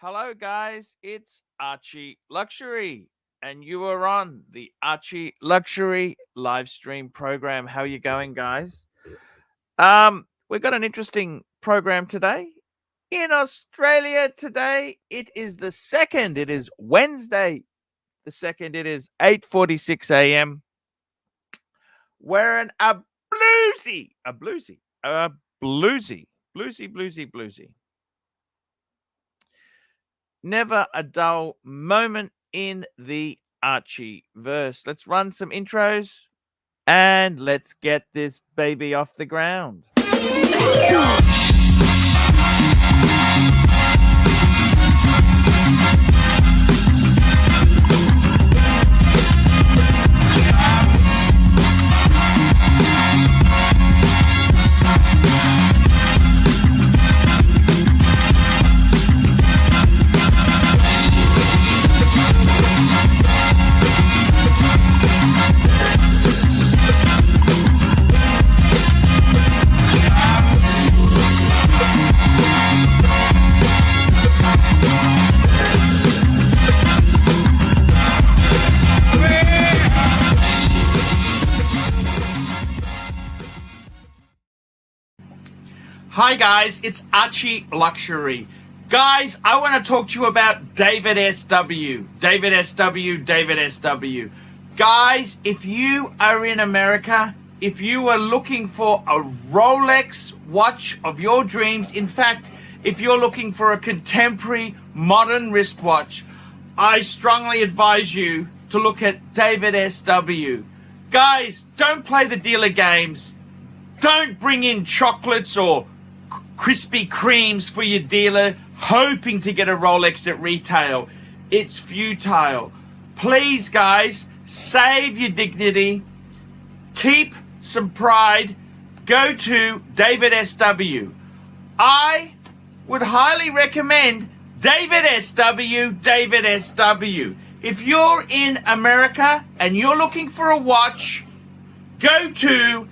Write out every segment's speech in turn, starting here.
Hello, guys. It's Archie Luxury, and you are on the Archie Luxury live stream program. How are you going, guys? We've got an interesting program today. In Australia today, it is the second. It is Wednesday, the second. It is 8:46 a.m. Wearing a bluesy, bluesy. Never a dull moment in the Archie verse. Let's run some intros and let's get this baby off the ground. Hi guys, it's Archie Luxury. Guys, I want to talk to you about DavidSW. DavidSW. Guys, if you are in America, if you are looking for a Rolex watch of your dreams, in fact, if you're looking for a contemporary modern wristwatch, I strongly advise you to look at DavidSW. Guys, don't play the dealer games. Don't bring in chocolates or Krispy Kremes for your dealer, hoping to get a Rolex at retail. It's futile. Please, guys, save your dignity. Keep some pride. Go to DavidSW. I would highly recommend DavidSW. If you're in America and you're looking for a watch, go to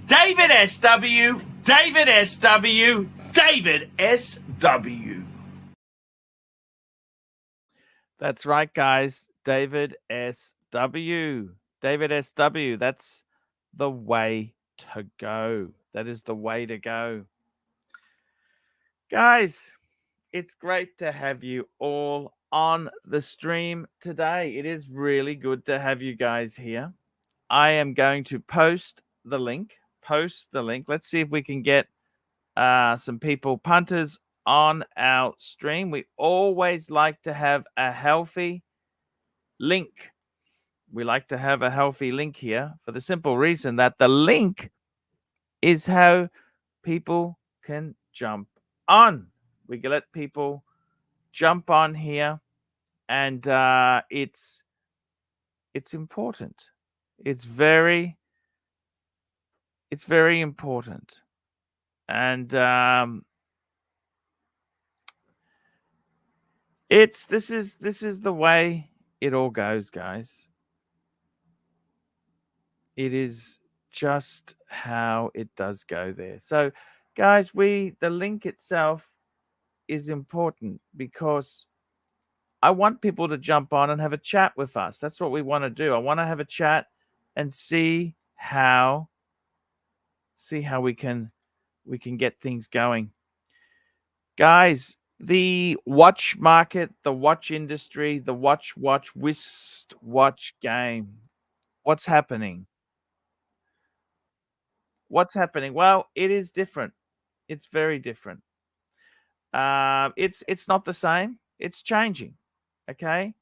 DavidSW. DavidSW. That's right, guys. DavidSW. That's the way to go. That is the way to go. Guys, it's great to have you all on the stream today. It is really good to have you guys here. I am going to post the link. Let's see if we can get some people, punters, on our stream. We always like to have a healthy link. We like to have a healthy link here for the simple reason that the link is how people can jump on. We can let people jump on here, and it's important. It's very important. And this is the way it all goes, guys. It is just how it does go there. So, guys, the link itself is important because I want people to jump on and have a chat with us. That's what we want to do. I want to have a chat and see how we can get things going. Guys, the watch market, the watch industry, the wristwatch game. What's happening? Well, it is different. It's very different. It's not the same. It's changing. Okay.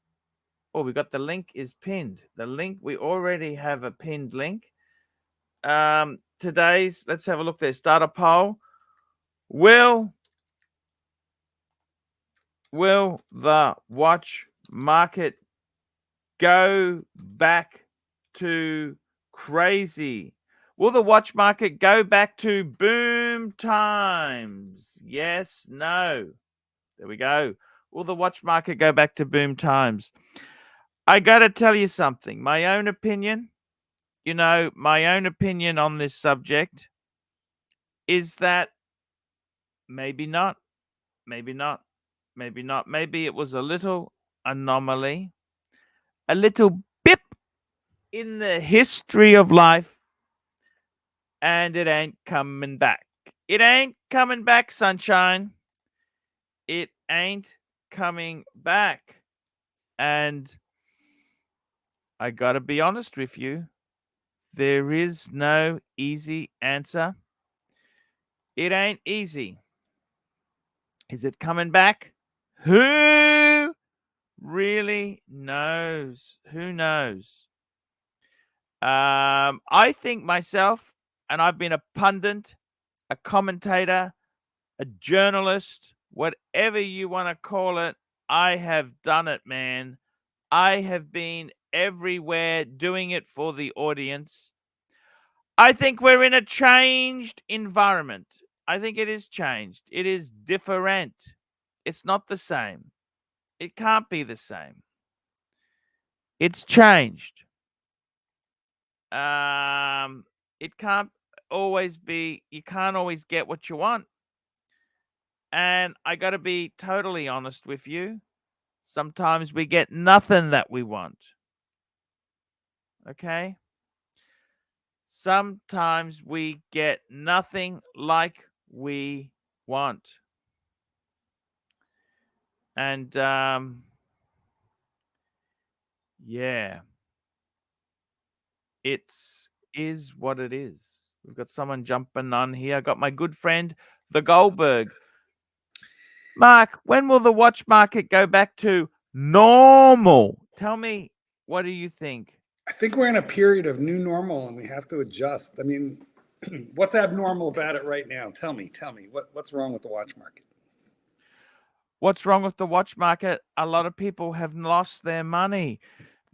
Oh, we got the link is pinned. The link, we already have a pinned link. Let's have a look there. Start a poll. Will the watch market go back to crazy? Will the watch market go back to boom times? Yes, no. There we go. Will the watch market go back to boom times? I got to tell you something. My own opinion on this subject is that maybe not. maybe not. Maybe it was a little anomaly, a little bip in the history of life, and it ain't coming back. It ain't coming back, sunshine. It ain't coming back. And I gotta be honest with you, there is no easy answer. It ain't easy. Is it coming back? Who really knows? Who knows? I think myself, and I've been a pundit, a commentator, a journalist, whatever you want to call it, I have done it, man. I have been everywhere doing it for the audience. I think we're in a changed environment. I think it is changed. It is different. It's not the same. It can't be the same. It's changed. It can't always be, you can't always get what you want. And I got to be totally honest with you. Sometimes we get nothing that we want. Okay? Sometimes we get nothing like we want. And yeah, it's is what it is. We've got someone jumping on here. I got my good friend, the Goldberg. Mark, when will the watch market go back to normal? Tell me, what do you think? I think we're in a period of new normal and we have to adjust. I mean, what's abnormal about it right now? Tell me, what's wrong with the watch market? What's wrong with the watch market? A lot of people have lost their money.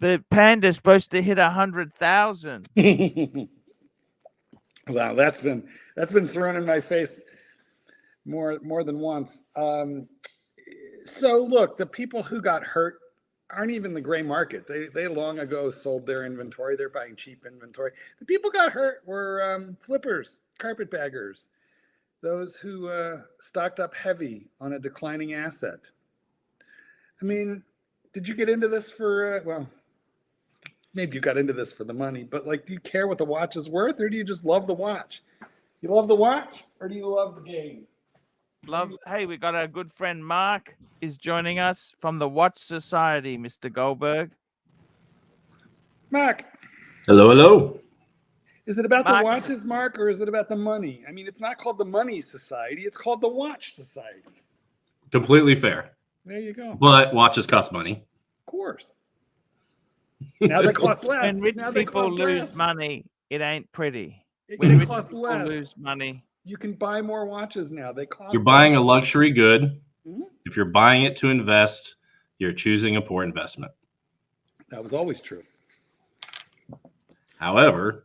The Panda's supposed to hit 100,000. Wow, that's been thrown in my face more than once. So look, the people who got hurt aren't even the gray market. They long ago sold their inventory. They're buying cheap inventory. The people got hurt were flippers, carpetbaggers, those who stocked up heavy on a declining asset. I mean, did you get into this for, well, maybe you got into this for the money, but like, do you care what the watch is worth, or do you just love the watch? You love the watch, or do you love the game? Hey, we got our good friend Mark is joining us from the Watch Society, Mr. Goldberg. Mark. Hello, hello. Is it about the watches, Mark, or is it about the money? I mean, it's not called the Money Society. It's called the Watch Society. Completely fair. There you go. But watches cost money. Of course. Now they cost less. When rich now people lose money, it ain't pretty. When rich people lose money, you can buy more watches now. They cost. You're buying a luxury good. Mm-hmm. If you're buying it to invest, you're choosing a poor investment. That was always true. However,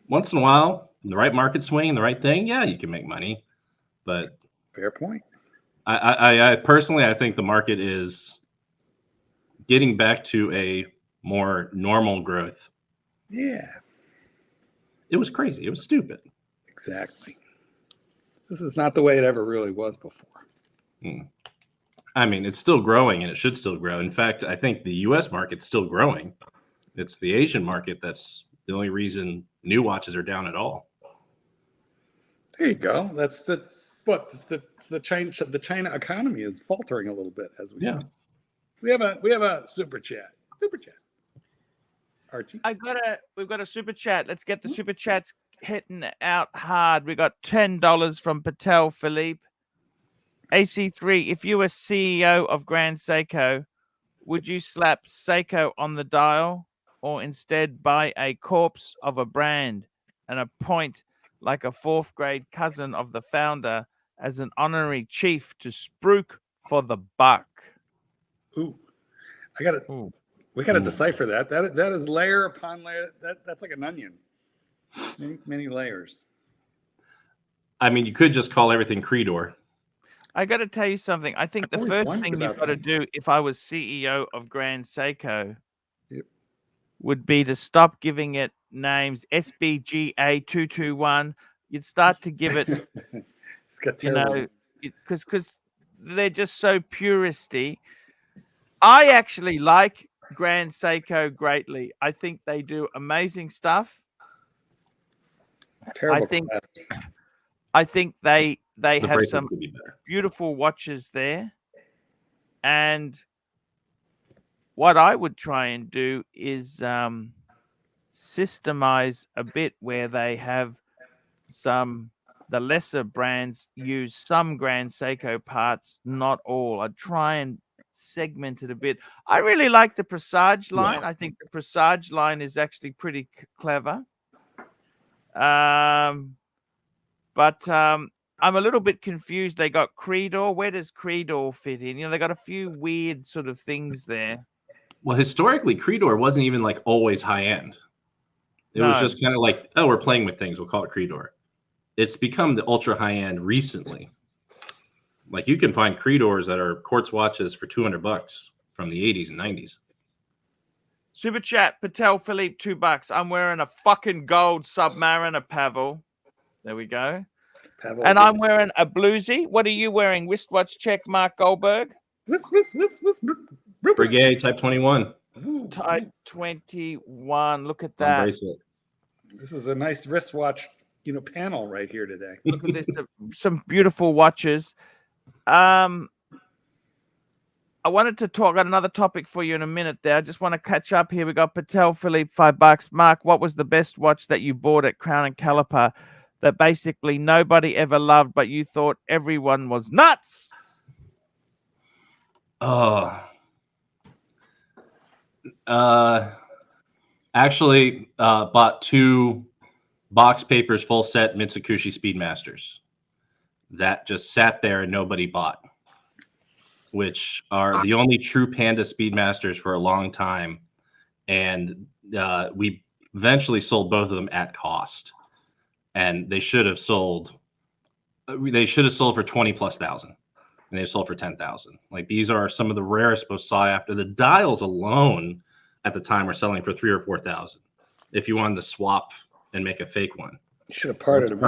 once in a while, in the right market swing, the right thing, yeah, you can make money. But fair point. I personally, I think the market is getting back to a more normal growth. Yeah. It was crazy. It was stupid. Exactly. This is not the way it ever really was before. I mean, it's still growing and it should still grow. In fact, I think the US market's still growing. It's the Asian market that's the only reason new watches are down at all. There you go. That's the the China economy is faltering a little bit as we speak. We have a super chat. Archie, we've got a super chat. Let's get the super chats hitting out hard. We got $10 from Patek Philippe. AC3, if you were CEO of Grand Seiko, would you slap Seiko on the dial, or instead buy a corpse of a brand and appoint like a fourth grade cousin of the founder as an honorary chief to spruik for the buck? Ooh, we gotta decipher that. That is layer upon layer. That's like an onion. Many layers. I mean, you could just call everything Creedor. I got to tell you something. I think the first thing you've got to do, if I was CEO of Grand Seiko, would be to stop giving it names SBGA 221. You'd start to give it, it's got terrible. because they're just so puristy. I actually like Grand Seiko greatly. I think they do amazing stuff. Terrible. I think they The have bracelet some could be better. beautiful watches there. And what I would try and do is systemize a bit where they have the lesser brands use some Grand Seiko parts, not all. I'd try and segment it a bit. I really like the Presage line. Yeah. I think the Presage line is actually pretty clever. But I'm a little bit confused. They got Creedor. Where does Creedor fit in? You know, they got a few weird sort of things there. Well, historically, Creedor wasn't even like always high end. It was just kind of like, oh, we're playing with things. We'll call it Creedor. It's become the ultra high end recently. Like you can find Creedors that are quartz watches for $200 from the 80s and 90s. Super chat, Patek Philippe, $2. I'm wearing a fucking gold Submariner, Pavel. There we go. Pavel, and I'm wearing a bluesy. What are you wearing? Wristwatch check, Mark Goldberg. Breguet Type 21. Type 21. Look at On that. bracelet. This is a nice wristwatch, panel right here today. Look at this. Some beautiful watches. I wanted to talk about another topic for you in a minute there. I just want to catch up here. We got Patek Philippe, $5. Mark, what was the best watch that you bought at Crown and Caliper that basically nobody ever loved, but you thought everyone was nuts? Actually, bought 2 box papers full set Mitsukushi Speedmasters that just sat there and nobody bought, which are the only true Panda Speedmasters for a long time. And we eventually sold both of them at cost, and they should have sold for 20,000+, and they sold for 10,000. Like, these are some of the rarest, most sought after. The dials alone at the time were selling for 3,000 or 4,000 if you wanted to swap and make a fake one. You should have parted them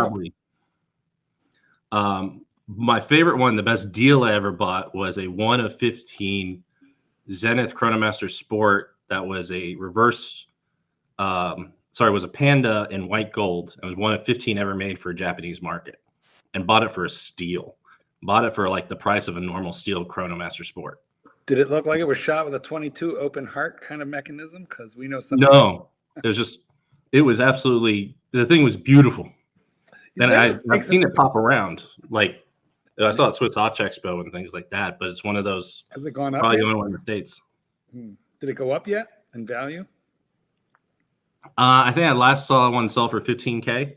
out. My favorite one, the best deal I ever bought, was a 1 of 15 Zenith Chronomaster Sport that was a reverse, was a Panda in white gold. It was 1 of 15 ever made for a Japanese market, and bought it for a steal. Bought it for like the price of a normal steel Chronomaster Sport. Did it look like it was shot with a 22 open heart kind of mechanism? Because we know something. No, it was absolutely, the thing was beautiful. And I've seen it pop around. Like, I saw it Swiss Watch Expo and things like that, but it's one of those. Has it gone up? Probably Yet? the only one in the States. Did it go up yet in value? I think I last saw one sell for $15K.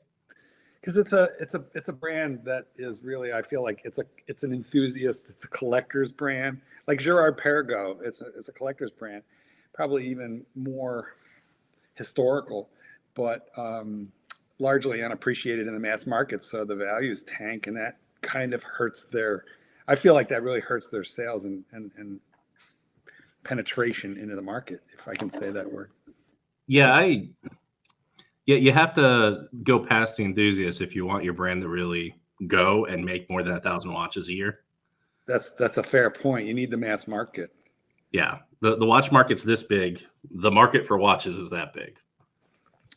Because it's a brand that is really, I feel like it's an enthusiast, it's a collector's brand. Like Gerard Perregaux, it's a collector's brand, probably even more historical, but largely unappreciated in the mass market. So the values tank, and that kind of hurts I feel like that really hurts their sales and penetration into the market, if I can say that word. Yeah, you have to go past the enthusiasts if you want your brand to really go and make more than 1,000 watches a year. That's a fair point. You need the mass market. Yeah, the watch market's this big. The market for watches is that big.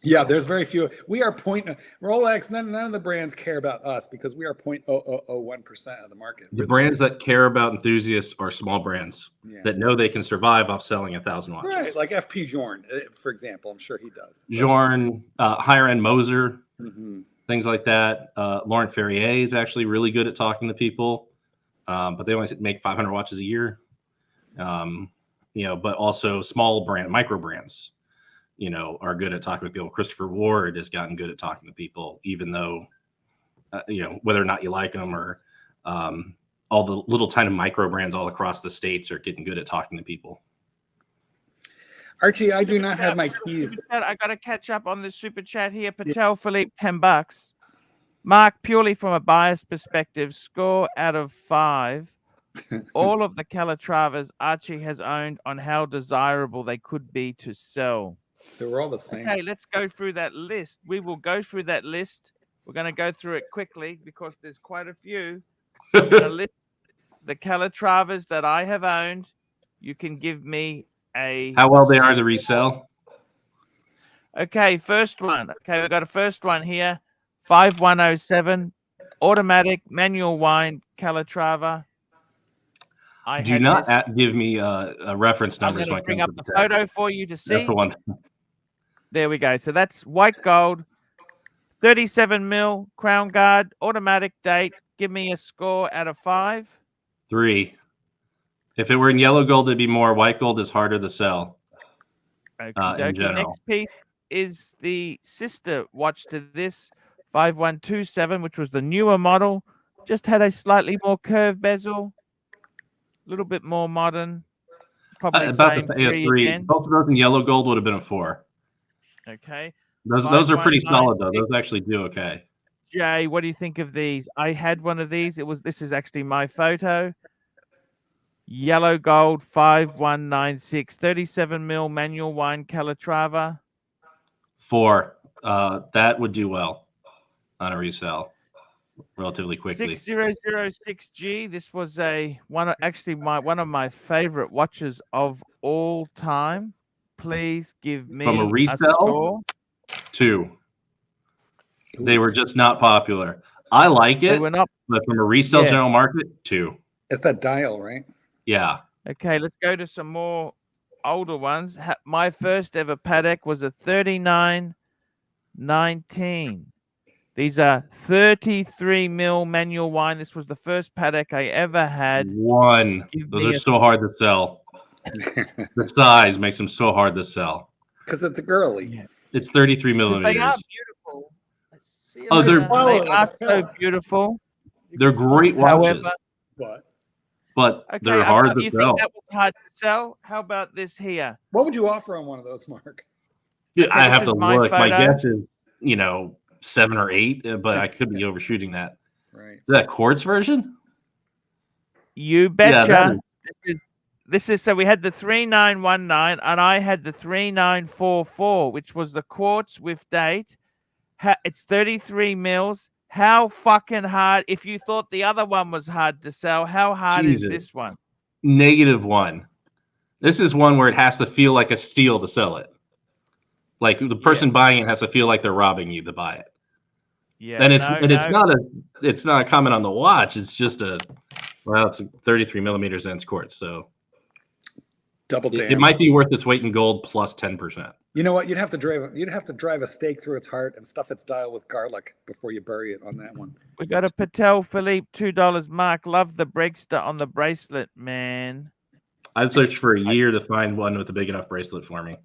Yeah, there's very few. We are Rolex. None of the brands care about us because we are 0.0001% of the market. The brands that care about enthusiasts are small brands that know they can survive off selling 1,000 watches. Right, like FP Journe, for example. I'm sure he does. Journe, higher end Moser, things like that. Laurent Ferrier is actually really good at talking to people, but they only make 500 watches a year. But also small micro brands, are good at talking to people. Christopher Ward has gotten good at talking to people, even though, whether or not you like them, or all the little tiny micro brands all across the States are getting good at talking to people. Archie, I do not have my keys. I got to catch up on the super chat here. Patek Philippe, $10. Mark, purely from a buyer's perspective, score out of 5. All of the Calatravas Archie has owned on how desirable they could be to sell. They were all the same. Okay, let's go through that list. We will go through that list. We're going to go through it quickly because there's quite a few. We're going to list the Calatravas that I have owned, you can give me a... How well they are to resell? Okay, first one. Okay, we've got a first one here. 5107, automatic, manual wind, Calatrava. Do not give me a reference I'm numbers going when to it bring comes up to the Patek. photo for you to see. That's the one. There we go. So that's white gold, 37 mil, crown guard, automatic date. Give me a score out of 5. 3. If it were in yellow gold, it'd be more. White gold is harder to sell. In general. Next piece is the sister watch to this, 5127, which was the newer model. Just had a slightly more curved bezel, a little bit more modern. Probably About same to say a 3 3. again. Both of those in yellow gold would have been a 4. Okay. Those are pretty solid though. Those actually do okay. Jay, what do you think of these? I had one of these. This is actually my photo. Yellow gold 5196, 37 mil manual wine Calatrava. 4. That would do well on a resale relatively quickly. 6006G. This was one of my favorite watches of all time. Please give me From a resale, score. 2. They were just not popular. I like it, They were not, but from a resale general market, 2. It's that dial, right? Yeah. Okay, let's go to some more older ones. My first ever Patek was a 3919. These are 33 mil manual wine. This was the first Patek I ever had. 1. Those are so hard to sell. The size makes them so hard to sell. Because it's a girly. Yeah. It's 33 millimeters. They are beautiful. Oh, they are so beautiful. They're great watches. However, but they're hard to you sell. think that was hard to sell? How about this here? What would you offer on one of those, Mark? Yeah, I have to my look. photo. My guess is, 7 or 8, but I could be overshooting that. Right. Is that quartz version? You betcha. Yeah, this is so we had the 3919 and I had the 3944, which was the quartz with date. It's 33 mils. How fucking hard? If you thought the other one was hard to sell, how hard is this one? -1. This is one where it has to feel like a steal to sell it. Like the person buying it has to feel like they're robbing you to buy it. Yeah, and it's not a comment on the watch. It's just it's 33 millimeters and it's quartz, so double damn. It might be worth its weight in gold plus 10%. You know what? You'd have to drive a stake through its heart and stuff its dial with garlic before you bury it on that one. We got a Patek Philippe, $2. Mark, love the Breguet on the bracelet, man. I'd search for a year to find one with a big enough bracelet for me.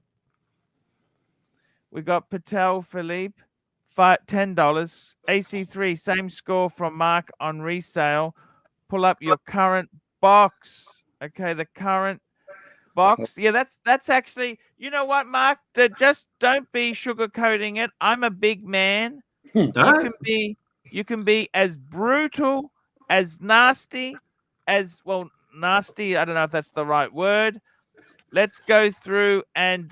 We got Patek Philippe, $10. AC3, same score from Mark on resale. Pull up your current box. Okay, the current box. Yeah, that's actually, you know what, Mark? Just don't be sugarcoating it. I'm a big man. You can be as brutal, as nasty, nasty. I don't know if that's the right word. Let's go through and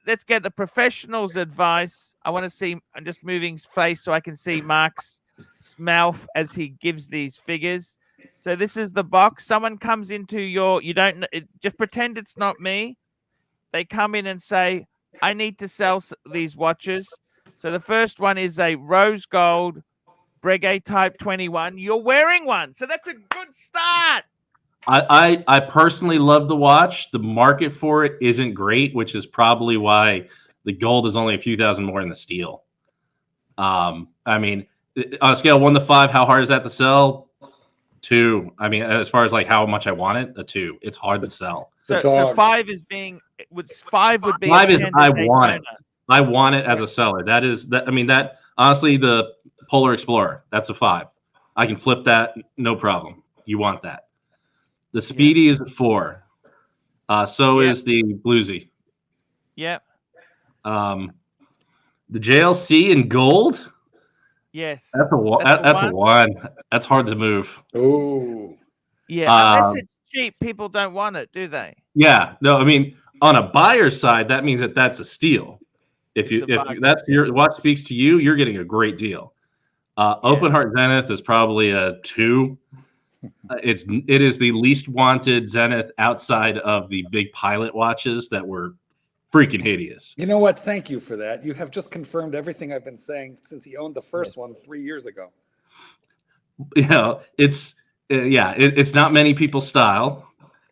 let's get the professional's advice. I want to see. I'm just moving his face so I can see Mark's mouth as he gives these figures. So this is the box. Someone comes into just pretend it's not me. They come in and say, I need to sell these watches. So the first one is a rose gold Breguet Type 21. You're wearing one. So that's a good start. I personally love the watch. The market for it isn't great, which is probably why the gold is only a few thousand more than the steel. I mean, on a scale of 1 to 5, how hard is that to sell? 2. I mean, as far as like how much I want it, a 2. It's hard to sell. So 5 is being. 5 would be. 5 is I want it. I want it as a seller. That is that. I mean, that honestly, the Polar Explorer, that's a 5. I can flip that, no problem. You want that. The Speedy is a 4. So is the Bluesy. Yep. The JLC in gold. Yes. That's a 1. That's hard to move. Oh. Yeah. Unless it's cheap, people don't want it, do they? Yeah. No. I mean, on a buyer's side, that means that's a steal. If that's your watch speaks to you, you're getting a great deal. Open Heart Zenith is probably a 2. It is the least wanted Zenith outside of the big Pilot watches that were freaking hideous. You know what? Thank you for that. You have just confirmed everything I've been saying since he owned the first one 3 years ago. You know, it's it's not many people's style.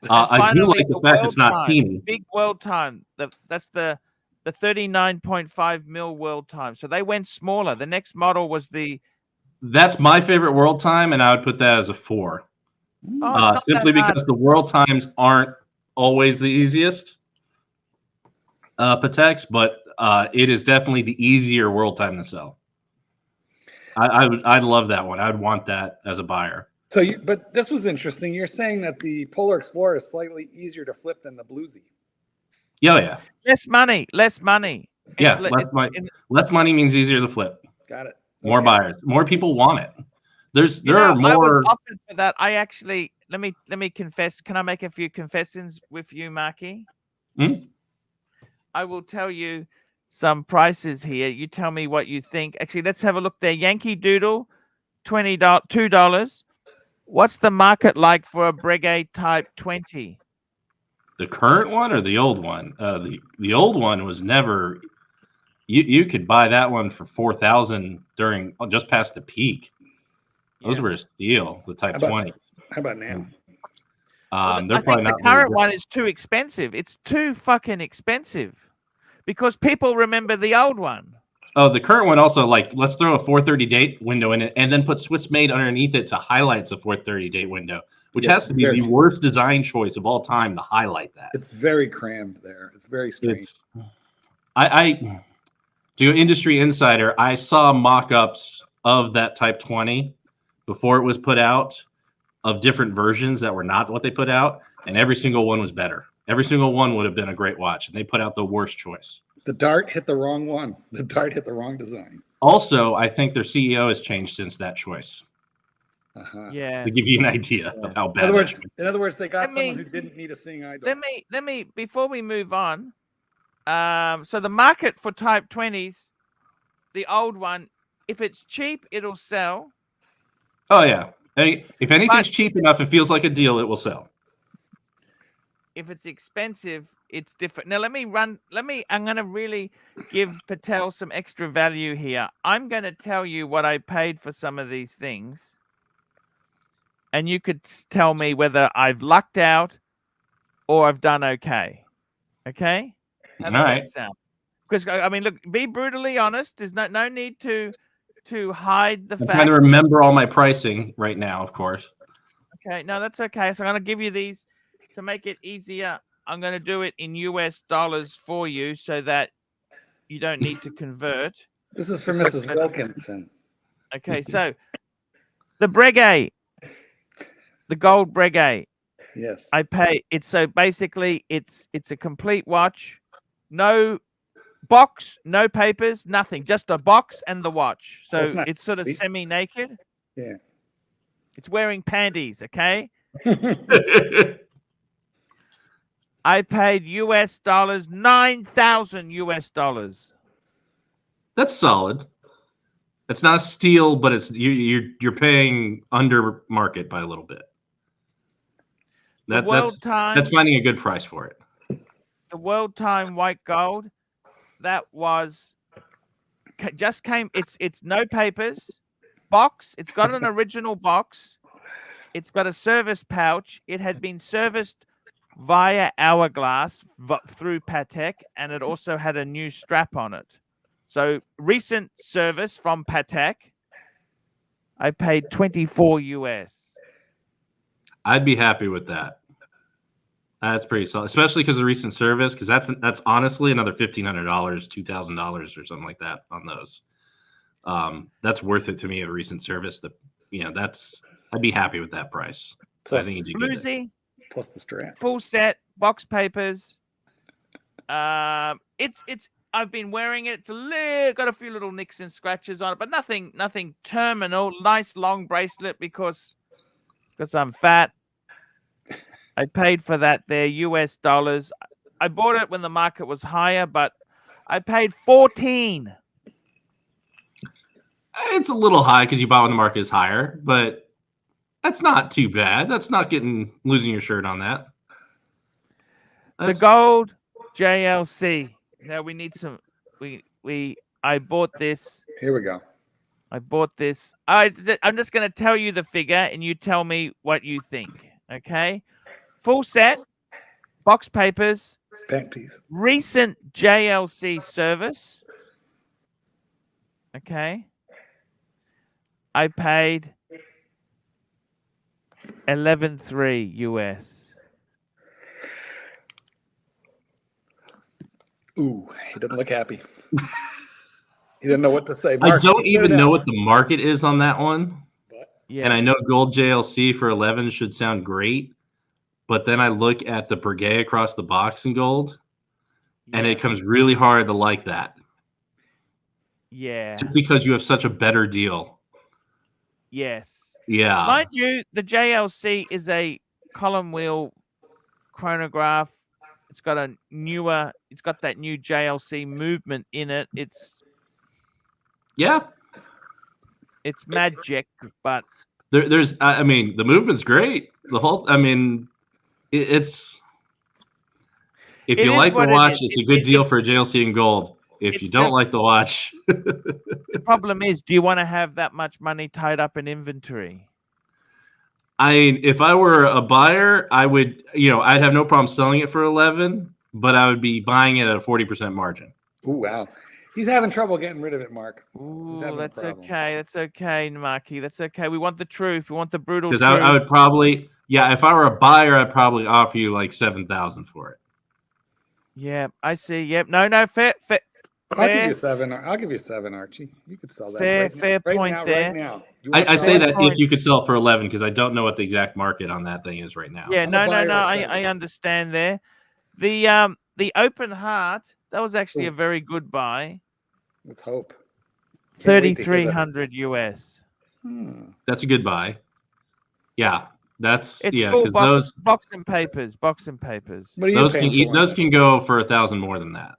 I do like the fact it's not teeny. Big world time. That's the 39.5 mil world time. So they went smaller. The next model was That's my favorite world time, and I would put that as a 4. Simply because the world times aren't always the easiest Pateks, but it is definitely the easier world time to sell. I'd love that one. I'd want that as a buyer. So, but this was interesting. You're saying that the Polar Explorer is slightly easier to flip than the Bluesy. Yeah. Less money. Less money means easier to flip. Got it. More buyers. More people want it. There are more. I was offered for that. I actually let me confess. Can I make a few confessions with you, Marky? I will tell you some prices here. You tell me what you think. Actually, let's have a look there. Yankee Doodle, $2. What's the market like for a Breguet Type 20? The current one or the old one? The old one was never. You could buy that one for $4,000 during just past the peak. Those were a steal. The Type 20. How about now? I think the current one is too expensive. It's too fucking expensive because people remember the old one. Oh, the current one also, like, let's throw a 430 date window in it and then put Swiss made underneath it to highlight the 430 date window, which has to be the worst design choice of all time to highlight that. It's very crammed there. It's very strange. I to Industry Insider, I saw mock-ups of that Type 20 before it was put out of different versions that were not what they put out, and every single one was better. Every single one would have been a great watch, and they put out the worst choice. The Dart hit the wrong one. The Dart hit the wrong design. Also, I think their CEO has changed since that choice. Yeah. To give you an idea of how bad. In other words, they got someone who didn't need a seeing eye. Let me before we move on. So the market for Type 20s, the old one, if it's cheap, it'll sell. Oh yeah. If anything's cheap enough and feels like a deal, it will sell. If it's expensive, it's different. Now I'm going to really give Patel some extra value here. I'm going to tell you what I paid for some of these things. And you could tell me whether I've lucked out or I've done okay. Okay? How does that sound? Because, I mean, look, be brutally honest. There's no need to hide the facts. I'm trying to remember all my pricing right now, of course. Okay, no, that's okay. So I'm going to give you these to make it easier. I'm going to do it in US dollars for you so that you don't need to convert. This is for Mrs. Wilkinson. Okay, so the Breguet, the gold Breguet. Yes. I pay it. So basically it's a complete watch. No box, no papers, nothing. Just a box and the watch. So it's sort of semi-naked. Yeah. It's wearing panties, okay? I paid US dollars, $9,000. That's solid. It's not a steal, but it's you're paying under market by a little bit. That's finding a good price for it. The World Time white gold, that was just came. It's no papers, box. It's got an original box. It's got a service pouch. It had been serviced via Hourglass through Patek, and it also had a new strap on it. So recent service from Patek. I paid $24 US. I'd be happy with that. That's pretty solid, especially because of recent service. Because that's honestly another $1,500, $2,000 or something like that on those. That's worth it to me at a recent service. I'd be happy with that price. Plus I think Bluesy, plus the strap, full set, box papers. I've been wearing it. It's got a few little nicks and scratches on it, but nothing terminal. Nice long bracelet because I'm fat. I paid for that there, US dollars. I bought it when the market was higher, but I paid 14. It's a little high because you bought when the market is higher, but That's not too bad. That's not losing your shirt on that. The gold JLC. Now we need some. I bought this. Here we go. I bought this. I'm just going to tell you the figure, and you tell me what you think. Okay, full set, box papers, Panties. recent JLC service. Okay, I paid 11.3 US. Ooh, he didn't look happy. He didn't know what to say. I Mark, don't even know what the market is on that one. Yeah. And I know gold JLC for 11 should sound great, but then I look at the Breguet across the box in gold, and it comes really hard to like that. Yeah. Just because you have such a better deal. Yes. Yeah. Mind you, the JLC is a column wheel chronograph. It's got that new JLC movement in it. It's magic, but there's I mean, the movement's great. The whole, I mean, if you like the watch, it's a good deal for a JLC in gold. If you don't like the watch, the problem is, do you want to have that much money tied up in inventory? If I were a buyer, I would, I'd have no problem selling it for 11, but I would be buying it at a 40% margin. Ooh, wow. He's having trouble getting rid of it, Mark. Ooh, that's okay. That's okay, Marky. That's okay. We want the truth. We want the brutal truth. Because I would probably, if I were a buyer, I'd probably offer you like 7,000 for it. Yeah, I see. Yep. No, fair. I'll give you 7. I'll give you 7, Archie. You could sell that. Fair point there. Right now. I say that if you could sell it for 11, because I don't know what the exact market on that thing is right now. Yeah, no. I understand there. The open heart, that was actually a very good buy. Let's hope. 3,300 US. That's a good buy. Yeah, because those box and papers. What are you those can go for 1,000 more than that.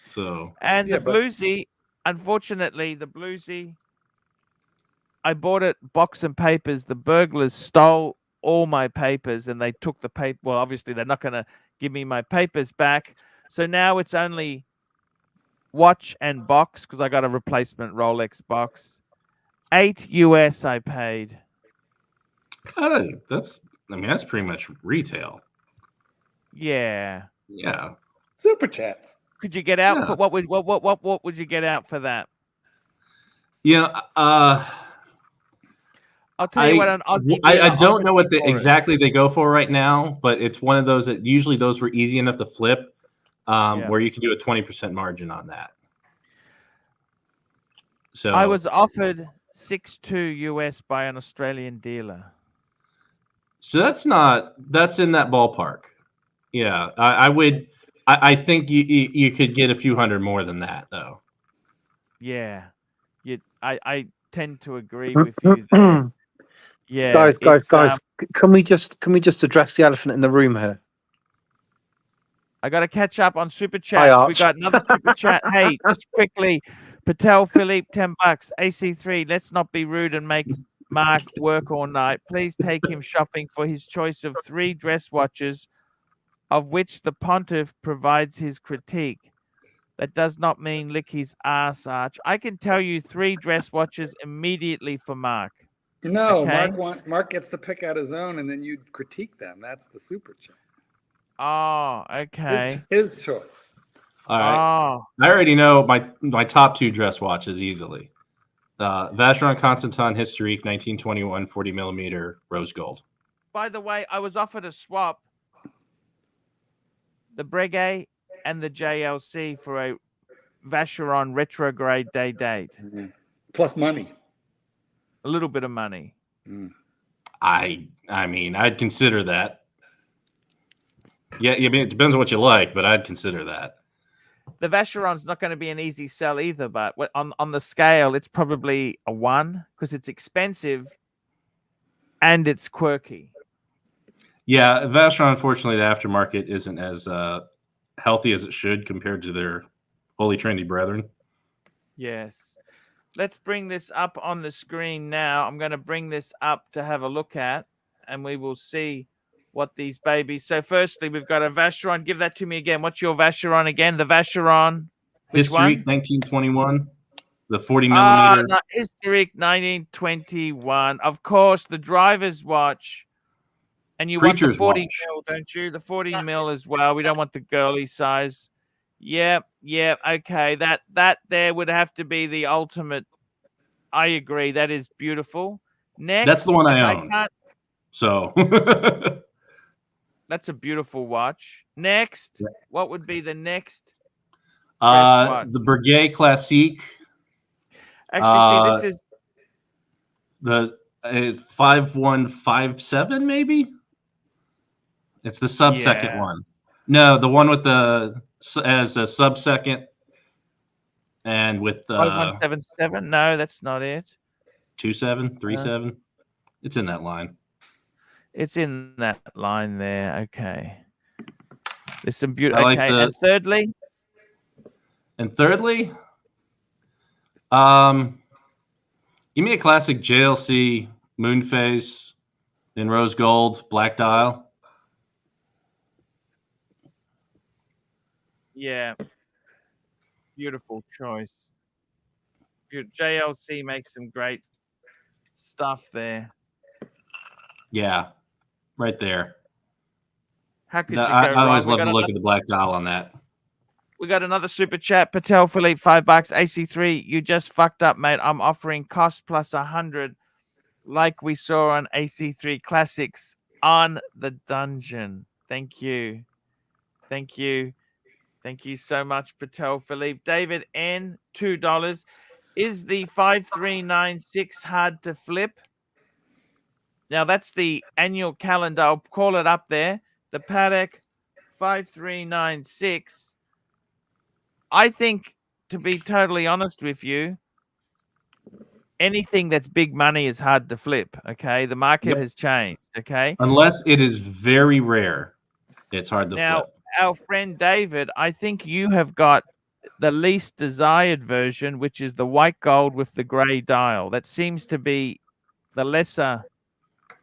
So the bluesy, unfortunately, I bought it box and papers. The burglars stole all my papers, and they took the paper. Well, obviously, they're not going to give me my papers back. So now it's only watch and box because I got a replacement Rolex box. 8 US I paid. That's pretty much retail. Yeah. Yeah. Super chats. Could you get out for what would you get out for that? Yeah. I'll tell you what an Aussie. I don't know what exactly they go for right now, but it's one of those that usually those were easy enough to flip, where you can do a 20% margin on that. So I was offered 6.2 US by an Australian dealer. So that's in that ballpark. Yeah, I think you could get a few hundred more than that though. Yeah, I tend to agree with you there. Yeah, guys, can we just address the elephant in the room here? I got to catch up on super chats. We got another super chat. Hey, just quickly, Patek Philippe, $10. AC3, let's not be rude and make Mark work all night. Please take him shopping for his choice of 3 dress watches, of which the pontiff provides his critique. That does not mean lick his ass, Arch. I can tell you 3 dress watches immediately for Mark. No, okay? Mark gets to pick out his own, and then you critique them. That's the super chat. Oh, okay. His choice. All right. Oh. I already know my top 2 dress watches easily. Vacheron Constantin Historique 1921 40mm rose gold. By the way, I was offered a swap, the Breguet and the JLC, for a Vacheron retrograde day date. Mm-hmm. Plus money. A little bit of money. I mean, I'd consider that. Yeah, I mean, it depends on what you like, but I'd consider that. The Vacheron's not going to be an easy sell either, but on the scale, it's probably a 1 because it's expensive and it's quirky. Yeah, Vacheron, unfortunately, the aftermarket isn't as healthy as it should compared to their holy trinity brethren. Yes. let's bring this up on the screen now. I'm going to bring this up to have a look at, and we will see what these babies. So firstly, we've got a Vacheron. Give that to me again. What's your Vacheron again? The Vacheron. Which History, one? 1921. The 40 millimeter. Historic 1921. Of course, the driver's watch. And you want Preacher's the 40 watch. mil, don't you? The 40 mil as well. We don't want the girly size. Yep. Okay. That there would have to be the ultimate. I agree. That is beautiful. Next, That's the one I own. So that's a beautiful watch. Next, what would be the next? The Breguet Classique. Actually, see, this is the 5157, maybe. It's the sub-second one. No, the one with the as a sub-second and with 5177. No, that's not it. 27, 37. It's in that line. It's in that line there. Okay. There's some beautiful. Like okay, and thirdly. Give me a classic JLC Moonface in rose gold, black dial. Yeah. Beautiful choice. JLC makes some great stuff there. Yeah, right there. How could you go I always wrong? love to look at the black dial on that. We got another super chat. Patek Philippe, $5. AC3, you just fucked up, mate. I'm offering cost plus 100, like we saw on AC3 Classics on the Dungeon. Thank you. Thank you. Thank you so much, Patek Philippe. David N, $2. Is the 5396 hard to flip? Now, that's the annual calendar. I'll call it up there. The Patek 5396. I think, to be totally honest with you, anything that's big money is hard to flip, okay? The market has changed, okay? Unless it is very rare, it's hard to now, flip. Our friend David, I think you have got the least desired version, which is the white gold with the gray dial. That seems to be the lesser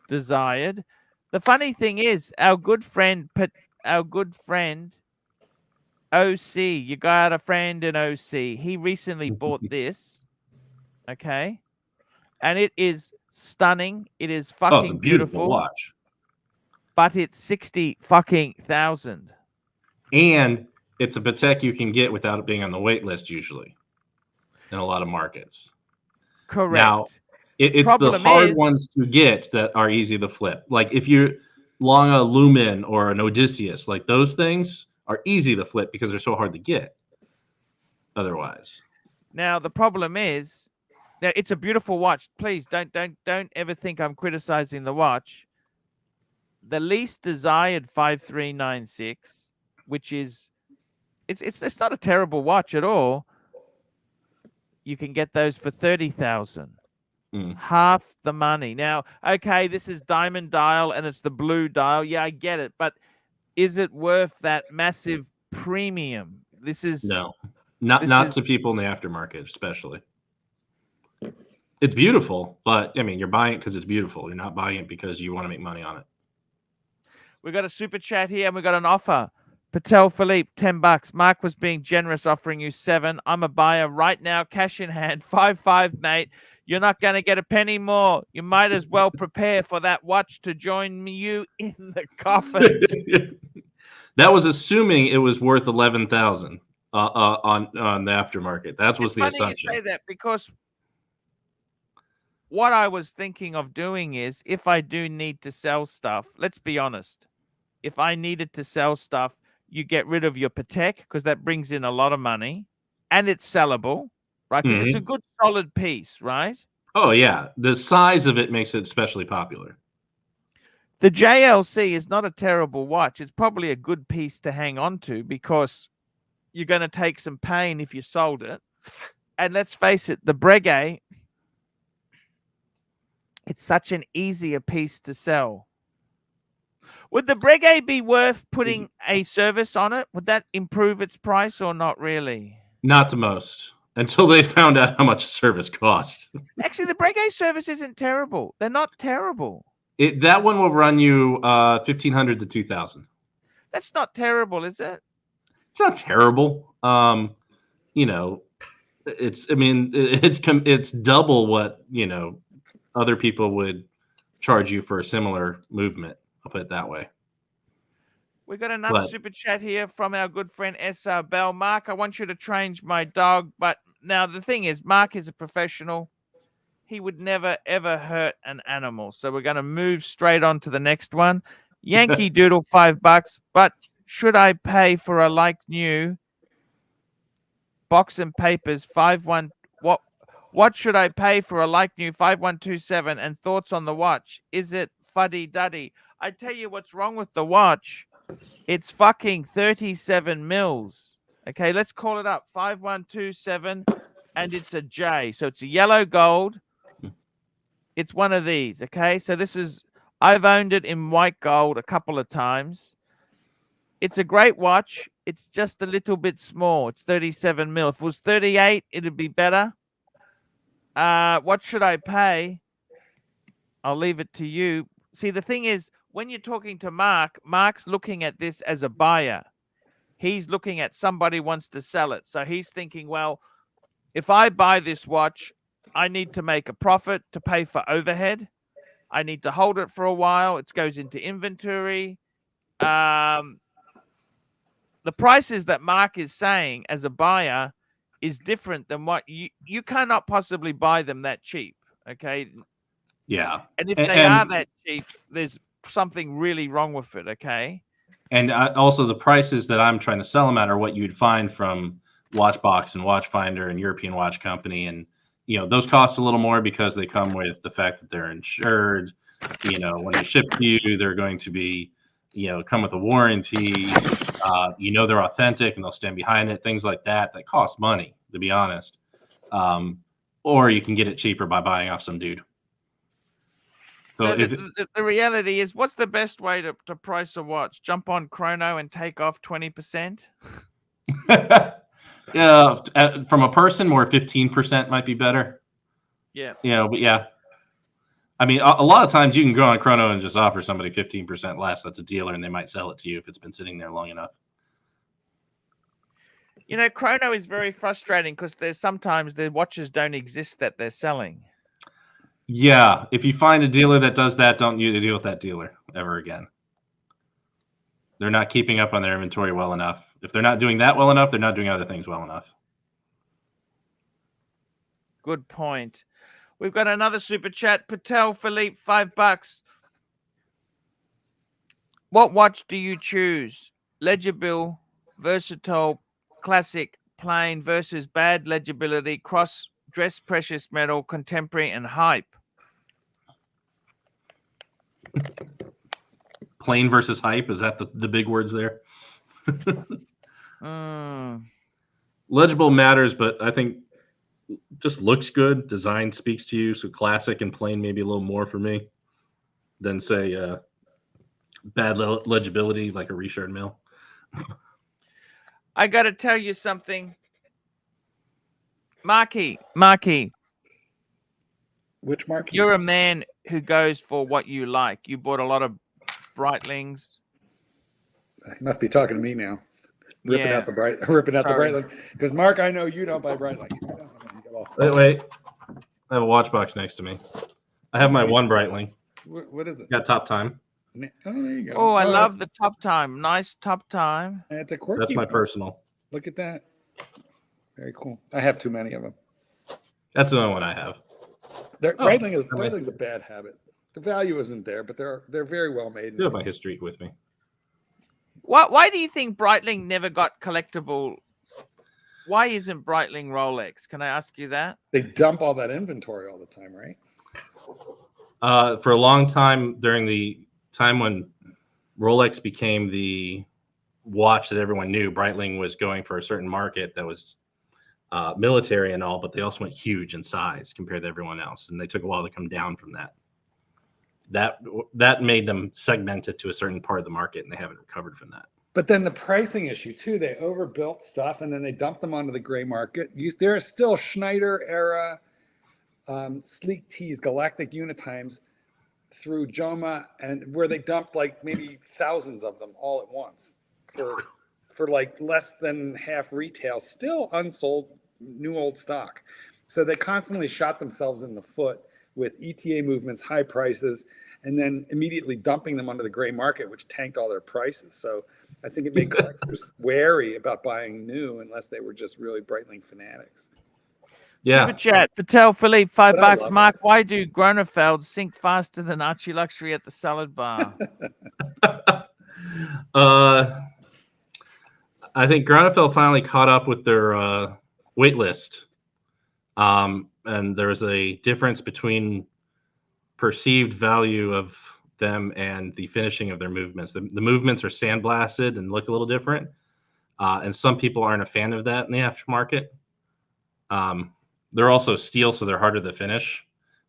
desired. The funny thing is, our good friend OC, you got a friend in OC. He recently bought this, okay? And it is stunning. It is fucking it's a beautiful watch. But it's 60 fucking thousand. And it's a Patek you can get without it being on the wait list usually in a lot of markets. Correct. Now, it's the hard ones to get that are easy to flip. Like if you're long a Lumen or an Odysseus, like those things are easy to flip because they're so hard to get otherwise. Now, the problem is, now it's a beautiful watch. Please don't ever think I'm criticizing the watch. The least desired 5396, which is it's not a terrible watch at all. You can get those for 30,000. Half the money. Now, okay, this is diamond dial and it's the blue dial. Yeah, I get it, but is it worth that massive premium? This is not to people in the aftermarket, especially. It's beautiful, but I mean, you're buying it because it's beautiful. You're not buying it because you want to make money on it. We got a super chat here and we got an offer. Patek Philippe, $10. Mark was being generous, offering you 7. I'm a buyer right now, cash in hand, 5.5, mate. You're not going to get a penny more. You might as well prepare for that watch to join you in the coffin. That was assuming it was worth 11,000 on the aftermarket. That was the assumption. You say that because what I was thinking of doing is, if I do need to sell stuff, let's be honest. If I needed to sell stuff, you get rid of your Patek because that brings in a lot of money and it's sellable, right? Because it's a good solid piece, right? Oh, yeah. The size of it makes it especially popular. The JLC is not a terrible watch. It's probably a good piece to hang on to because you're going to take some pain if you sold it. And let's face it, the Breguet, it's such an easier piece to sell. Would the Breguet be worth putting a service on it? Would that improve its price or not really? Not to most. until they found out how much service costs. Actually, the Breguet service isn't terrible. They're not terrible. That one will run you 1,500 to 2,000. That's not terrible, is it? It's not terrible. You know, it's double what, you know, other people would charge you for a similar movement. I'll put it that way. We got another super chat here from our good friend SR Bell. Mark, I want you to change my dog, but now the thing is, Mark is a professional. He would never, ever hurt an animal. So we're going to move straight on to the next one. Yankee Doodle, $5. But should I pay for a like new box and papers 51? What should I pay for a like new 5127? And thoughts on the watch? Is it fuddy duddy? I tell you what's wrong with the watch. It's fucking 37 mils. Okay, let's call it up. 5127, and it's a J. So it's a yellow gold. It's one of these, okay? So this is, I've owned it in white gold a couple of times. It's a great watch. It's just a little bit small. It's 37 mil. If it was 38, it'd be better. What should I pay? I'll leave it to you. See, the thing is, when you're talking to Mark, Mark's looking at this as a buyer. He's looking at somebody wants to sell it. So he's thinking, well, if I buy this watch, I need to make a profit to pay for overhead. I need to hold it for a while. It goes into inventory. The prices that Mark is saying as a buyer is different than what you cannot possibly buy them that cheap. Okay. Yeah. And if they are that cheap, there's something really wrong with it. Okay. And also the prices that I'm trying to sell them at are what you'd find from Watchbox and Watchfinder and European Watch Company. And, you know, those cost a little more because they come with the fact that they're insured. You know, when they ship to you, they're going to be, you know, come with a warranty. You know, they're authentic and they'll stand behind it. Things like that cost money, to be honest. Or you can get it cheaper by buying off some dude. So the reality is, what's the best way to price a watch? Jump on Chrono and take off 20%? Yeah, from a person, more 15% might be better. Yeah. You know, but yeah. I mean, a lot of times you can go on Chrono and just offer somebody 15% less. That's a dealer, and they might sell it to you if it's been sitting there long enough. You know, Chrono is very frustrating because there's sometimes the watches don't exist that they're selling. Yeah, if you find a dealer that does that, don't you deal with that dealer ever again. They're not keeping up on their inventory well enough. If they're not doing that well enough, they're not doing other things well enough. Good point. We've got another super chat. Patek Philippe, $5. What watch do you choose? Legible, versatile, classic, plain versus bad legibility, cross, dress precious metal, contemporary, and hype. Plain versus hype, is that the big words there? Legible matters, but I think just looks good. Design speaks to you, so classic and plain maybe a little more for me than say bad legibility like a Richard Mille. I got to tell you something, Marky. Which Marky? You're a man who goes for what you like. You bought a lot of Breitlings. You must be talking to me now. Ripping out the Breitling. Because Mark, I know you don't buy Breitling. Wait. I have a watch box next to me. I have my one Breitling. What is it? Got Top Time. Oh, there you go. Oh, I love the Top Time. Nice Top Time. It's a quirky. That's my one. personal. Look at that. Very cool. I have too many of them. That's the only one I have. Breitling's a bad habit. The value isn't there, but they're very well made. You have my history with me. Why do you think Breitling never got collectible? Why isn't Breitling Rolex? Can I ask you that? They dump all that inventory all the time, right? For a long time, during the time when Rolex became the watch that everyone knew, Breitling was going for a certain market that was military and all, but they also went huge in size compared to everyone else, and they took a while to come down from that. That made them segmented to a certain part of the market, and they haven't recovered from that. But then the pricing issue too, they overbuilt stuff and then they dumped them onto the gray market. There are still Schneider era sleek tees, galactic unitimes through Joma, and where they dumped like maybe thousands of them all at once for like less than half retail, still unsold new old stock. So they constantly shot themselves in the foot with ETA movements, high prices, and then immediately dumping them onto the gray market, which tanked all their prices. So I think it made collectors wary about buying new unless they were just really Breitling fanatics. Yeah. Super chat. Patel Philippe, $5. But I love Mark, it. why do Gronefeld sink faster than ArchieLuxury at the salad bar? I think Gronefeld finally caught up with their wait list. And there's a difference between perceived value of them and the finishing of their movements. The movements are sandblasted and look a little different. And some people aren't a fan of that in the aftermarket. They're also steel, so they're harder to finish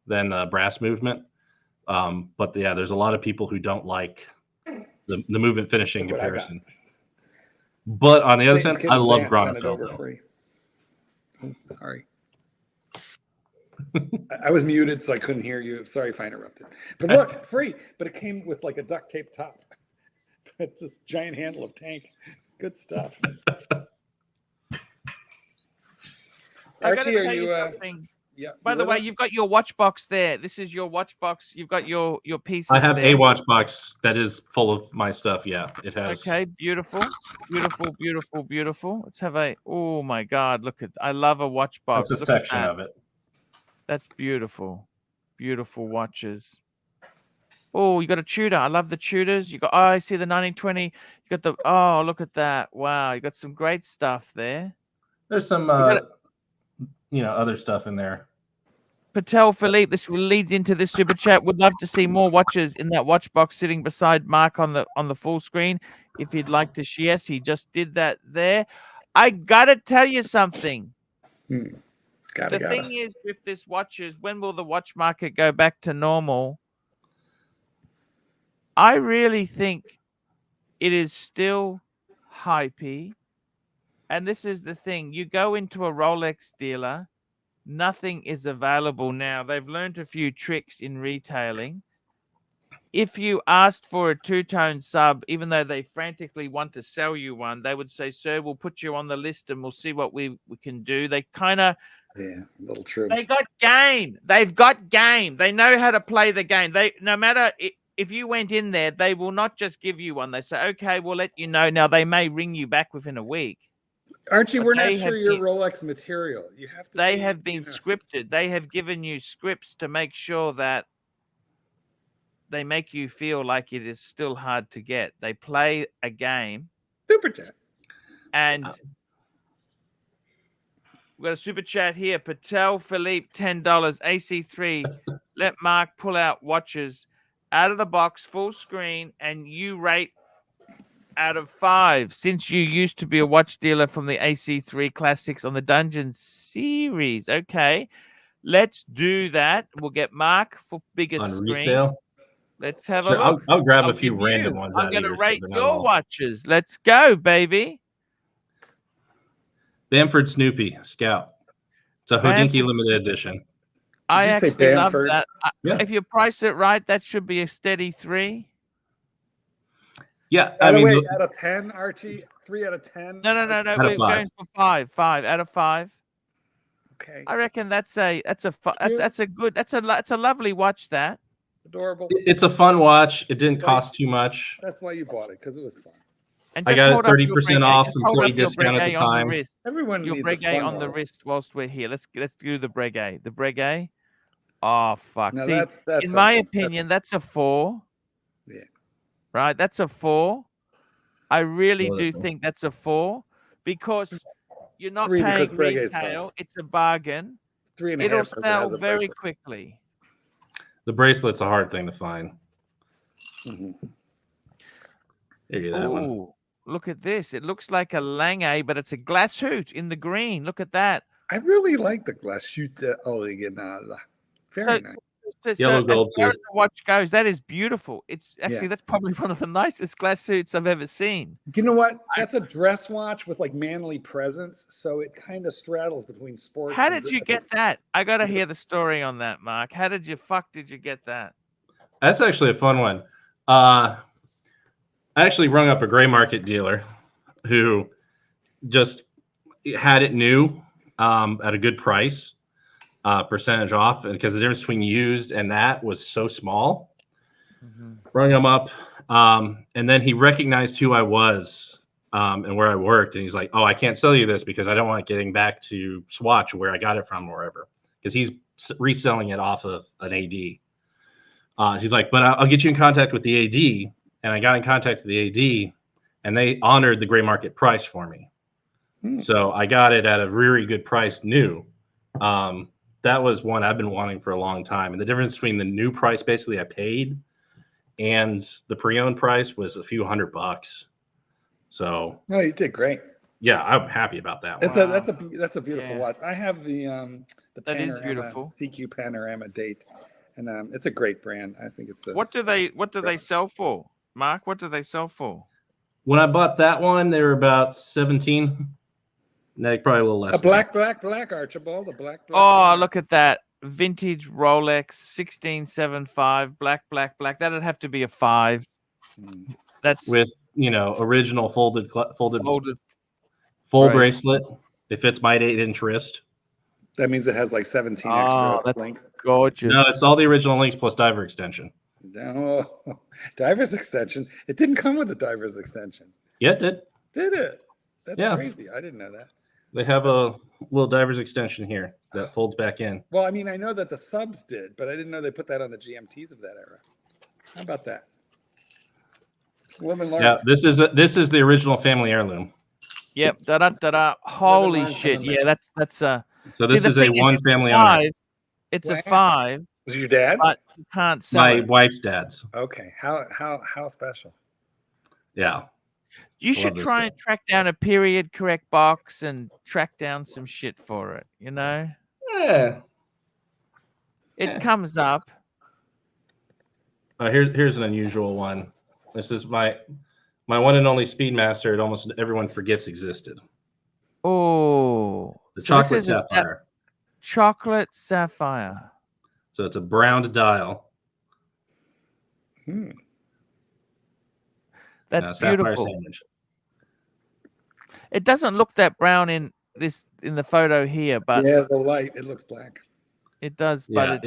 than brass movement. But yeah, there's a lot of people who don't like the movement finishing comparison. But on the other side, I love Gronefeld. Sorry. I was muted, so I couldn't hear you. Sorry if I interrupted. But look, free. But it came with like a duct tape top. It's this giant handle of tank. Good stuff. Archie, are you? Yeah. By the way, you've got your watch box there. This is your watch box. You've got your pieces. I have there. a watch box that is full of my stuff. Yeah, it has. Okay, beautiful, beautiful, beautiful, beautiful. Let's have a. Oh my God! Look at. I love a watch box. That's a section of it. That's beautiful, beautiful watches. Oh, you got a Tudor. I love the Tudors. You got. Oh, I see the 1920. You got the. Oh, look at that! Wow, you got some great stuff there. There's some, other stuff in there. Patel Philippe, this leads into this super chat. Would love to see more watches in that watch box sitting beside Mark on the full screen. If he'd like to share, yes, he just did that there. I gotta tell you something. The thing is with this watches, when will the watch market go back to normal? I really think it is still hypey. And this is the thing. You go into a Rolex dealer, nothing is available now. They've learned a few tricks in retailing. If you asked for a two-tone sub, even though they frantically want to sell you one, they would say, sir, we'll put you on the list and we'll see what we can do. They kind of... Yeah, a little true. They got game. They've got game. They know how to play the game. No matter... If you went in there, they will not just give you one. They say, okay, we'll let you know. Now, they may ring you back within a week. Archie, we're not sure you're Rolex material. You have to. They have been scripted. They have given you scripts to make sure that they make you feel like it is still hard to get. They play a game. Super chat. And we've got a super chat here. Patel Philippe, $10. AC3. Let Mark pull out watches out of the box, full screen, and you rate out of 5, since you used to be a watch dealer from the AC3 Classics on the Dungeon series. Okay, let's do that. We'll get Mark for biggest screen. Resale. Let's have a look. I'll grab a few random ones. I'm going to rate your watches. Let's go, baby. Bamford Snoopy Scout. It's a Hodinkee limited edition. I actually love that. Yeah. If you price it right, that should be a steady 3. Yeah, I mean, out of 10, Archie, 3 out of 10. No. We're going for 5. 5 out of 5. Okay. I reckon that's a lovely watch. That adorable. It's a fun watch. It didn't cost too much. That's why you bought it, because it was fun. And I got 30% off, employee discount at the time. Everyone your needs Breguet on the wrist whilst we're here. Let's do the Breguet. The Breguet. Oh fuck! No, see, that's in my opinion, that's a 4. Yeah. Right, that's a 4. I really do think that's a 4 because you're not paying retail. It's a bargain. 3.5. It'll sell very quickly. The bracelet's a hard thing to find. Here you go. That one. Look at this. It looks like a Lange, but it's a glass hoot in the green. Look at that. I really like the glass hoot original. Very nice. Yellow as gold far too. as the watch goes, that is beautiful. It's Yeah. actually that's probably one of the nicest glass suits I've ever seen. Do you know what? That's a dress watch with like manly presence, so it kind of straddles between sports. How and did you get that? I gotta hear the story on that, Mark. How did you get that? That's actually a fun one. I actually rung up a gray market dealer who just had it new at a good price, percentage off, because the difference between used and that was so small. Rung him up, and then he recognized who I was and where I worked, and he's like, "Oh, I can't sell you this because I don't want it getting back to Swatch where I got it from, or wherever," because he's reselling it off of an AD. She's like, "But I'll get you in contact with the AD," and I got in contact with the AD, and they honored the gray market price for me. So I got it at a really good price new. That was one I've been wanting for a long time. And the difference between the new price basically I paid and the pre-owned price was a few $100. So Oh, you did great. yeah, I'm happy about that one. That's a beautiful watch. I have the That is Panorama beautiful. CQ Panorama date, and it's a great brand. I think it's a, What do they sell for, Mark? What do they sell for? When I bought that one, they were about 17. No, probably a little less. a black Archibald, a black. Oh, look at that. Vintage Rolex 1675 black. That'd have to be a 5. That's with original folded folded. full brace. bracelet. It fits my 8-inch wrist. That means it has like 17 Oh, extra that's links. gorgeous. No, it's all the original links plus diver extension. No, diver's extension. It didn't come with a diver's extension. Yeah, it did. Did it? That's Yeah. crazy. I didn't know that. They have a little diver's extension here that folds back in. Well, I mean, I know that the subs did, but I didn't know they put that on the GMTs of that era. How about that? Live and learn. Yeah, this is the original family heirloom. Yep. Da. Holy learn shit. something. Yeah, that's So this See, the is a thing one it's a family owner. 5. It's a Wow. 5, Was it your dad? but you can't sell My it. wife's dad's. Okay. How special? You Yeah. Love should this try guy. and track down a period correct box and track down some shit for it, Yeah. It Yeah. comes up. Here's an unusual one. This is my one and only Speedmaster. It almost everyone forgets existed. Oh, The so this chocolate is a sapphire. chocolate sapphire. So it's a browned dial. That's sapphire beautiful. sandwich. It doesn't look that brown in the photo here, but Yeah, the light. It looks black. it does. Yeah, But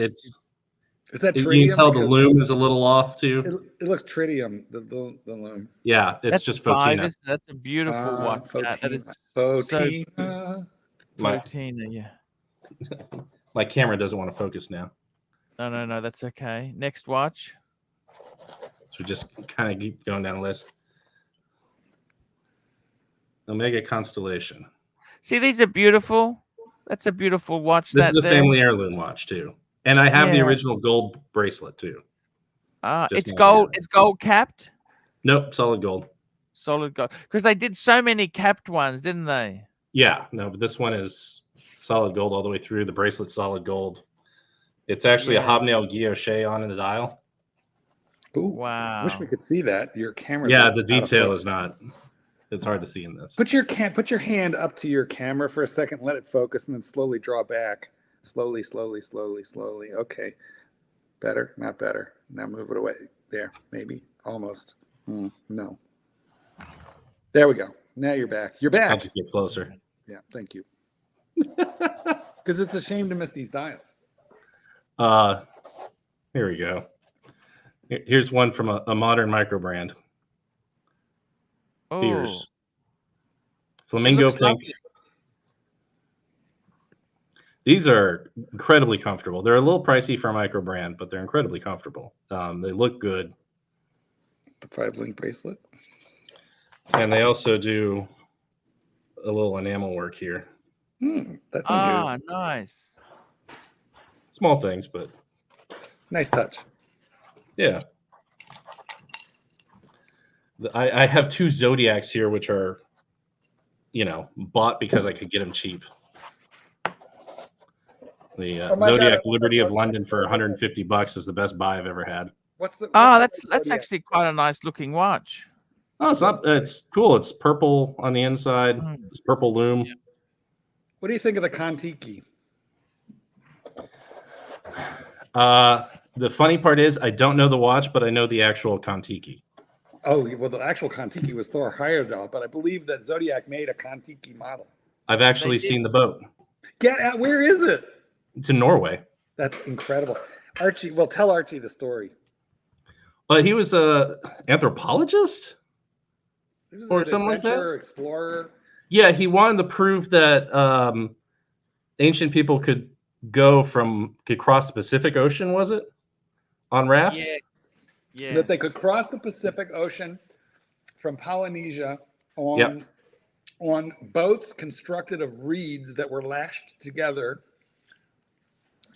Is that you tritium? can tell the Because loom is a little off too. It looks tritium. The loom. Yeah, it's that's just 5. Fotina. That's a beautiful watch. That is Fotina. Fotina, yeah. My camera doesn't want to focus now. No, that's okay. Next watch. So we just kind of keep going down the list. Omega Constellation. See, these are beautiful. That's a beautiful watch. This is a family heirloom watch too, and I have the original gold bracelet too. It's gold. It's gold capped. Nope, solid gold. Solid gold. Because they did so many capped ones, didn't they? Yeah, no, but this one is solid gold all the way through. The bracelet's solid gold. It's actually a hobnail guilloche on the dial. Ooh, Wow. Wish we could see that. Your camera. Yeah, the detail is not. It's hard to see in this. Put your hand up to your camera for a second. Let it focus, and then slowly draw back. Slowly. Okay. Better, not better. Now move it away. There, maybe, almost. No. There we go. Now you're back. You're back. I'll just get closer. Yeah, thank you. Because it's a shame to miss these dials. Here we go. Here's one from a modern micro brand. Here's Flamingo Pink. Lovely. These are incredibly comfortable. They're a little pricey for a micro brand, but they're incredibly comfortable. They look good. The 5-link bracelet. And they also do a little enamel work here. That's unusual. Nice. Small things, but Nice touch. yeah. I have 2 Zodiacs here, which are, bought because I could get them cheap. The Oh my God, Zodiac I love Liberty this of London Zodiac for silver. $150 is the best buy I've ever had. What's the That's Zodiac? actually quite a nice looking watch. Oh, it's not. It's cool. It's purple on the inside. It's purple loom. What do you think of the Kontiki? The funny part is I don't know the watch, but I know the actual Kontiki. Oh, well, the actual Kontiki was Thor Heyerdahl, but I believe that Zodiac made a Kontiki model. I've actually seen the boat. Get out! Where is it? It's in Norway. That's incredible. Archie, well, tell Archie the story. He was a anthropologist or something like that. Explorer. Yeah, he wanted to prove that ancient people could cross the Pacific Ocean. Was it on rafts? Yeah. That they could cross the Pacific Ocean from Polynesia on boats constructed of reeds that were lashed together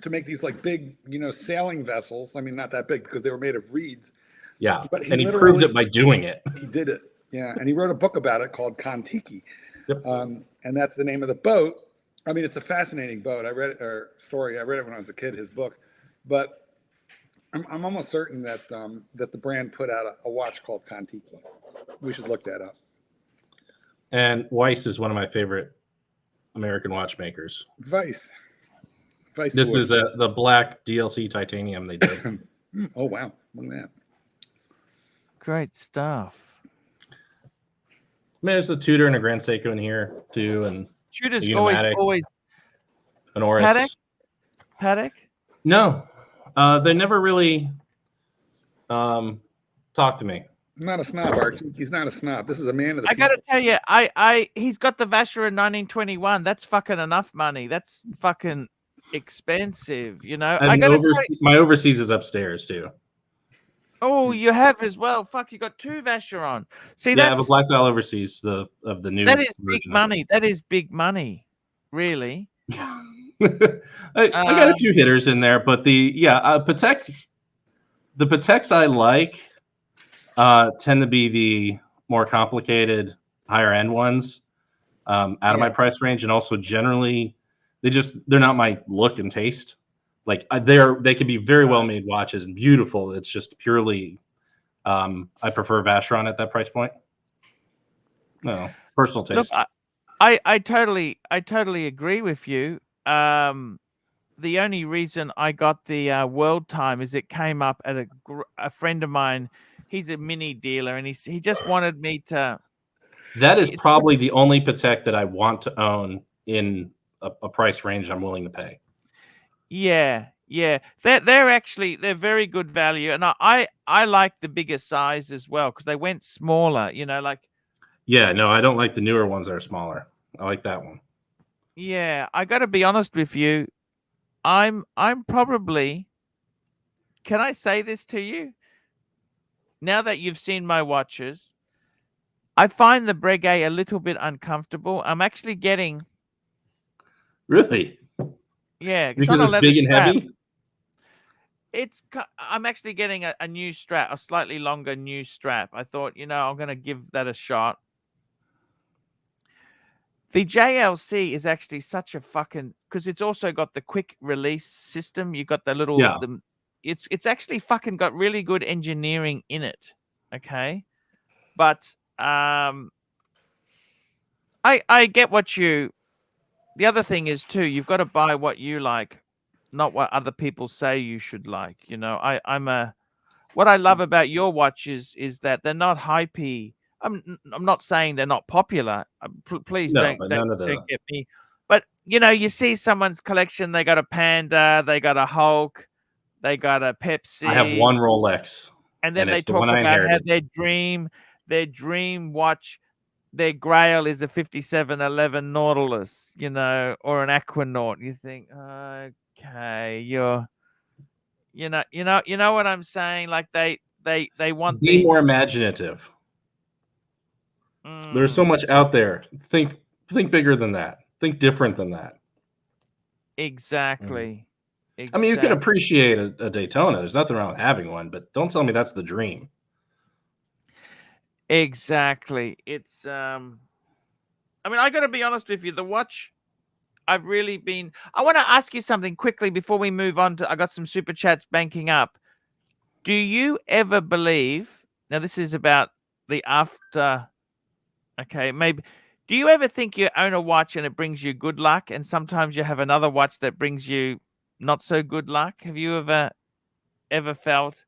to make these like big, sailing vessels. I mean, not that big because they were made of reeds. Yeah, but he proved it by doing it. He did it. Yeah, and he wrote a book about it called Kontiki. Yep. And that's the name of the boat. I mean, it's a fascinating boat. I read it, or story. I read it when I was a kid, his book. But I'm almost certain that that the brand put out a watch called Kontiki. We should look that up. And Weiss is one of my favorite American watchmakers. Weiss. This is the black DLC titanium they did. Oh, wow. Look at that. Great stuff. I mean, there's a Tudor and a Grand Seiko in here too, and Tudor's a always an Oris. Patek? No, they never really talked to me. I'm not a snob, Archie. He's not a snob. This is a man of the I gotta people. tell you, he's got the Vacheron 1921. That's fucking enough money. That's fucking expensive, And I gotta tell you, my overseas is upstairs too. oh, you have as well. Fuck, you got two Vacheron. See, Yeah, I have a black dial overseas of the new. That is big money. That is big money, really. I got a few hitters in there, but Patek, the Pateks I like tend to be the more complicated, higher end ones out of my price range, and also generally they're not my look and taste. Like they can be very well made watches and beautiful. It's just purely I prefer Vacheron at that price point. No, personal taste. Look, I totally agree with you. The only reason I got the World Time is it came up at a friend of mine. He's a mini dealer, and he just wanted me to. That is probably the only Patek that I want to own in a price range I'm willing to pay. Yeah. They're very good value, and I like the bigger size as well because they went smaller. Yeah, no, I don't like the newer ones that are smaller. I like that one. Yeah, I got to be honest with you. I'm probably. Can I say this to you? Now that you've seen my watches, I find the Breguet a little bit uncomfortable. I'm actually getting. Really? Yeah, because it's big and heavy. I'm actually getting a new strap, a slightly longer new strap. I thought, I'm going to give that a shot. The JLC is actually such a fucking, because it's also got the quick release system. You got the little, it's actually fucking got really good engineering in it. Okay. But I get the other thing is too, you've got to buy what you like, not what other people say you should like. What I love about your watches is that they're not hypey. I'm not saying they're not popular. Please don't get me. But you see someone's collection. They got a Panda, they got a Hulk, they got a Pepsi. I have one Rolex, and then they talk about how their dream watch, their Grail is a 5711 Nautilus, or an Aquanaut. You think, okay, you know what I'm saying? Like they want be more imaginative. There's so much out there. Think bigger than that. Think different than that. Exactly. I mean, you can appreciate a Daytona. There's nothing wrong with having one, but don't tell me that's the dream. Exactly. It's I mean, I got to be honest with you. The watch, I've really been. I want to ask you something quickly before we move on to. I got some super chats banking up. Do you ever believe? Now this is about the after. Okay, maybe. Do you ever think you own a watch and it brings you good luck, and sometimes you have another watch that brings you not so good luck? Have you ever felt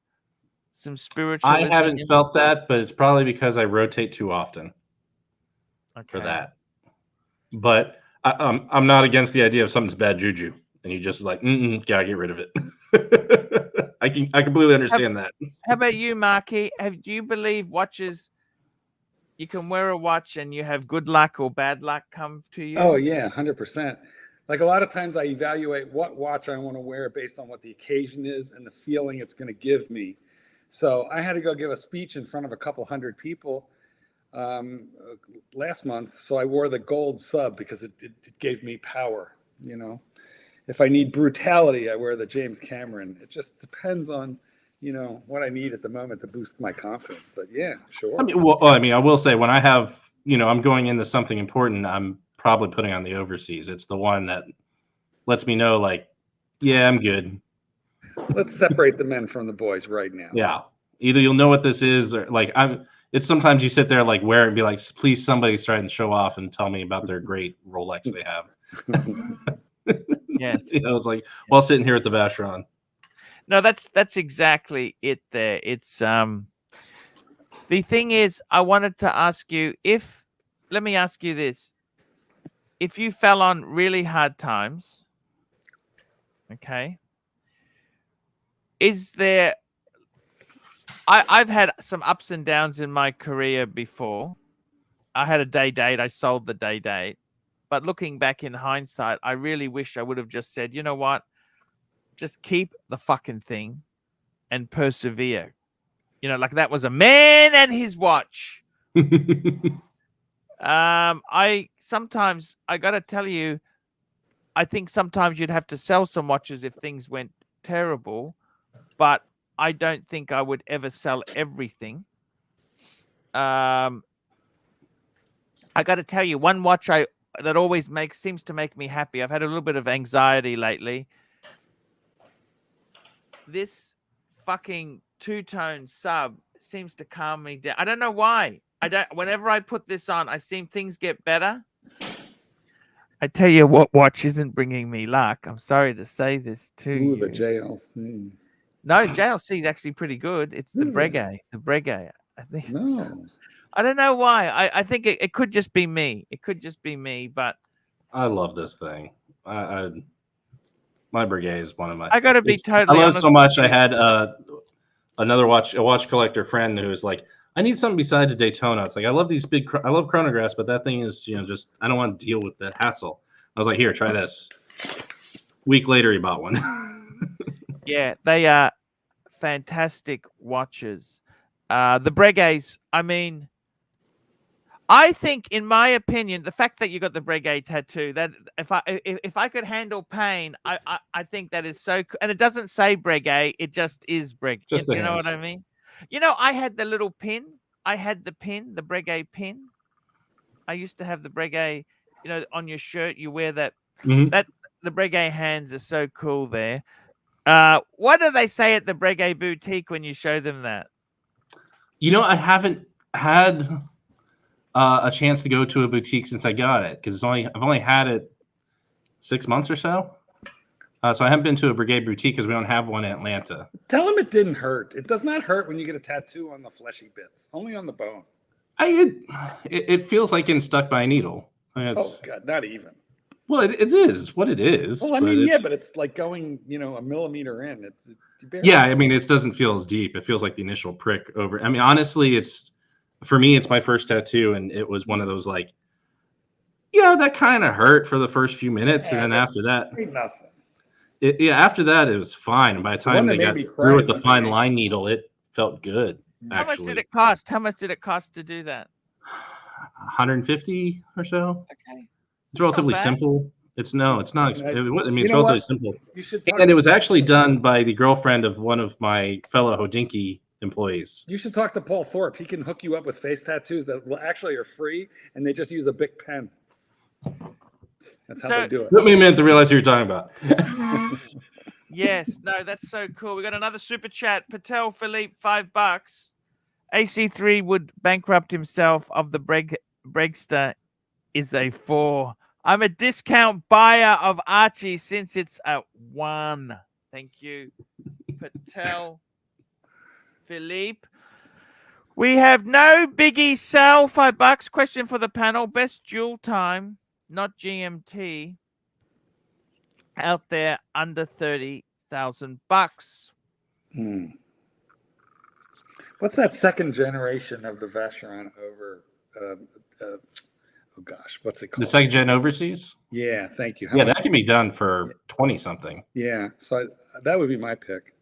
some spiritualism? I haven't felt that, but it's probably because I rotate too often for that. But I'm not against the idea of something's bad juju, and you just like, gotta get rid of it. I completely understand that. How about you, Marky? Do you believe watches? You can wear a watch and you have good luck or bad luck come to you? Oh yeah, 100%. Like a lot of times I evaluate what watch I want to wear based on what the occasion is and the feeling it's going to give me. So I had to go give a speech in front of a couple hundred people last month. So I wore the gold sub because it gave me power. You know, if I need brutality, I wear the James Cameron. It just depends on, you know, what I need at the moment to boost my confidence. But yeah, sure. I mean, I will say when I have, you know, I'm going into something important, I'm probably putting on the overseas. It's the one that lets me know, like, yeah, I'm good. Let's separate the men from the boys right now. Yeah. Either you'll know what this is, or like it's sometimes you sit there like wear it and be like, please somebody's trying to show off and tell me about their great Rolex they have. Yes. You know, it's like while sitting here at the Vacheron. No, that's exactly it there. It's the thing is, I wanted to ask you let me ask you this. If you fell on really hard times, okay, is there I've had some ups and downs in my career before. I had a day date, I sold the day date. But looking back in hindsight, I really wish I would have just said, you know what? Just keep the fucking thing and persevere. You know, like that was a man and his watch. I gotta tell you, I think sometimes you'd have to sell some watches if things went terrible, but I don't think I would ever sell everything. I gotta tell you, one watch that always seems to make me happy. I've had a little bit of anxiety lately. This fucking two-tone sub seems to calm me down. I don't know why. Whenever I put this on, I seem things get better. I tell you what watch isn't bringing me luck. I'm sorry to say this to you. The JLC. No, JLC is actually pretty good. It's the Breguet. The Breguet. I think. No. I don't know why. I think it could just be me. It could just be me, but I love this thing. My Breguet is one of my. I got to be totally I love honest. So much. I had a watch collector friend who was like, I need something besides a Daytona. It's like, I love chronographs, but that thing is, you know, just, I don't want to deal with the hassle. I was like, here, try this. Week later, he bought one. Yeah, they are fantastic watches. The Breguets, I mean, I think, in my opinion, the fact that you got the Breguet tattoo, that if I could handle pain, I think that is so cool. And it doesn't say Breguet, it just is Breguet. Just you know what I mean? You know, I had the little pin. I had the pin, the Breguet pin. I used to have the Breguet, you know, on your shirt. You wear that. That the Breguet hands are so cool there. What do they say at the Breguet boutique when you show them that? You know, I haven't had a chance to go to a boutique since I got it because I've only had it 6 months or so. So I haven't been to a Breguet boutique because we don't have one in Atlanta. Tell them it didn't hurt. It does not hurt when you get a tattoo on the fleshy bits, only on the bone. It feels like getting stuck by a needle. I mean, oh God, not even. Well, it is what it is. Well, I mean, yeah, but it's like going, you know, a millimeter in. Yeah, I mean, it doesn't feel as deep. It feels like the initial prick over. I mean, honestly, for me, it's my first tattoo, and it was one of those like, yeah, that kind of hurt for the first few minutes, and then after that, ain't nothing. After that, it was fine. And by the time they got through with the fine line needle, it felt good. How much did it cost? How much did it cost to do that? 150 or so. Okay. It's relatively simple. It's not. I mean, it's relatively simple. And it was actually done by the girlfriend of one of my fellow Hodinkee employees. You should talk to Paul Thorpe. He can hook you up with face tattoos that actually are free, and they just use a big pen. That's how So- they do it. Took me a minute to realize who you're talking about. Yes, no, that's so cool. We got another super chat. Patek Philippe, $5. AC3 would bankrupt himself of the Bregster is a 4. I'm a discount buyer of Archie since it's a 1. Thank you, Patek Philippe. We have no biggie sell, $5. Question for the panel. Best dual time, not GMT, out there under $30,000. Hmm. What's that second generation of the Vacheron over? Oh gosh, what's it called? The second gen overseas? Yeah, thank you. How Yeah, much that can be done for 20 something. Yeah, so that would be my pick.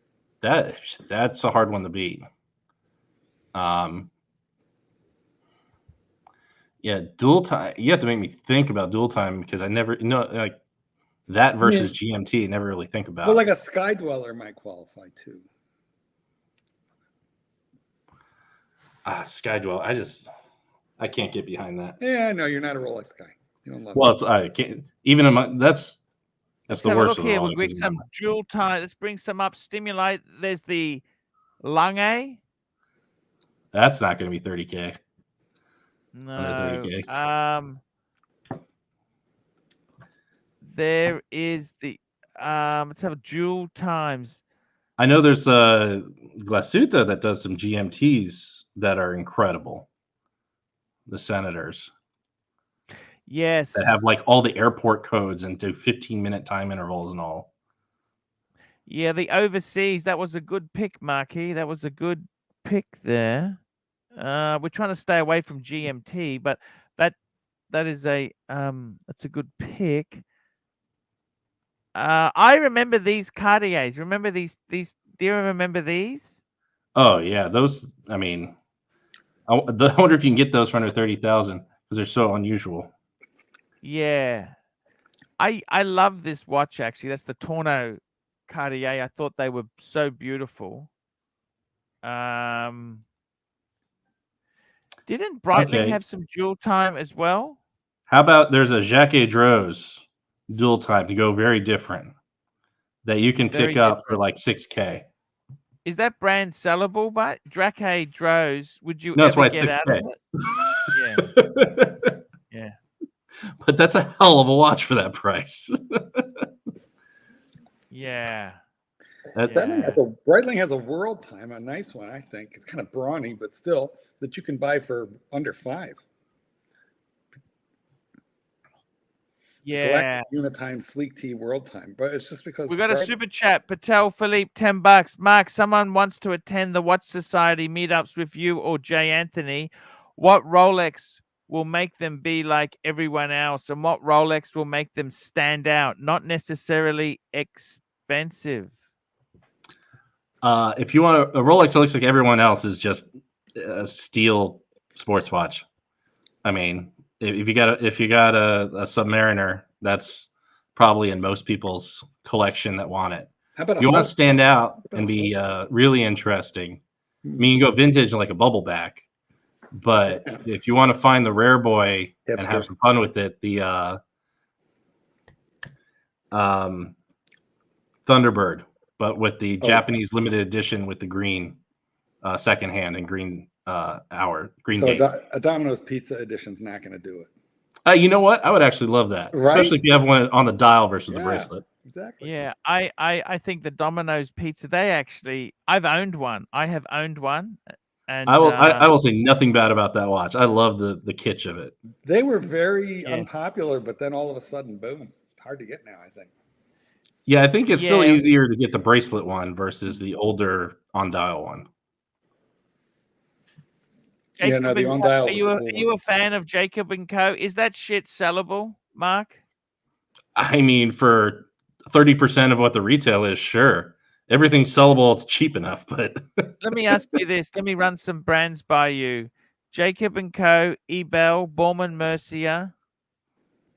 That's a hard one to beat. Yeah, dual time. You have to make me think about dual time because I never like that versus GMT. I never really think about. But like a Sky Dweller might qualify too. Sky Dwell. I can't get behind that. Yeah, no, you're not a Rolex guy. You don't love Well, it. it's I can't even in my, that's Let's the have a worst look of the here. We'll Rolexes bring in some my- dual time. Let's bring some up. Stimulate. There's the Lange. That's not going to be 30K. No. Under 30K. There is the let's have dual times. I know there's a Glasuta that does some GMTs that are incredible. The Senators Yes. that have like all the airport codes and do 15-minute time intervals and all. Yeah, the overseas, that was a good pick, Marky. That was a good pick there. We're trying to stay away from GMT, but that is a that's a good pick. I remember these Cartiers. Remember these do you remember these? Oh yeah, those. I mean, I wonder if you can get those for under 30,000 because they're so unusual. Yeah. I love this watch actually. That's the Torno Cartier. I thought they were so beautiful. Didn't Breitling Okay. have some dual time as well? How about there's a Jacques Droz dual time to go very different that you can Very pick up for different. like 6K. Is that brand sellable? But Jacques Droz, would you No, that's ever why it's get out 6K. of it? Yeah. But that's a hell of a watch for that price. Yeah. That thing has Breitling has a world time, a nice one, I think. It's kind of brawny, but still that you can buy for under 5. Yeah. Unitime Sleek T World Time, but it's just because We got a super chat. Patek Philippe, $10. Mark, someone wants to attend the Watch Society meetups with you or Jay Anthony. What Rolex will make them be like everyone else, and what Rolex will make them stand out? Not necessarily expensive. If you want a Rolex that looks like everyone else, is just a steel sports watch. I mean, if you got a Submariner, that's probably in most people's collection that want it. How about You want to stand out and be really interesting. I mean, you can go vintage like a bubble back, but if you want to find the rare boy and have some fun with it, the Thunderbird, but with the Japanese limited edition with the green secondhand and green green gate. A Domino's Pizza edition's not going to do it. You know what? I would actually love that, especially if you have one on the dial versus the bracelet. Exactly. Yeah, I think the Domino's Pizza. I've owned one. I have owned one, and I will say nothing bad about that watch. I love the kitsch of it. They were very unpopular, but then all of a sudden, boom! Hard to get now, I think. Yeah, I think it's still easier to get the bracelet one versus the older on dial one. Jacob, yeah, no, the on dial. Are you a fan of Jacob & Co? Is that shit sellable, Mark? I mean, for 30% of what the retail is, sure. Everything's sellable. It's cheap enough, but let me ask you this. Let me run some brands by you. Jacob & Co, Ebel, Baume & Mercier,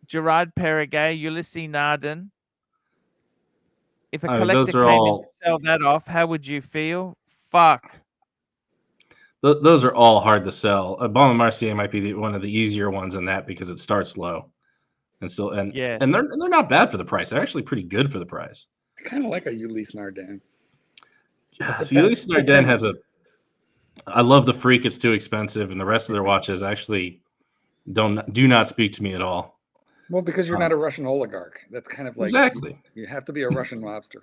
Gerard Perregay, Ulysses Nardin. If a collector came in to sell that off, how would you feel? Fuck. Those are all hard to sell. Baume & Mercier might be one of the easier ones in that because it starts low. and Yeah. and they're not bad for the price. They're actually pretty good for the price. I kind of like a Ulysse Nardin. Ulysse Nardin has a. I love the Freak. It's too expensive, and the rest of their watches actually do not speak to me at all. Well, because you're not a Russian oligarch. That's kind of like Exactly. you have to be a Russian mobster.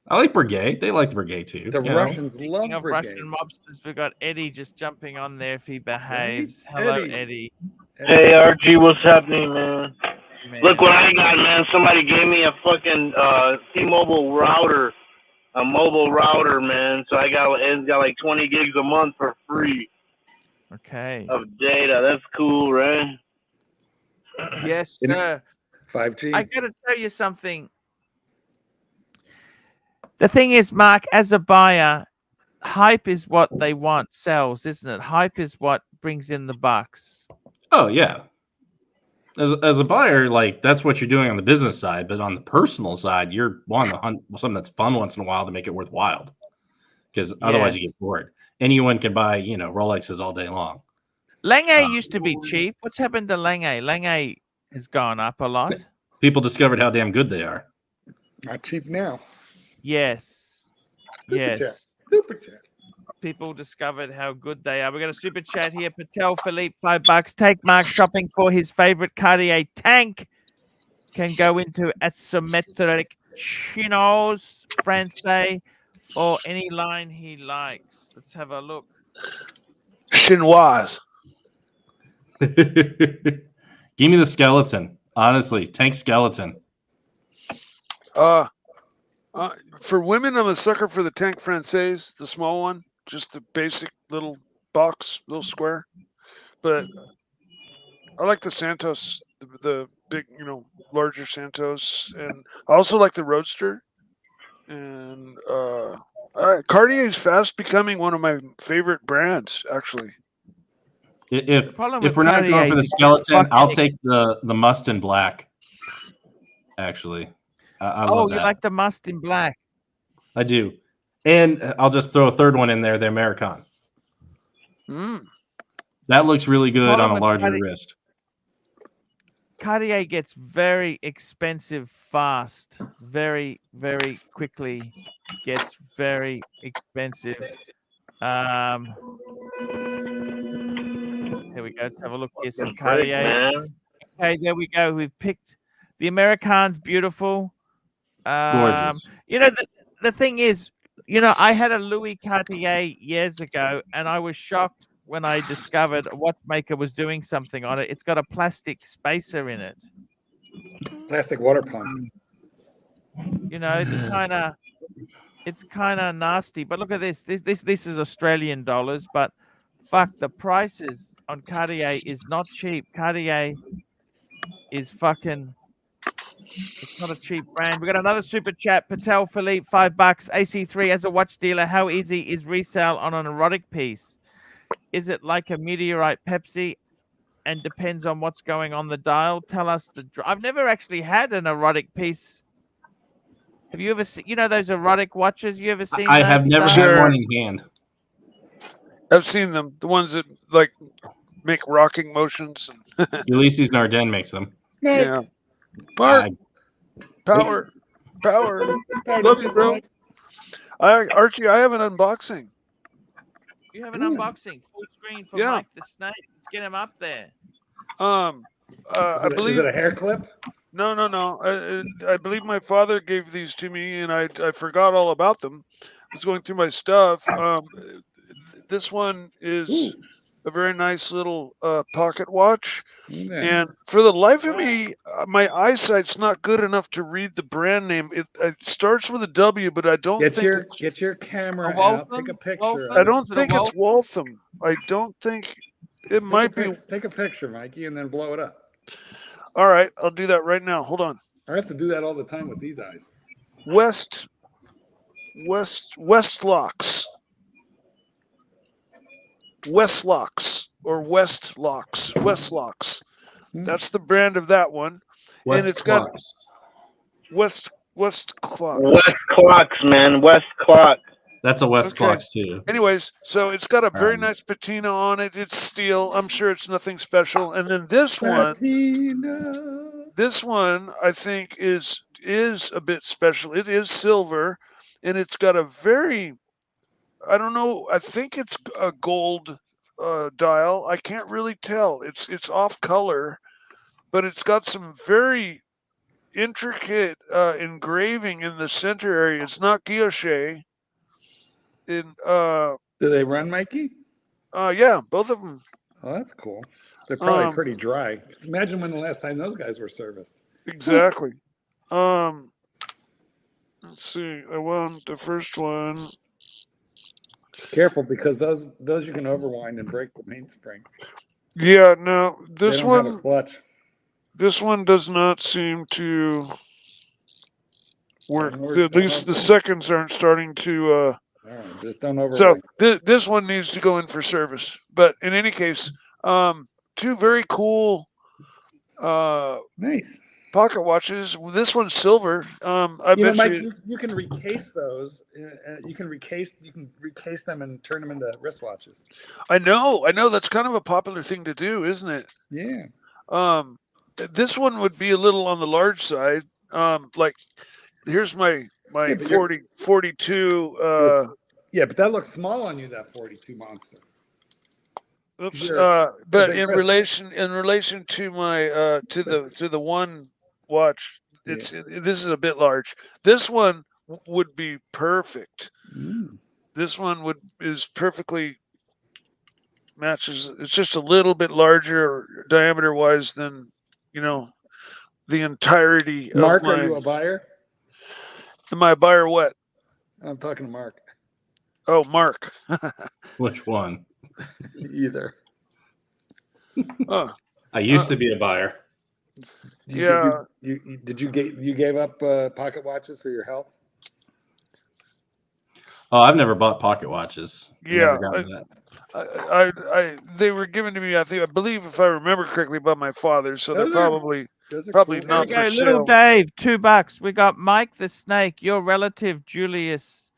I like Breguet. They like Breguet too. The Russians love Speaking of Breguet. Russian mobsters, we've got Eddie just jumping on there if he behaves. Right? Hello, Eddie. Eddie. Hey Archie, what's happening, man? Man. Look what I got, man. Somebody gave me a fucking T-Mobile router, a mobile router, man. So it's got like 20 gigs a month for free Okay. of data. That's cool, right? Yes, sir. 5G. I got to tell you something. The thing is, Mark, as a buyer, hype is what they want sells, isn't it? Hype is what brings in the bucks. Oh yeah. As a buyer, like that's what you're doing on the business side, but on the personal side, you're wanting to hunt something that's fun once in a while to make it worthwhile. Because otherwise, you Yes. get bored. Anyone can buy, Rolexes all day long. Lange used to be cheap. What's happened to Lange? Lange has gone up a lot. People discovered how damn good they are. Not cheap now. Yes. Super Yes. chat. Super chat. People discovered how good they are. We got a super chat here. Patek Philippe, $5. Take Mark shopping for his favorite Cartier tank. Can go into asymmetric chinos, Francais, or any line he likes. Let's have a look. Chinoise. Give me the skeleton. Honestly, tank skeleton. For women, I'm a sucker for the Tank Française, the small one, just the basic little box, little square. But I like the Santos, the big, larger Santos, and I also like the Roadster. And Cartier is fast becoming one of my favorite brands, actually. If with we're not going Cartier for the is it's skeleton, fucking- I'll take the must in black. Actually, I love that. You like the must in black? I do. And I'll just throw a third one in there, the American. That looks really good Problem on a with larger Cartier- wrist. Cartier gets very expensive fast, very, very quickly gets very expensive. Here we go. Let's have a look here. Some Cartiers. Okay, there we go. We've picked the American's beautiful. Gorgeous. The thing is, I had a Louis Cartier years ago, and I was shocked when I discovered a watchmaker was doing something on it. It's got a plastic spacer in it. Plastic water pump. It's kind of nasty. But look at this. This is Australian dollars, but fuck, the prices on Cartier is not cheap. Cartier is fucking. It's not a cheap brand. We got another super chat. Patek Philippe, $5. AC3 as a watch dealer. How easy is resale on an erotic piece? Is it like a meteorite Pepsi? And depends on what's going on the dial. Tell us I've never actually had an erotic piece. Have you ever seen, those erotic watches? You ever seen? I have never had one in hand. I've seen them. The ones that like make rocking motions. Ulysses Nardin makes them. Yeah. Mark, power. Love you, bro. Archie, I have an unboxing. You have an unboxing full screen for Mike the Snake. Let's get him up there. I believe. Is it a hair clip? No. I believe my father gave these to me, and I forgot all about them. I was going through my stuff. This one is a very nice little pocket watch. Yeah. And for the life of me, my eyesight's not good enough to read the brand name. It starts with a W, but I don't think get your camera Waltham? out. Take a picture. Waltham? I don't Is it a think it's Waltham. I don't think it might be. Take a picture, Mikey, and then blow it up. All right, I'll do that right now. Hold on. I have to do that all the time with these eyes. Westlocks. Or Westlocks. That's the brand of that one. And it's got West Clocks. West Clocks, man. West Clocks. That's a West Clocks too. Anyways, so it's got a very nice patina on it. It's steel. I'm sure it's nothing special. And then this one, This one I think is a bit special. It is silver, and it's got a very, I don't know, I think it's a gold dial. I can't really tell. It's off color, but it's got some very intricate engraving in the center area. It's not guilloche. In Do they run, Mikey? yeah, both of them. Oh, that's cool. They're probably pretty dry. Imagine when the last time those guys were serviced. Exactly. Let's see. I want the first one. Careful, because those you can overwind and break the paint spring. Yeah, no, this They don't have one. a clutch. This one does not seem to work. Don't work, At don't least the work. seconds aren't starting to. All right, just don't overwind. So this one needs to go in for service. But in any case, two very cool Nice. pocket watches. This one's silver. I You know, bet Mike, you. you can recase those. You can recase them and turn them into wristwatches. I know. That's kind of a popular thing to do, isn't it? Yeah. This one would be a little on the large side. Like here's my Yeah, but 42. Yeah, but that looks small on you, that 42 monster. Oops. You're But big in wrist. relation to my to the one watch, this is a bit large. This one would be perfect. Mm. This one is perfectly matches. It's just a little bit larger diameter wise than the entirety Mark, of my. are you a buyer? Am I a buyer? What? I'm talking to Mark. Oh, Mark. Which one? Either. Oh, I used to be a buyer. yeah. You gave up pocket watches for your health? Oh, I've never bought pocket watches. Yeah, Never gotten that. they were given to me. I believe, if I remember correctly, by my father. So they're Those are probably cool. not There we for go, little sale. Dave, $2. We got Mike the Snake. Your relative Julius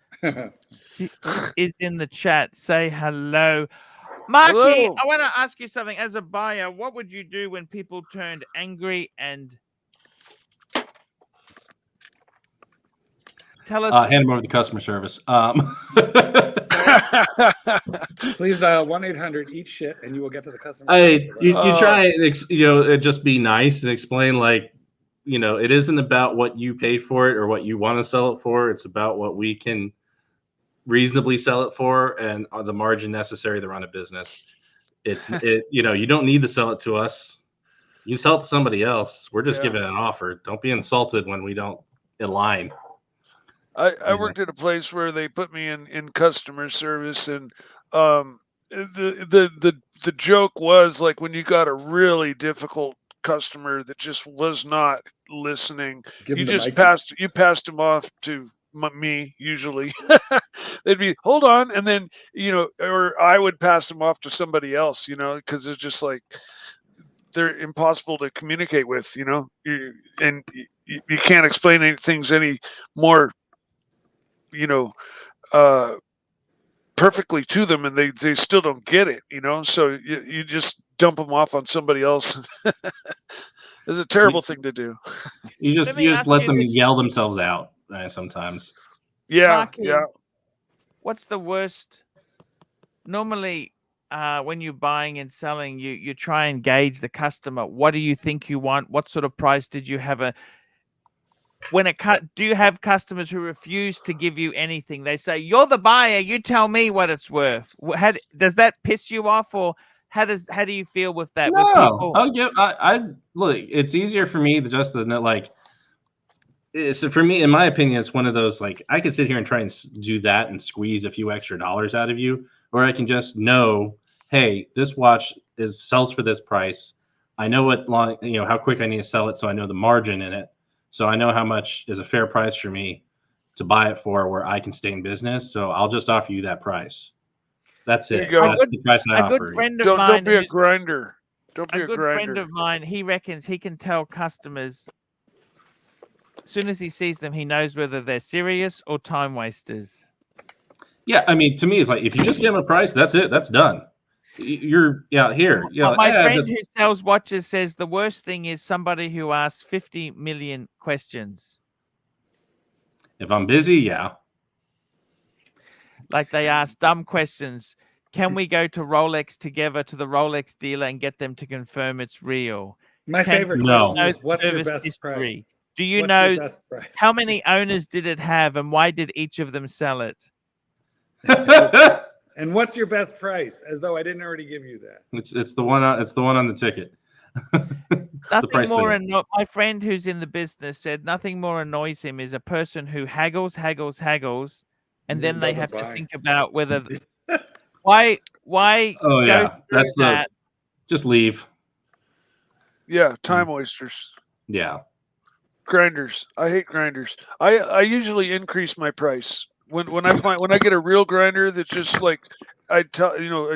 is in the chat. Say hello. Marky, Hello. I want to ask you something. As a buyer, what would you do when people turned angry and tell us? Hand them over to customer service. Please dial 1-800 eat shit and you will get to the customer. You try and just be nice and explain, like, it isn't about what you paid for it or what you want to sell it for. It's about what we can reasonably sell it for and the margin necessary to run a business. You don't need to sell it to us. You sell it to somebody else. We're just giving an offer. Don't be insulted when we don't align. I worked at a place where they put me in customer service, and the joke was, like, when you got a really difficult customer that just was not listening, you passed them off to me usually. They'd be, hold on, and then or I would pass them off to somebody else, because it's just like they're impossible to communicate with, you can't explain things any more perfectly to them, and they still don't get it, so you just dump them off on somebody else. It's a terrible thing to do. You just let them yell themselves out sometimes. Marky, what's the worst? Normally, when you're buying and selling, you try and gauge the customer. What do you think you want? What sort of price did you have? Do you have customers who refuse to give you anything? They say, "You're the buyer. You tell me what it's worth." Does that piss you off, or how do you feel with that? No, with people? I look. It's easier for me to just like. So for me, in my opinion, it's one of those, like, I can sit here and try and do that and squeeze a few extra dollars out of you, or I can just know, hey, this watch sells for this price. I know how quick I need to sell it, so I know the margin in it. So I know how much is a fair price for me to buy it for, where I can stay in business. So I'll just offer you that price. That's it. That's the price I offer. A good friend of mine. Don't be a grinder. Don't be a good grinder. friend of mine. He reckons he can tell customers, as soon as he sees them, he knows whether they're serious or time wasters. Yeah, I mean, to me, it's like, if you just give them a price, that's it. That's done. You're here. My friend who sells watches says the worst thing is somebody who asks 50 million questions. If I'm busy, yeah. Like they ask dumb questions. Can we go to Rolex together to the Rolex dealer and get them to confirm it's real? My favorite No. question is, what's your Service best price? history. Do you What's know your best price? how many owners did it have and why did each of them sell it? And what's your best price? As though I didn't already give you that. It's the one on the ticket. Nothing more. My friend who's in the business said nothing more annoys him is a person who haggles, and then they have to think about whether why Oh yeah, that's that. Just leave. Yeah, time oysters. Yeah. Grinders. I hate grinders. I usually increase my price when I get a real grinder that's just like I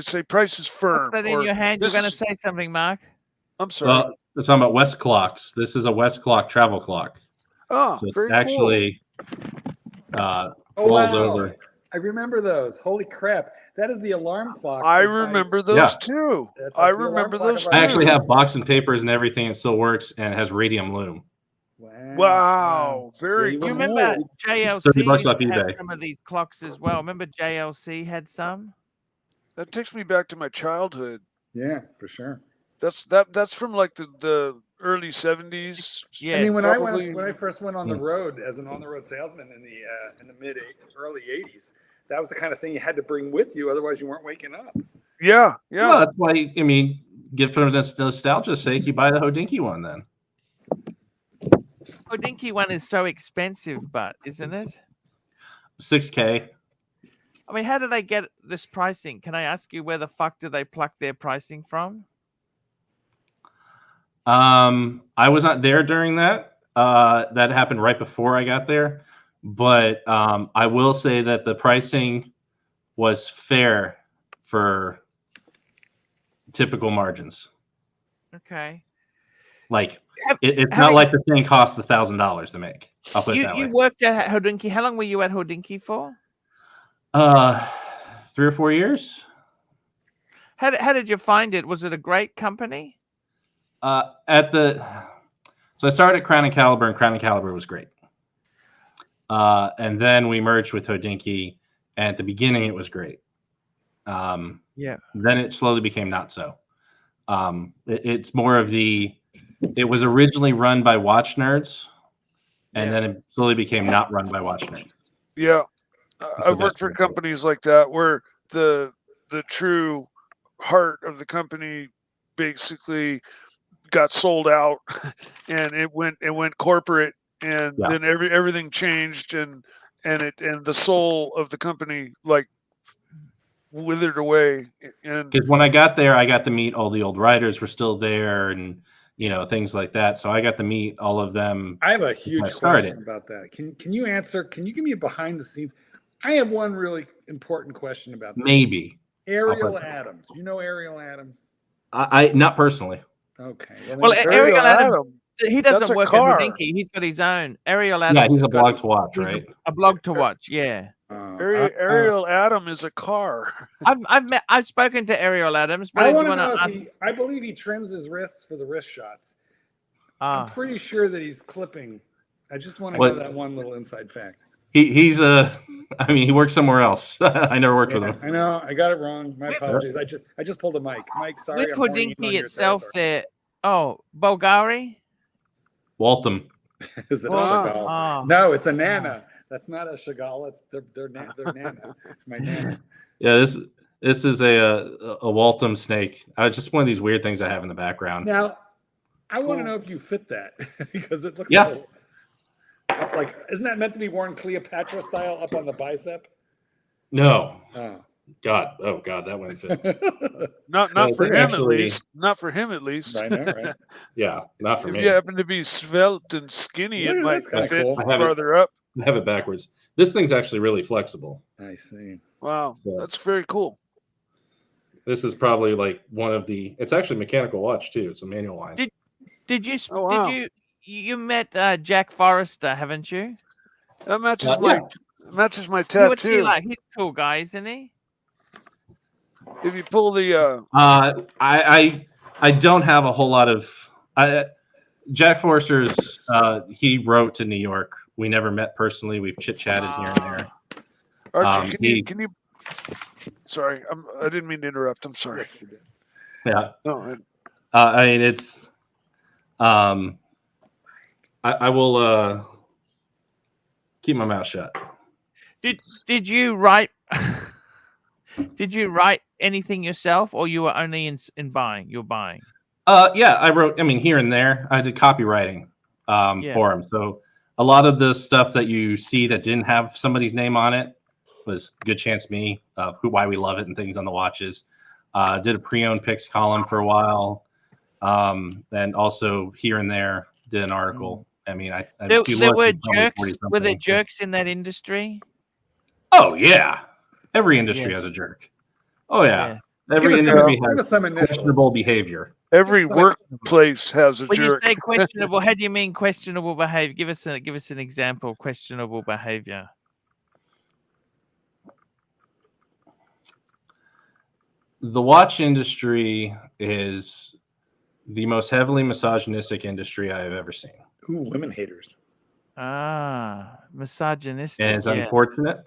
say price is firm. What's that in your hand? You're going to say something, Mark? I'm sorry. We're talking about West clocks. This is a West clock travel clock. Oh, so it's very actually Oh, rolls wow. over. I remember those. Holy crap. That is the alarm clock. I remember those too. That's I like the alarm remember clock those of too. our I actually have box and papers and everything. It still works and it has radium loom. Wow, very Yeah, cool. You remember $30 JLC off used to have eBay. some of these clocks as well. Remember JLC had some? That takes me back to my childhood. Yeah, for sure. That's from like the early 70s. Yeah. I mean, when probably. I first went on the road as an on-the-road salesman in the early 80s, that was the kind of thing you had to bring with you, otherwise you weren't waking up. Yeah. Well, that's why, I mean, for nostalgia's sake, you buy the Hodinkee one then. Hodinkee one is so expensive, but isn't it? $6K. I mean, how do they get this pricing? Can I ask you where the fuck do they pluck their pricing from? I was not there during that. That happened right before I got there. But I will say that the pricing was fair for typical margins. Okay. Like it's not like the thing cost $1,000 to make. I'll put it that way. You worked at Hodinkee. How long were you at Hodinkee for? 3 or 4 years. How did you find it? Was it a great company? So I started at Crown and Caliber, and Crown and Caliber was great. And then we merged with Hodinkee, and at the beginning it was great. Then it slowly became not so. It's more of it was originally run by watch nerds, and then it slowly became not run by watch nerds. Yeah. So I've worked for companies like that where the true heart of the company basically got sold out and it went corporate, and then everything changed, and the soul of the company like withered away. And because when I got there, I got to meet all the old writers were still there, and things like that. So I got to meet all of them. I have a huge question about that. Can you answer? Can you give me a behind the scenes? I have one really important question about that. Maybe Ariel Adams. Do you know Ariel Adams? I not personally. Okay. Well, Ariel Adams, he doesn't work at Hodinkee. He's got his own. Ariel Adams. Yeah, he's a blog to watch, right? A blog to watch. Yeah. Ariel Adam is a car. I've spoken to Ariel Adams. But I want to know if I believe he trims his wrists for the wrist shots. I'm pretty sure that he's clipping. I just want to know that one little inside fact. He's he works somewhere else. I never worked with him. I know. I got it wrong. My apologies. I just pulled a mic. Mike, sorry. With Hodinkee itself there. Oh, Bulgari? Waltham. Is it a Chagall? No, it's a Nana. That's not a Chagall. It's they're Nana. My Nana. Yeah, this is a Waltham snake. Just one of these weird things I have in the background. Now, I want to know if you fit that because it looks like isn't that meant to be worn Cleopatra style up on the bicep? No. God, that wouldn't fit. not for him at least. Not for him at least. I know, right? Yeah, not for me. If you happen to be svelte and skinny, it might fit farther up. I have it backwards. This thing's actually really flexible. I see. Wow, that's very cool. This is probably like one of the. It's actually a mechanical watch too. It's a manual line. Did you met Jack Forrester, haven't you? That matches my tattoo. What's he like? He's a cool guy, isn't he? If you pull the I don't have a whole lot of. Jack Forster's. He wrote to New York. We never met personally. We've chit chatted here and there. Archie, can you? Sorry, I didn't mean to interrupt. I'm sorry. Yes, you did. Yeah. No, I mean, it's. I will keep my mouth shut. Did you write? Did you write anything yourself, or you were only in buying? You're buying. Yeah, I wrote. I mean, here and there, I did copywriting for him. So a lot of the stuff that you see that didn't have somebody's name on it was good chance me of why we love it and things on the watches. Did a pre-owned picks column for a while, and also here and there did an article. I mean, there were jerks. Were there jerks in that industry? Oh yeah, every industry has a jerk. Oh yeah, every industry has questionable behavior. Every workplace has a when jerk. When you say questionable, how do you mean questionable behavior? Give us an example of questionable behavior. The watch industry is the most heavily misogynistic industry I have ever seen. Ooh, women haters. Misogynistic. And it's unfortunate.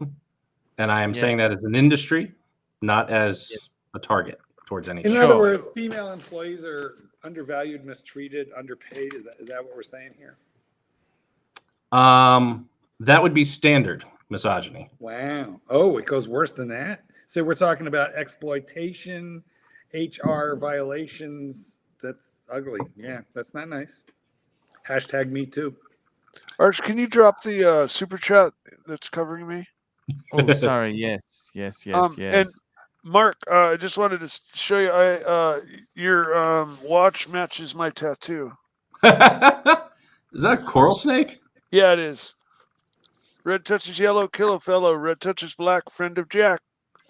And I am saying that as an industry, not as a target towards any. In other words, female employees are undervalued, mistreated, underpaid. Is that what we're saying here? That would be standard misogyny. Wow. Oh, it goes worse than that. So we're talking about exploitation, HR violations. That's ugly. Yeah, that's not nice. Hashtag me too. Arch, can you drop the super chat that's covering me? Oh, sorry. Yes. And Mark, I just wanted to show you. Your watch matches my tattoo. Is that a coral snake? Yeah, it is. Red touches yellow, kill a fellow. Red touches black, friend of Jack.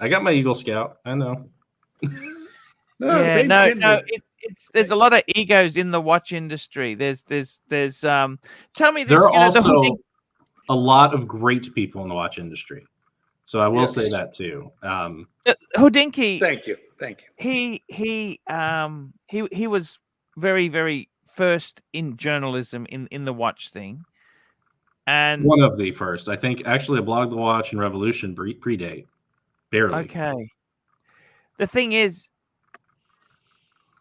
I got my Eagle Scout. I know. There's a lot of egos in the watch industry. There's tell me this. There are also a lot of great people in the watch industry. So I will say that too. Hodinkee. Thank you. He was very, very first in journalism in the watch thing. And one of the first. I think actually a Blog the Watch and Revolution predate. Barely. Okay. The thing is,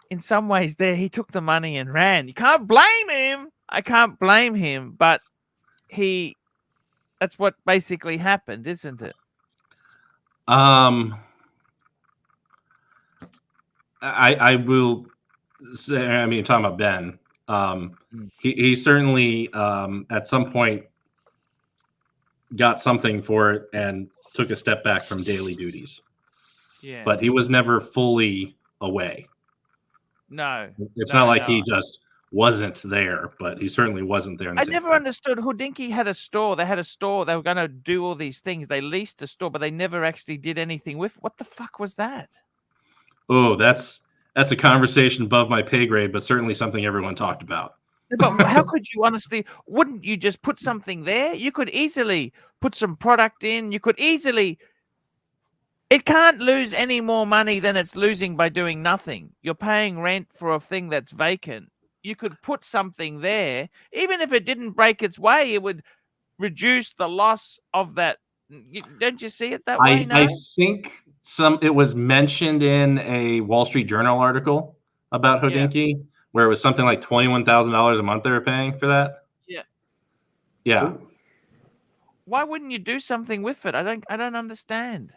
in some ways there, he took the money and ran. You can't blame him. I can't blame him, but that's what basically happened, isn't it? I will say, I mean, talking about Ben, he certainly at some point got something for it and took a step back from daily duties. Yeah. But he was never fully away. No. It's not like he just wasn't there, but he certainly wasn't there. I never understood. Hodinkee had a store. They had a store. They were going to do all these things. They leased a store, but they never actually did anything with. What the fuck was that? Oh, that's a conversation above my pay grade, but certainly something everyone talked about. But how could you honestly? Wouldn't you just put something there? You could easily put some product in. You could easily. It can't lose any more money than it's losing by doing nothing. You're paying rent for a thing that's vacant. You could put something there. Even if it didn't break its way, it would reduce the loss of that. Don't you see it that way? No? I think it was mentioned in a Wall Street Journal article about Hodinkee, where it was something like $21,000 a month they were paying for that. Yeah. Yeah. Why wouldn't you do something with it? I don't understand.